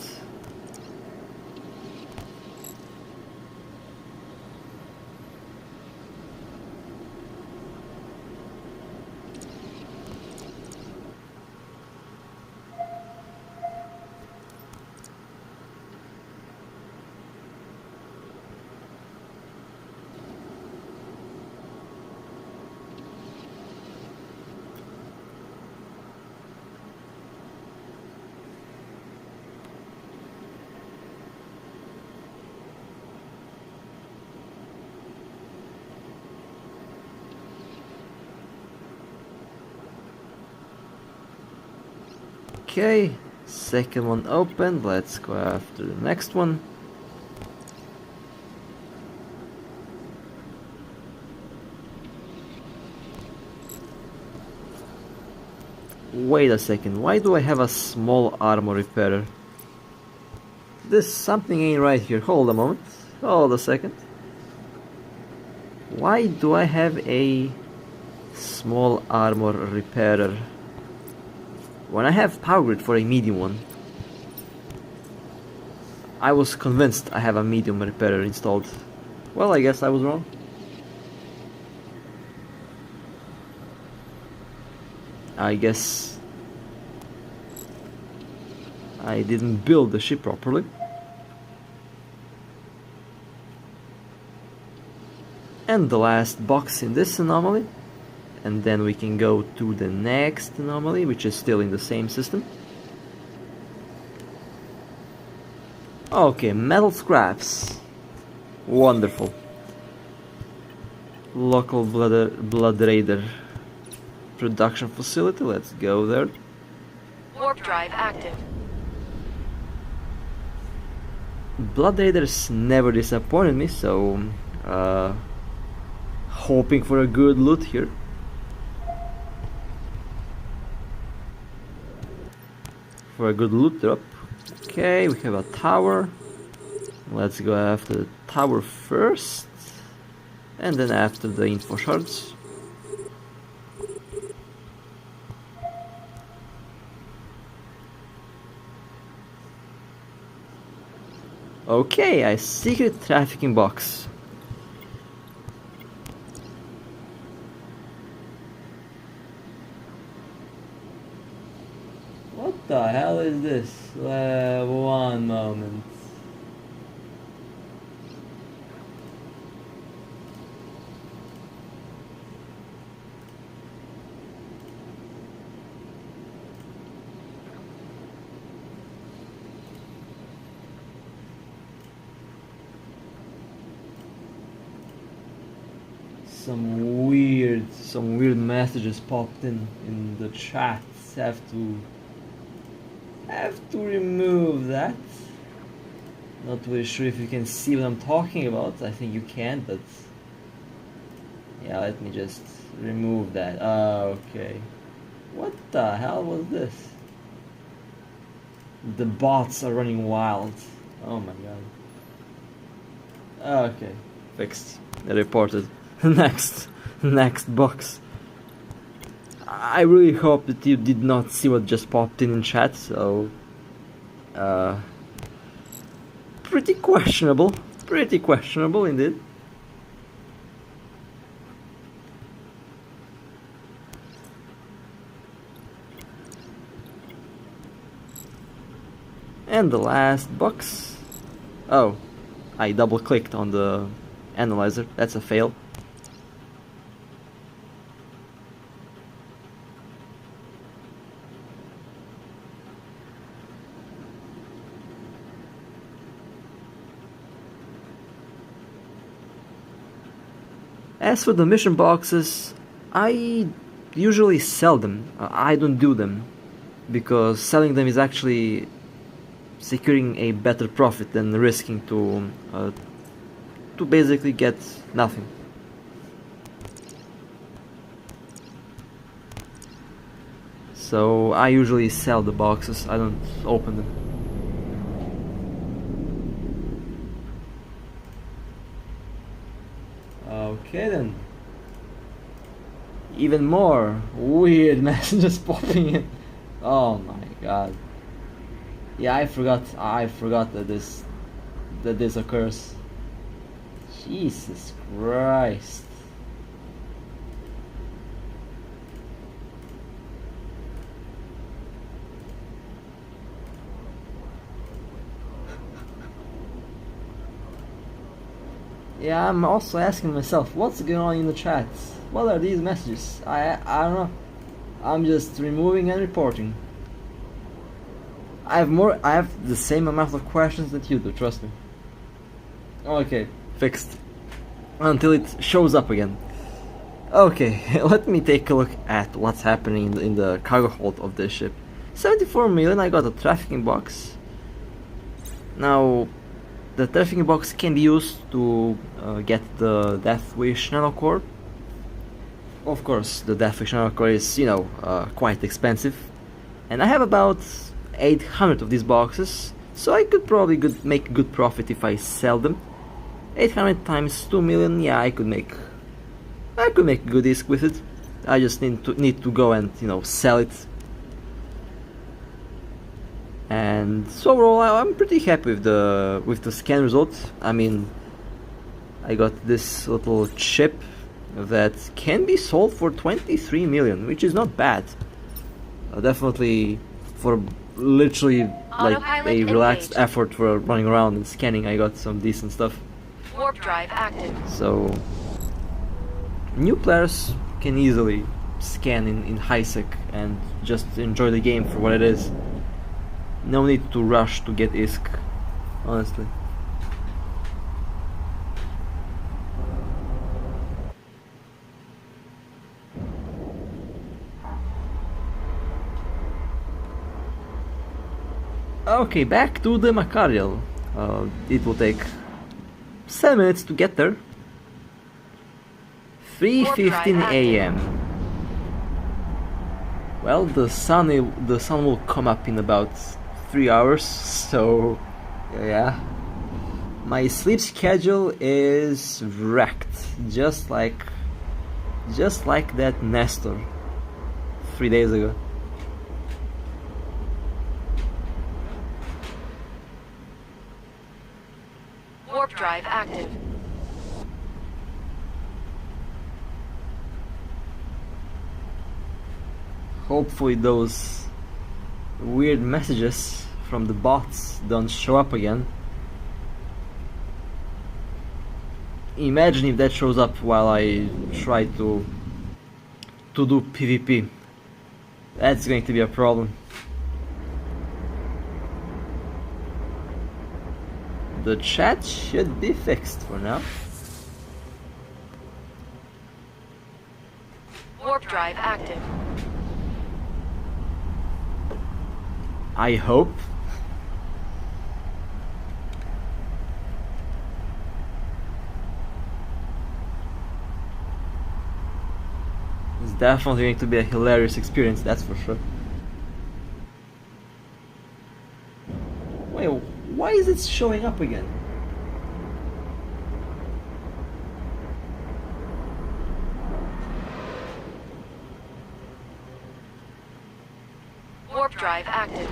Okay, second one opened. Let's go after the next one. Wait a second, why do I have a small armor repairer? This something ain't right here. Hold a moment. Hold a second. Why do I have a small armor repairer when I have power grid for a medium one? I was convinced I have a medium repairer installed. Well, I guess I was wrong. I guess I didn't build the ship properly. And the last box in this anomaly. And then we can go to the next anomaly, which is still in the same system. Okay, metal scraps. Wonderful. Local blood raider production facility. Let's go there. Warp drive active. Blood raiders never disappointed me, so hoping for a good loot here. For a good loot drop. Okay, we have a tower. Let's go after the tower first, and then after the info shards. Okay, a secret trafficking box. What the hell is this? One moment. Some weird messages popped in the chats. Have to remove that. Not really sure if you can see what I'm talking about. I think you can, but Yeah, let me just remove that. Okay. What the hell was this? The bots are running wild. Oh my god. Okay. Fixed. Reported. Next box. I really hope that you did not see what just popped in chat, so... pretty questionable. Pretty questionable indeed. And the last box. Oh, I double clicked on the analyzer. That's a fail. As for the mission boxes, I usually sell them. I don't do them because selling them is actually securing a better profit than risking to basically get nothing. So I usually sell the boxes. I don't open them. Okay then. Even more weird messages popping in. Oh my god. Yeah, I forgot that this occurs. Jesus Christ. Yeah, I'm also asking myself, what's going on in the chat? What are these messages? I don't know. I'm just removing and reporting. I have the same amount of questions that you do, trust me. Okay, fixed. Until it shows up again. Okay, let me take a look at what's happening in the cargo hold of this ship. 74 million, I got a trafficking box. Now, the trafficking box can be used to get the Death Wish Nanocore. Of course, the Death Wish Nanocore is, you know, quite expensive. And I have about 800 of these boxes, so I could probably make good profit if I sell them. 800 times 2 million, yeah, I could make good ISK with it. I just need to go and, you know, sell it. And so overall, I'm pretty happy with the scan results. I mean, I got this little chip that can be sold for 23 million, which is not bad. Definitely for literally like a relaxed effort for running around and scanning, I got some decent stuff. Warp drive active. So new players can easily scan in high sec and just enjoy the game for what it is. No need to rush to get ISK, honestly. Okay, back to the Machariel. It will take 7 minutes to get there. 3:15 AM. Well, the sun will come up in about 3 hours, so yeah. My sleep schedule is wrecked, just like that Nestor 3 days ago. Warp drive active. Hopefully those weird messages from the bots don't show up again. Imagine if that shows up while I try to do PvP. That's going to be a problem. The chat should be fixed for now. Warp drive active. I hope. definitely going to be a hilarious experience, that's for sure. Wait, why is it showing up again? Warp drive active.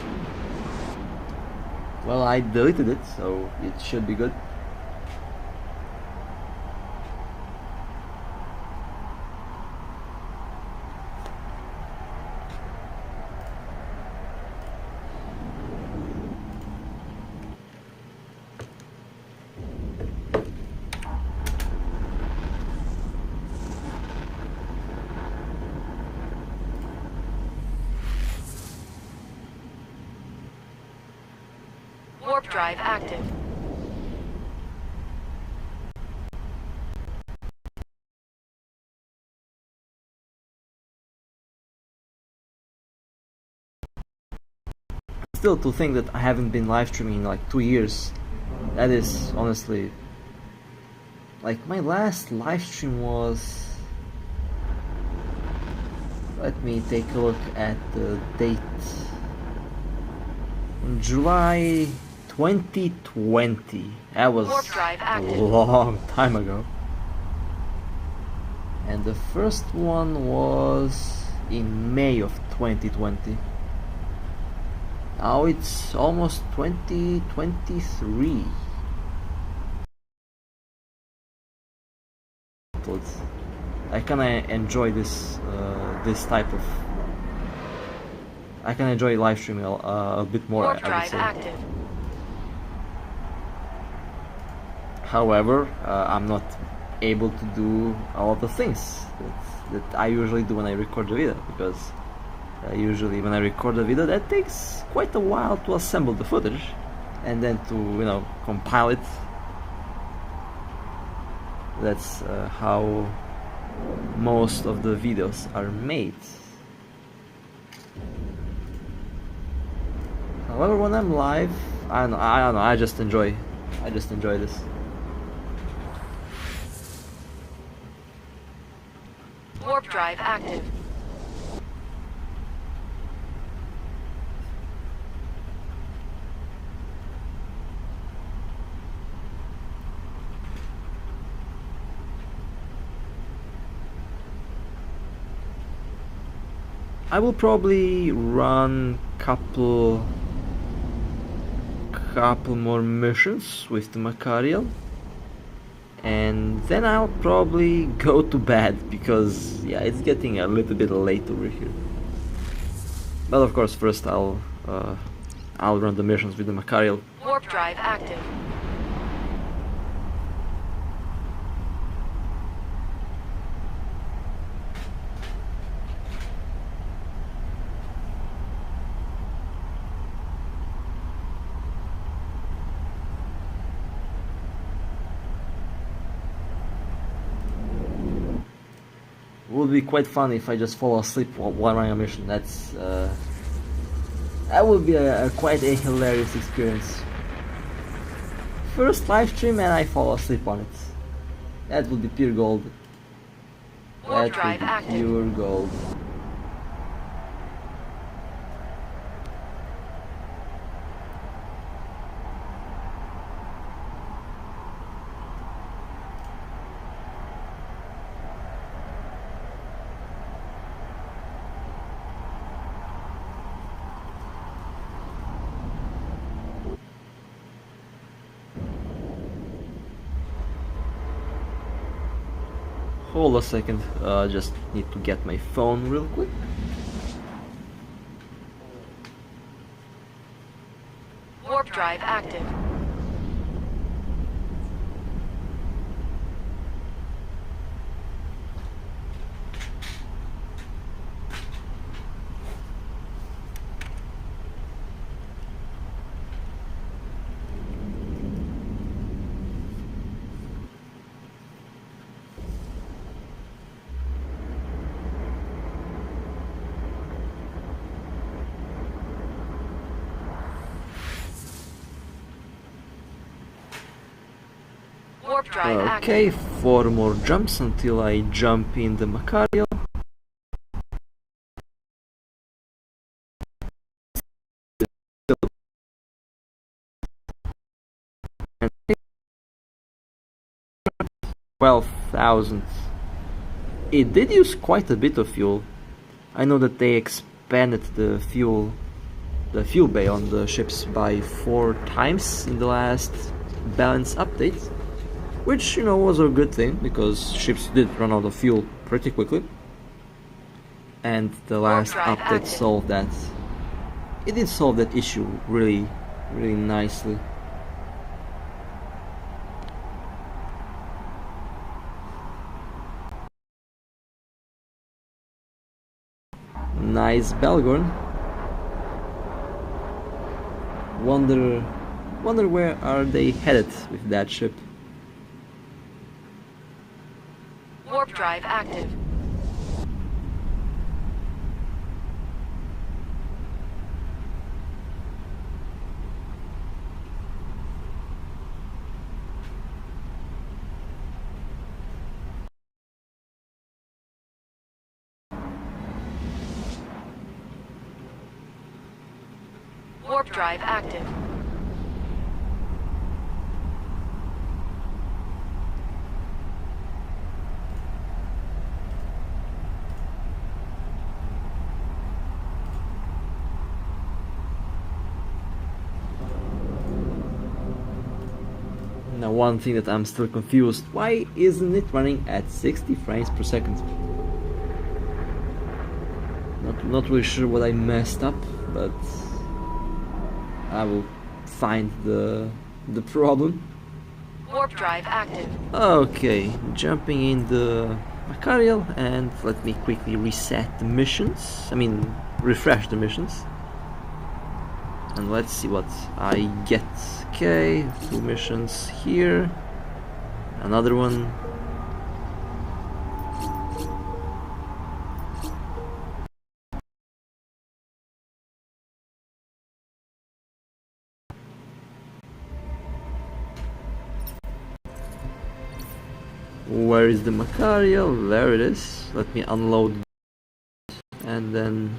Well, I deleted it, so it should be good. Warp drive active. Still, to think that I haven't been live streaming in like 2 years, that is honestly, like, my last live stream was, let me take a look at the date, in July 2020. That was Warp drive a active. long time ago. And the first one was in May of 2020. Now it's almost 2023. I kinda enjoy this type of. I can enjoy live streaming a bit more. Warp I would drive say. active. However, I'm not able to do all of the things that I usually do when I record the video, because usually when I record the video, that takes quite a while to assemble the footage and then to, you know, compile it. That's how most of the videos are made. However, when I'm live, I don't know, I just enjoy this. Warp drive active. I will probably run couple more missions with the Machariel, and then I'll probably go to bed, because yeah, it's getting a little bit late over here. But of course, first I'll run the missions with the Macario. Warp drive active. It would be quite funny if I just fall asleep while running a mission. That's that would be quite a hilarious experience. First live stream and I fall asleep on it. That would be pure gold. Warp That drive would be active. pure gold. Hold a second, just need to get my phone real quick. Warp drive active. Warp drive active. Okay, 4 more jumps until I jump in the Macario. 12,000. It did use quite a bit of fuel. I know that they expanded the fuel bay on the ships by 4 times in the last balance update, which, you know, was a good thing because ships did run out of fuel pretty quickly. And the last update solved that. It did solve that issue really nicely. Nice Belgorn. Wonder where are they headed with that ship. Warp drive active. Warp drive active. Now, one thing that I'm still confused, why isn't it running at 60 frames per second? Not really sure what I messed up, but I will find the problem. Warp drive active. Okay, jumping in the Machariel, and let me quickly reset the missions. I mean, refresh the missions. And let's see what I get. Okay, 2 missions here. Another one. Where is the Macario? There it is. Let me unload and then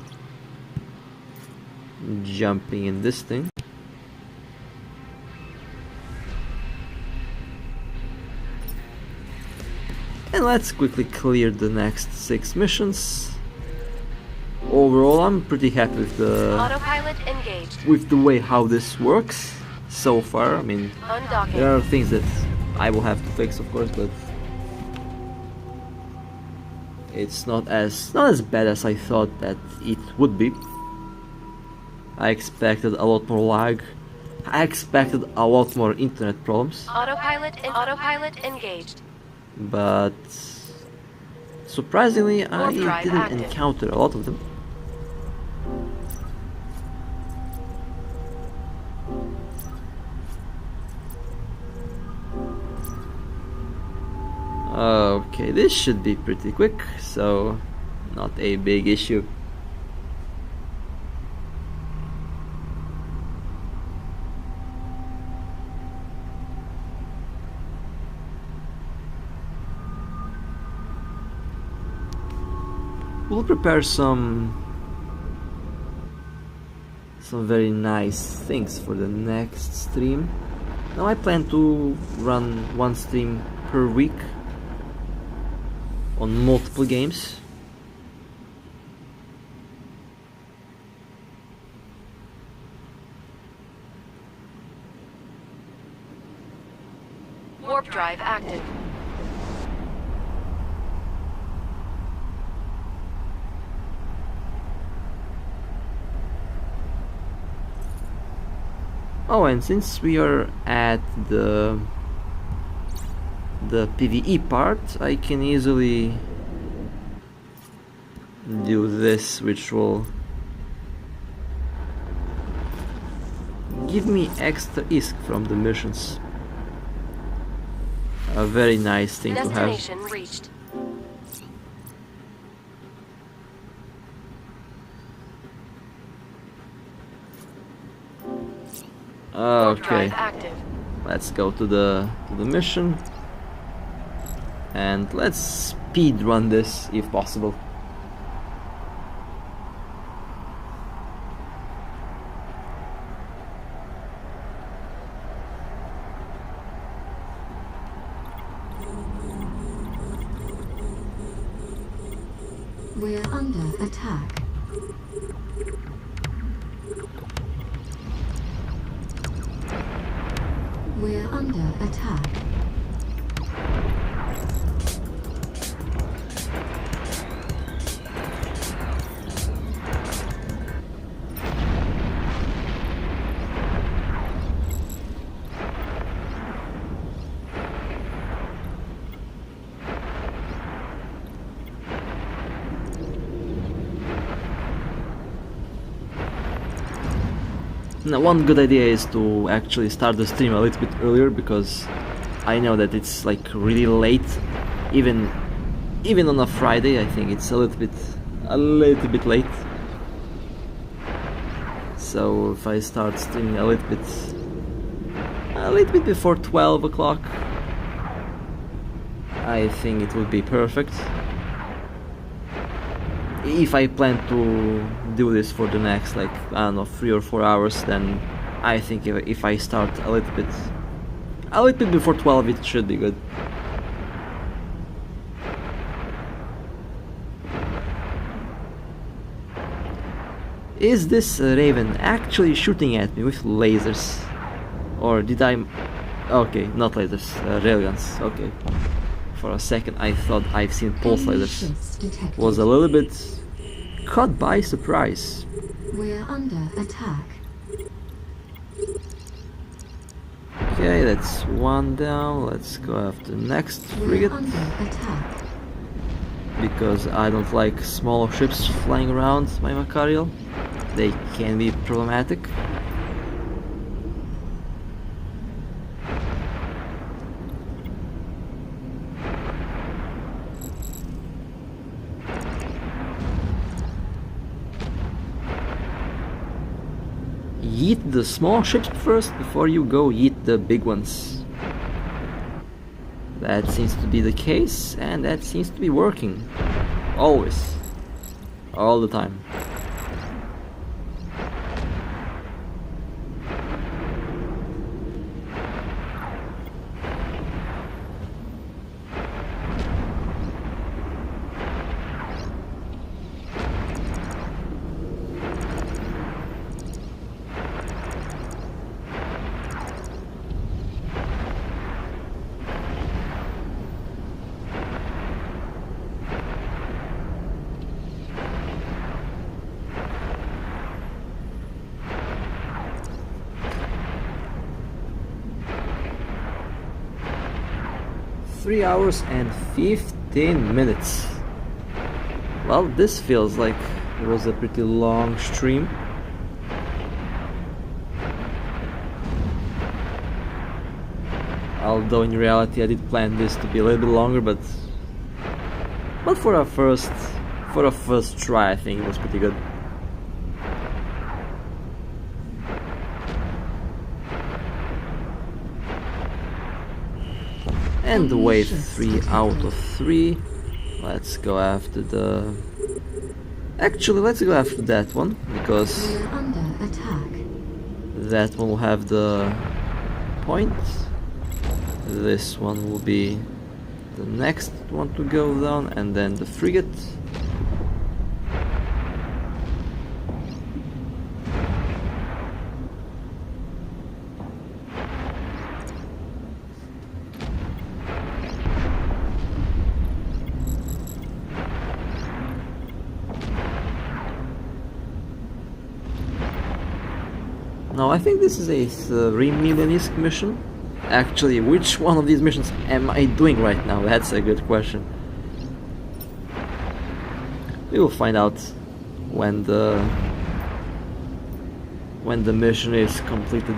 jumping in this thing. And let's quickly clear the next 6 missions. Overall, I'm pretty happy with Autopilot engaged. with the way how this works so far. I mean, Undocking. there are things that I will have to fix, of course, but it's not as bad as I thought that it would be. I expected a lot more lag. I expected a lot more internet problems. Autopilot engaged. But surprisingly, I Warp drive didn't active. encounter a lot of them. Okay, this should be pretty quick, so not a big issue. We'll prepare some very nice things for the next stream. Now I plan to run 1 stream per week on multiple games. Warp drive active. Oh, and since we are at the PvE part, I can easily do this, which will give me extra ISK from the missions. A very nice thing to have. Destination reached. Warp Okay, drive active. let's go to the mission and let's speed run this if possible. We're under attack. We're under attack. Now, one good idea is to actually start the stream a little bit earlier, because I know that it's like really late, even on a Friday. I think it's a little bit late. So if I start streaming a little bit before 12 o'clock, I think it would be perfect. If I plan to do this for the next, like, I don't know, 3 or 4 hours, then I think if I start a little bit before 12, it should be good. Is this Raven actually shooting at me with lasers? Or did I... Okay, not lasers, railguns, okay. For a second I thought I've seen pulse lasers. Was a little bit caught by surprise. We're under attack. Okay, that's one down. Let's go after the next We're frigate. under attack. Because I don't like small ships flying around my Macario. They can be problematic. Yeet the small ships first before you go yeet the big ones. That seems to be the case, and that seems to be working. Always. All the time. Three hours and 15 minutes. Well, this feels like it was a pretty long stream. Although in reality I did plan this to be a little bit longer, but for a first try I think it was pretty good. And wave 3 out of 3. Let's go after the... Actually, let's go after that one, because We're under attack. that one will have the point. This one will be the next one to go down, and then the frigate. Now I think this is a 3 million-isk mission. Actually, which one of these missions am I doing right now? That's a good question. We will find out when the mission is completed.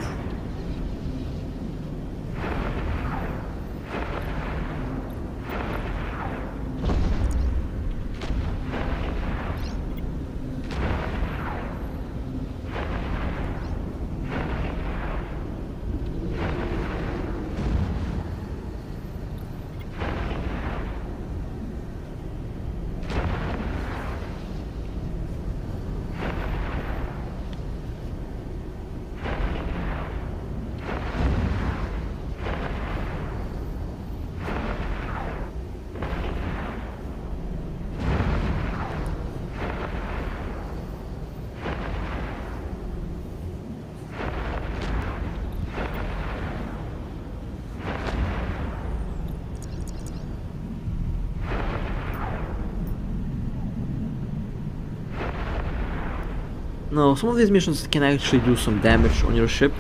No, some of these missions can actually do some damage on your ship.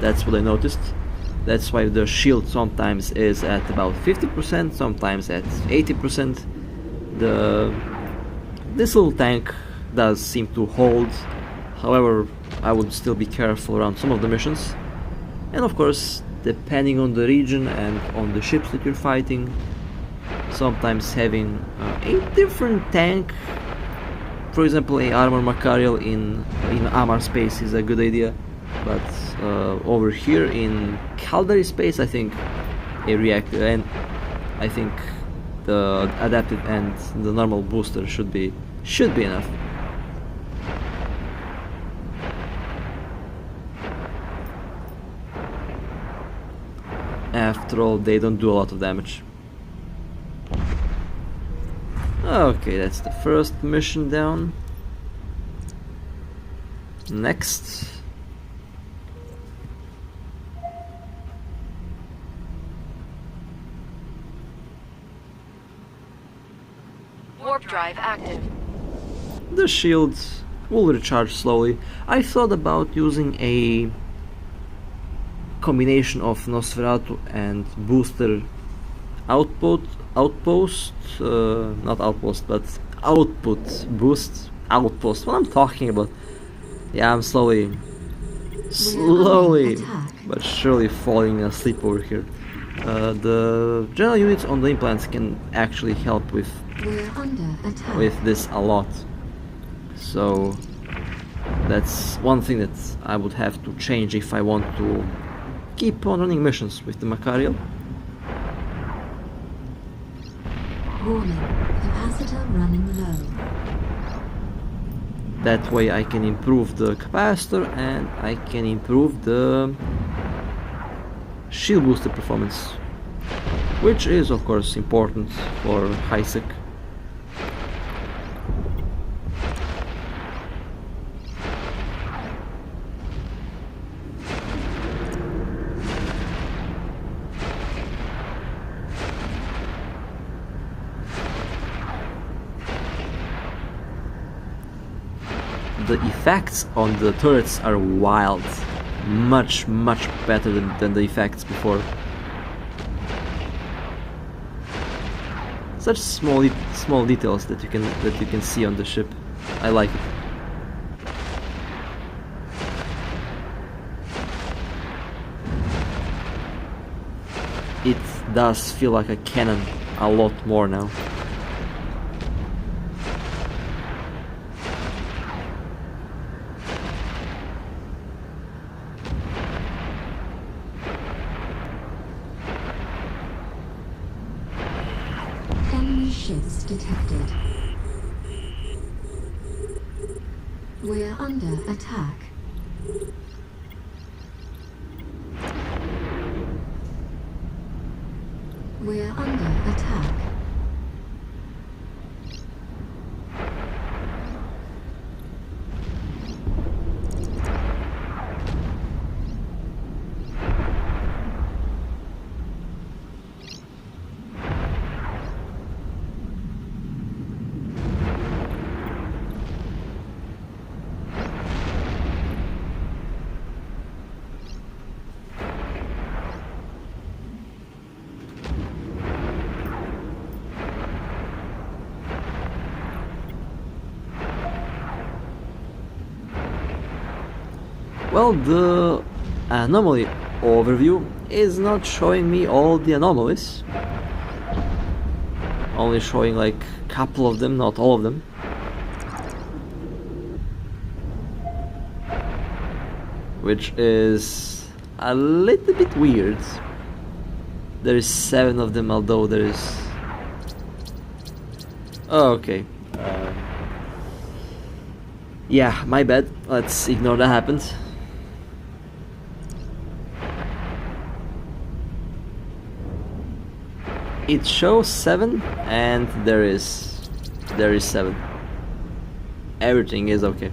That's what I noticed. That's why the shield sometimes is at about 50%, sometimes at 80%. This little tank does seem to hold. However, I would still be careful around some of the missions. And of course, depending on the region and on the ships that you're fighting, sometimes having a different tank, for example a armor Machariel in Amar space is a good idea, but over here in Caldari space I think a reactor, and I think the adapted and the normal booster should be enough. After all, they don't do a lot of damage. Okay, that's the first mission down. Next. Warp drive active. The shield will recharge slowly. I thought about using a combination of Nosferatu and booster outpost, not outpost, but output boost outpost. What I'm talking about? Yeah, I'm slowly but surely falling asleep over here. The general units on the implants can actually help with this a lot. So that's one thing that I would have to change if I want to keep on running missions with the Macario. Warning, capacitor running low. That way I can improve the capacitor and I can improve the shield booster performance, which is of course important for high-sec. The effects on the turrets are wild, much better than the effects before. Such small details that you can see on the ship. I like it. It does feel like a cannon a lot more now. Enemy ships detected. We're under attack. We're under attack. Well, the anomaly overview is not showing me all the anomalies. Only showing like a couple of them, not all of them. Which is a little bit weird. There is 7 of them, although there is... Oh, okay. Yeah, my bad. Let's ignore that happened. It shows 7 and there is 7. Everything is okay.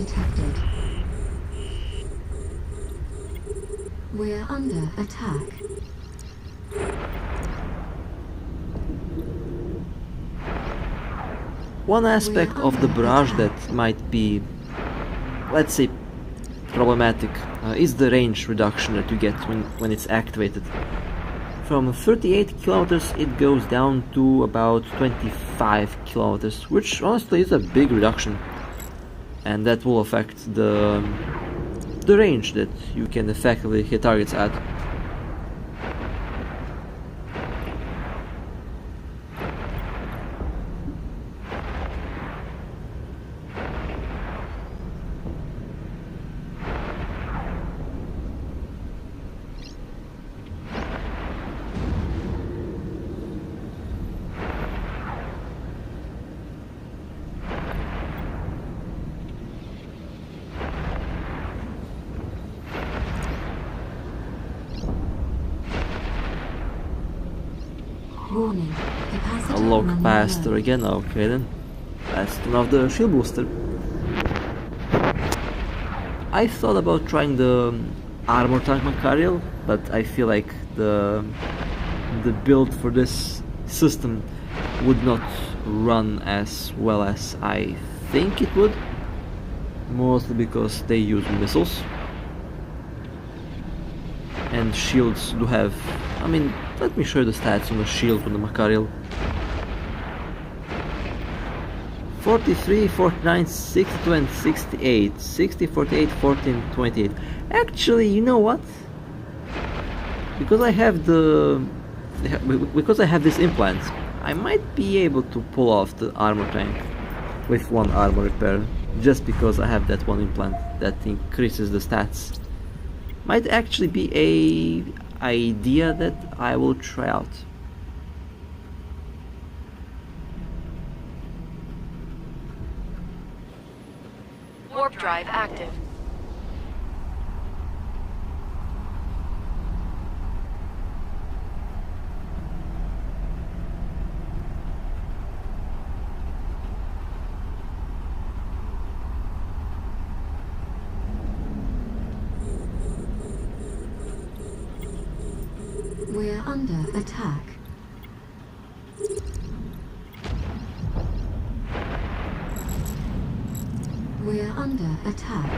detected. We're under attack. One aspect of the barrage that might be, let's say, problematic is the range reduction that you get when it's activated. From 38 kilometers it goes down to about 25 kilometers, which honestly is a big reduction, and that will affect the range that you can effectively hit targets at. Warning. A low capacitor again, okay then. Let's turn off the shield booster. I thought about trying the armor tank Machariel, but I feel like the build for this system would not run as well as I think it would. Mostly because they use missiles. And shields do have, I mean, let me show you the stats on the shield on the Machariel. 43, 49, 62 and 68. 60, 48, 14, 28. Actually, you know what? Because I have this implant, I might be able to pull off the armor tank with one armor repair, just because I have that one implant that increases the stats. Might actually be a idea that I will try out. Warp drive active. We're under attack. We're under attack.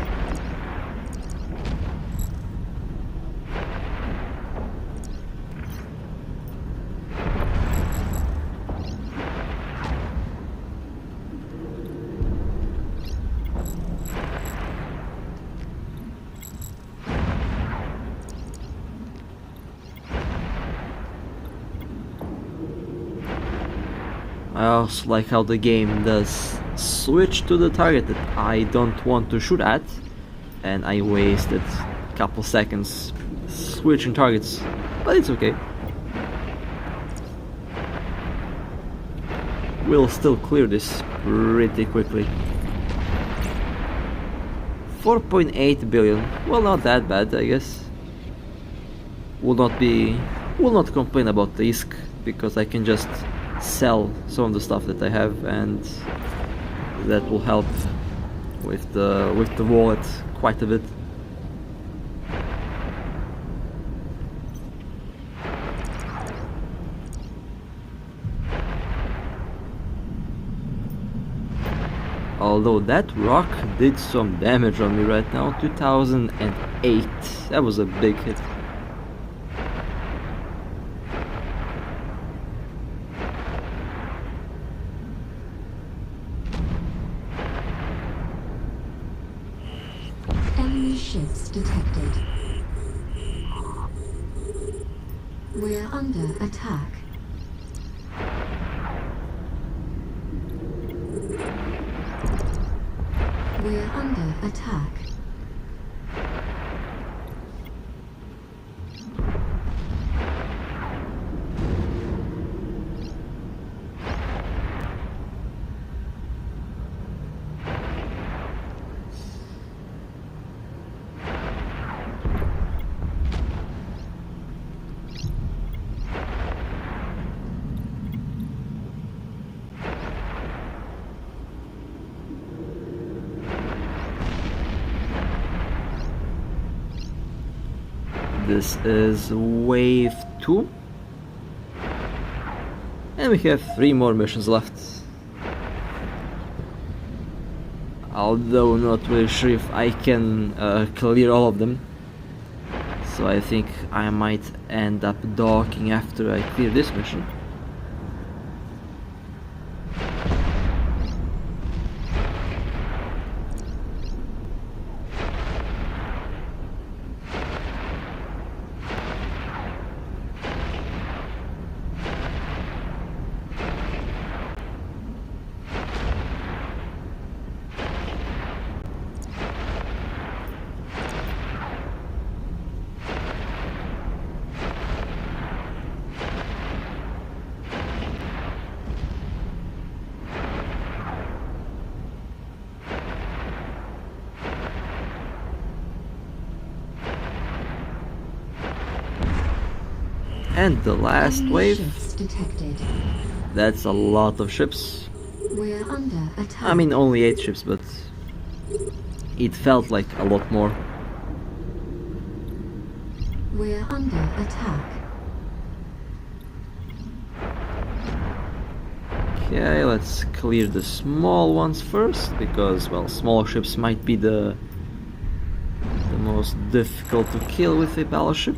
I also like how the game does switch to the target that I don't want to shoot at, and I wasted a couple seconds switching targets, but it's okay. We'll still clear this pretty quickly. 4.8 billion, well, not that bad, I guess. Will not complain about the ISK, because I can just sell some of the stuff that I have, and that will help with the wallet quite a bit. Although that rock did some damage on me right now. 2008, that was a big hit. Enemy ships detected. We're under attack. We're under attack. This is wave 2. And we have 3 more missions left. Although not really sure if I can clear all of them. So I think I might end up docking after I clear this mission. And the last Enemy wave, ships detected. that's a lot of ships. We're under attack. I mean only 8 ships, but it felt like a lot more. We're under attack. Okay, let's clear the small ones first, because, well, small ships might be the most difficult to kill with a battleship.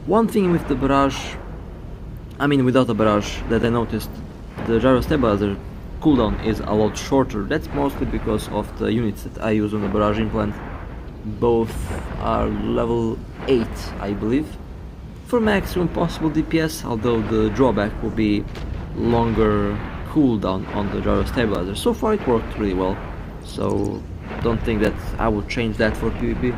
One thing with the barrage, I mean without the barrage, that I noticed, the gyro stabilizer cooldown is a lot shorter. That's mostly because of the units that I use on the barrage implant. Both are level 8, I believe, for maximum possible DPS, although the drawback will be longer cooldown on the gyro stabilizer. So far it worked really well, so don't think that I would change that for PvP.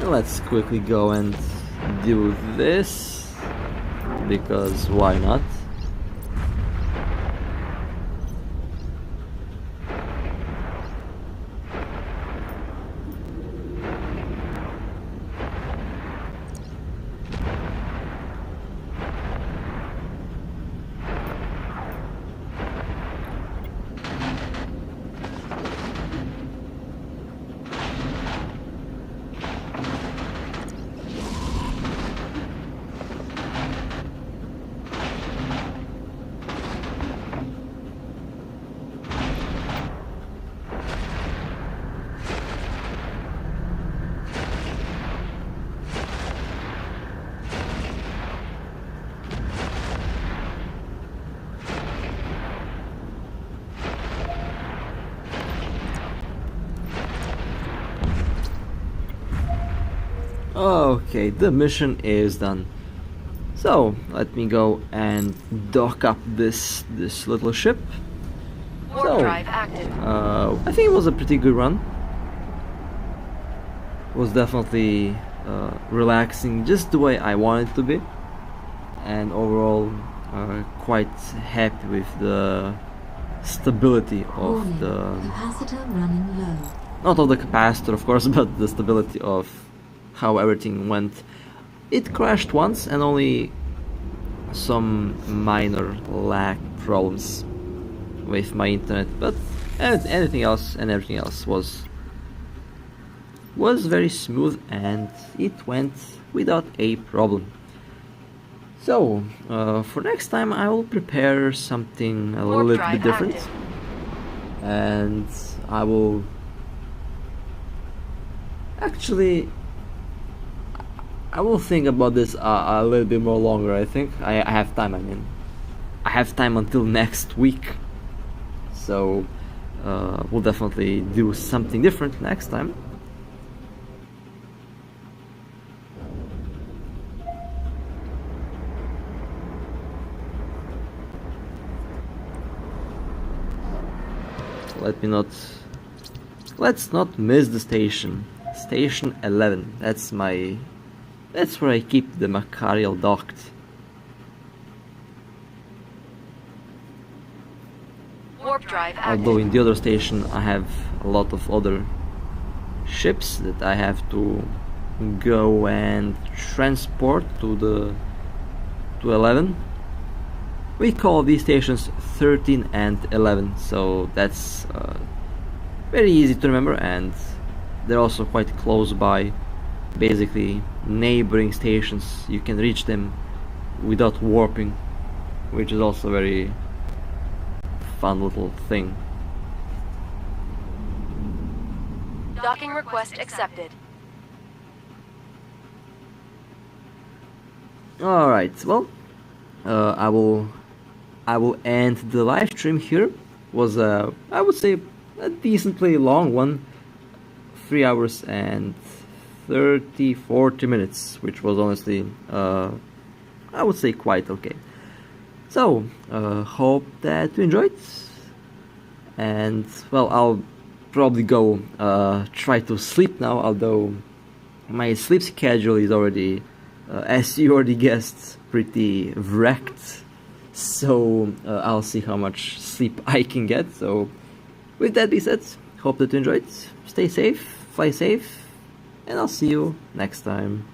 Let's quickly go and do this, because why not? Okay, the mission is done. So let me go and dock up this little ship. Warp drive active. I think it was a pretty good run. It was definitely relaxing, just the way I wanted it to be, and overall quite happy with the stability of Warning, the, capacitor running low. not of the capacitor of course, but the stability of how everything went. It crashed once and only some minor lag problems with my internet, but anything else and everything else was very smooth and it went without a problem. So for next time I will prepare something a Warp little drive bit different, active. and I will actually think about this a little bit more longer. I think I have time, I mean. I have time until next week, so we'll definitely do something different next time. Let's not miss the station. Station 11. That's where I keep the Machariel docked. Warp drive active. Although in the other station I have a lot of other ships that I have to go and transport to 11. We call these stations 13 and 11, so that's very easy to remember, and they're also quite close by, basically neighboring stations. You can reach them without warping, which is also a very fun little thing. Docking request accepted. Alright, well, I will end the live stream here. Was I would say a decently long one, 3 hours and 40 minutes, which was honestly I would say quite okay. So hope that you enjoyed, and well, I'll probably go try to sleep now, although my sleep schedule is already as you already guessed, pretty wrecked. So I'll see how much sleep I can get. So with that being said, hope that you enjoyed. Stay safe, fly safe, and I'll see you next time.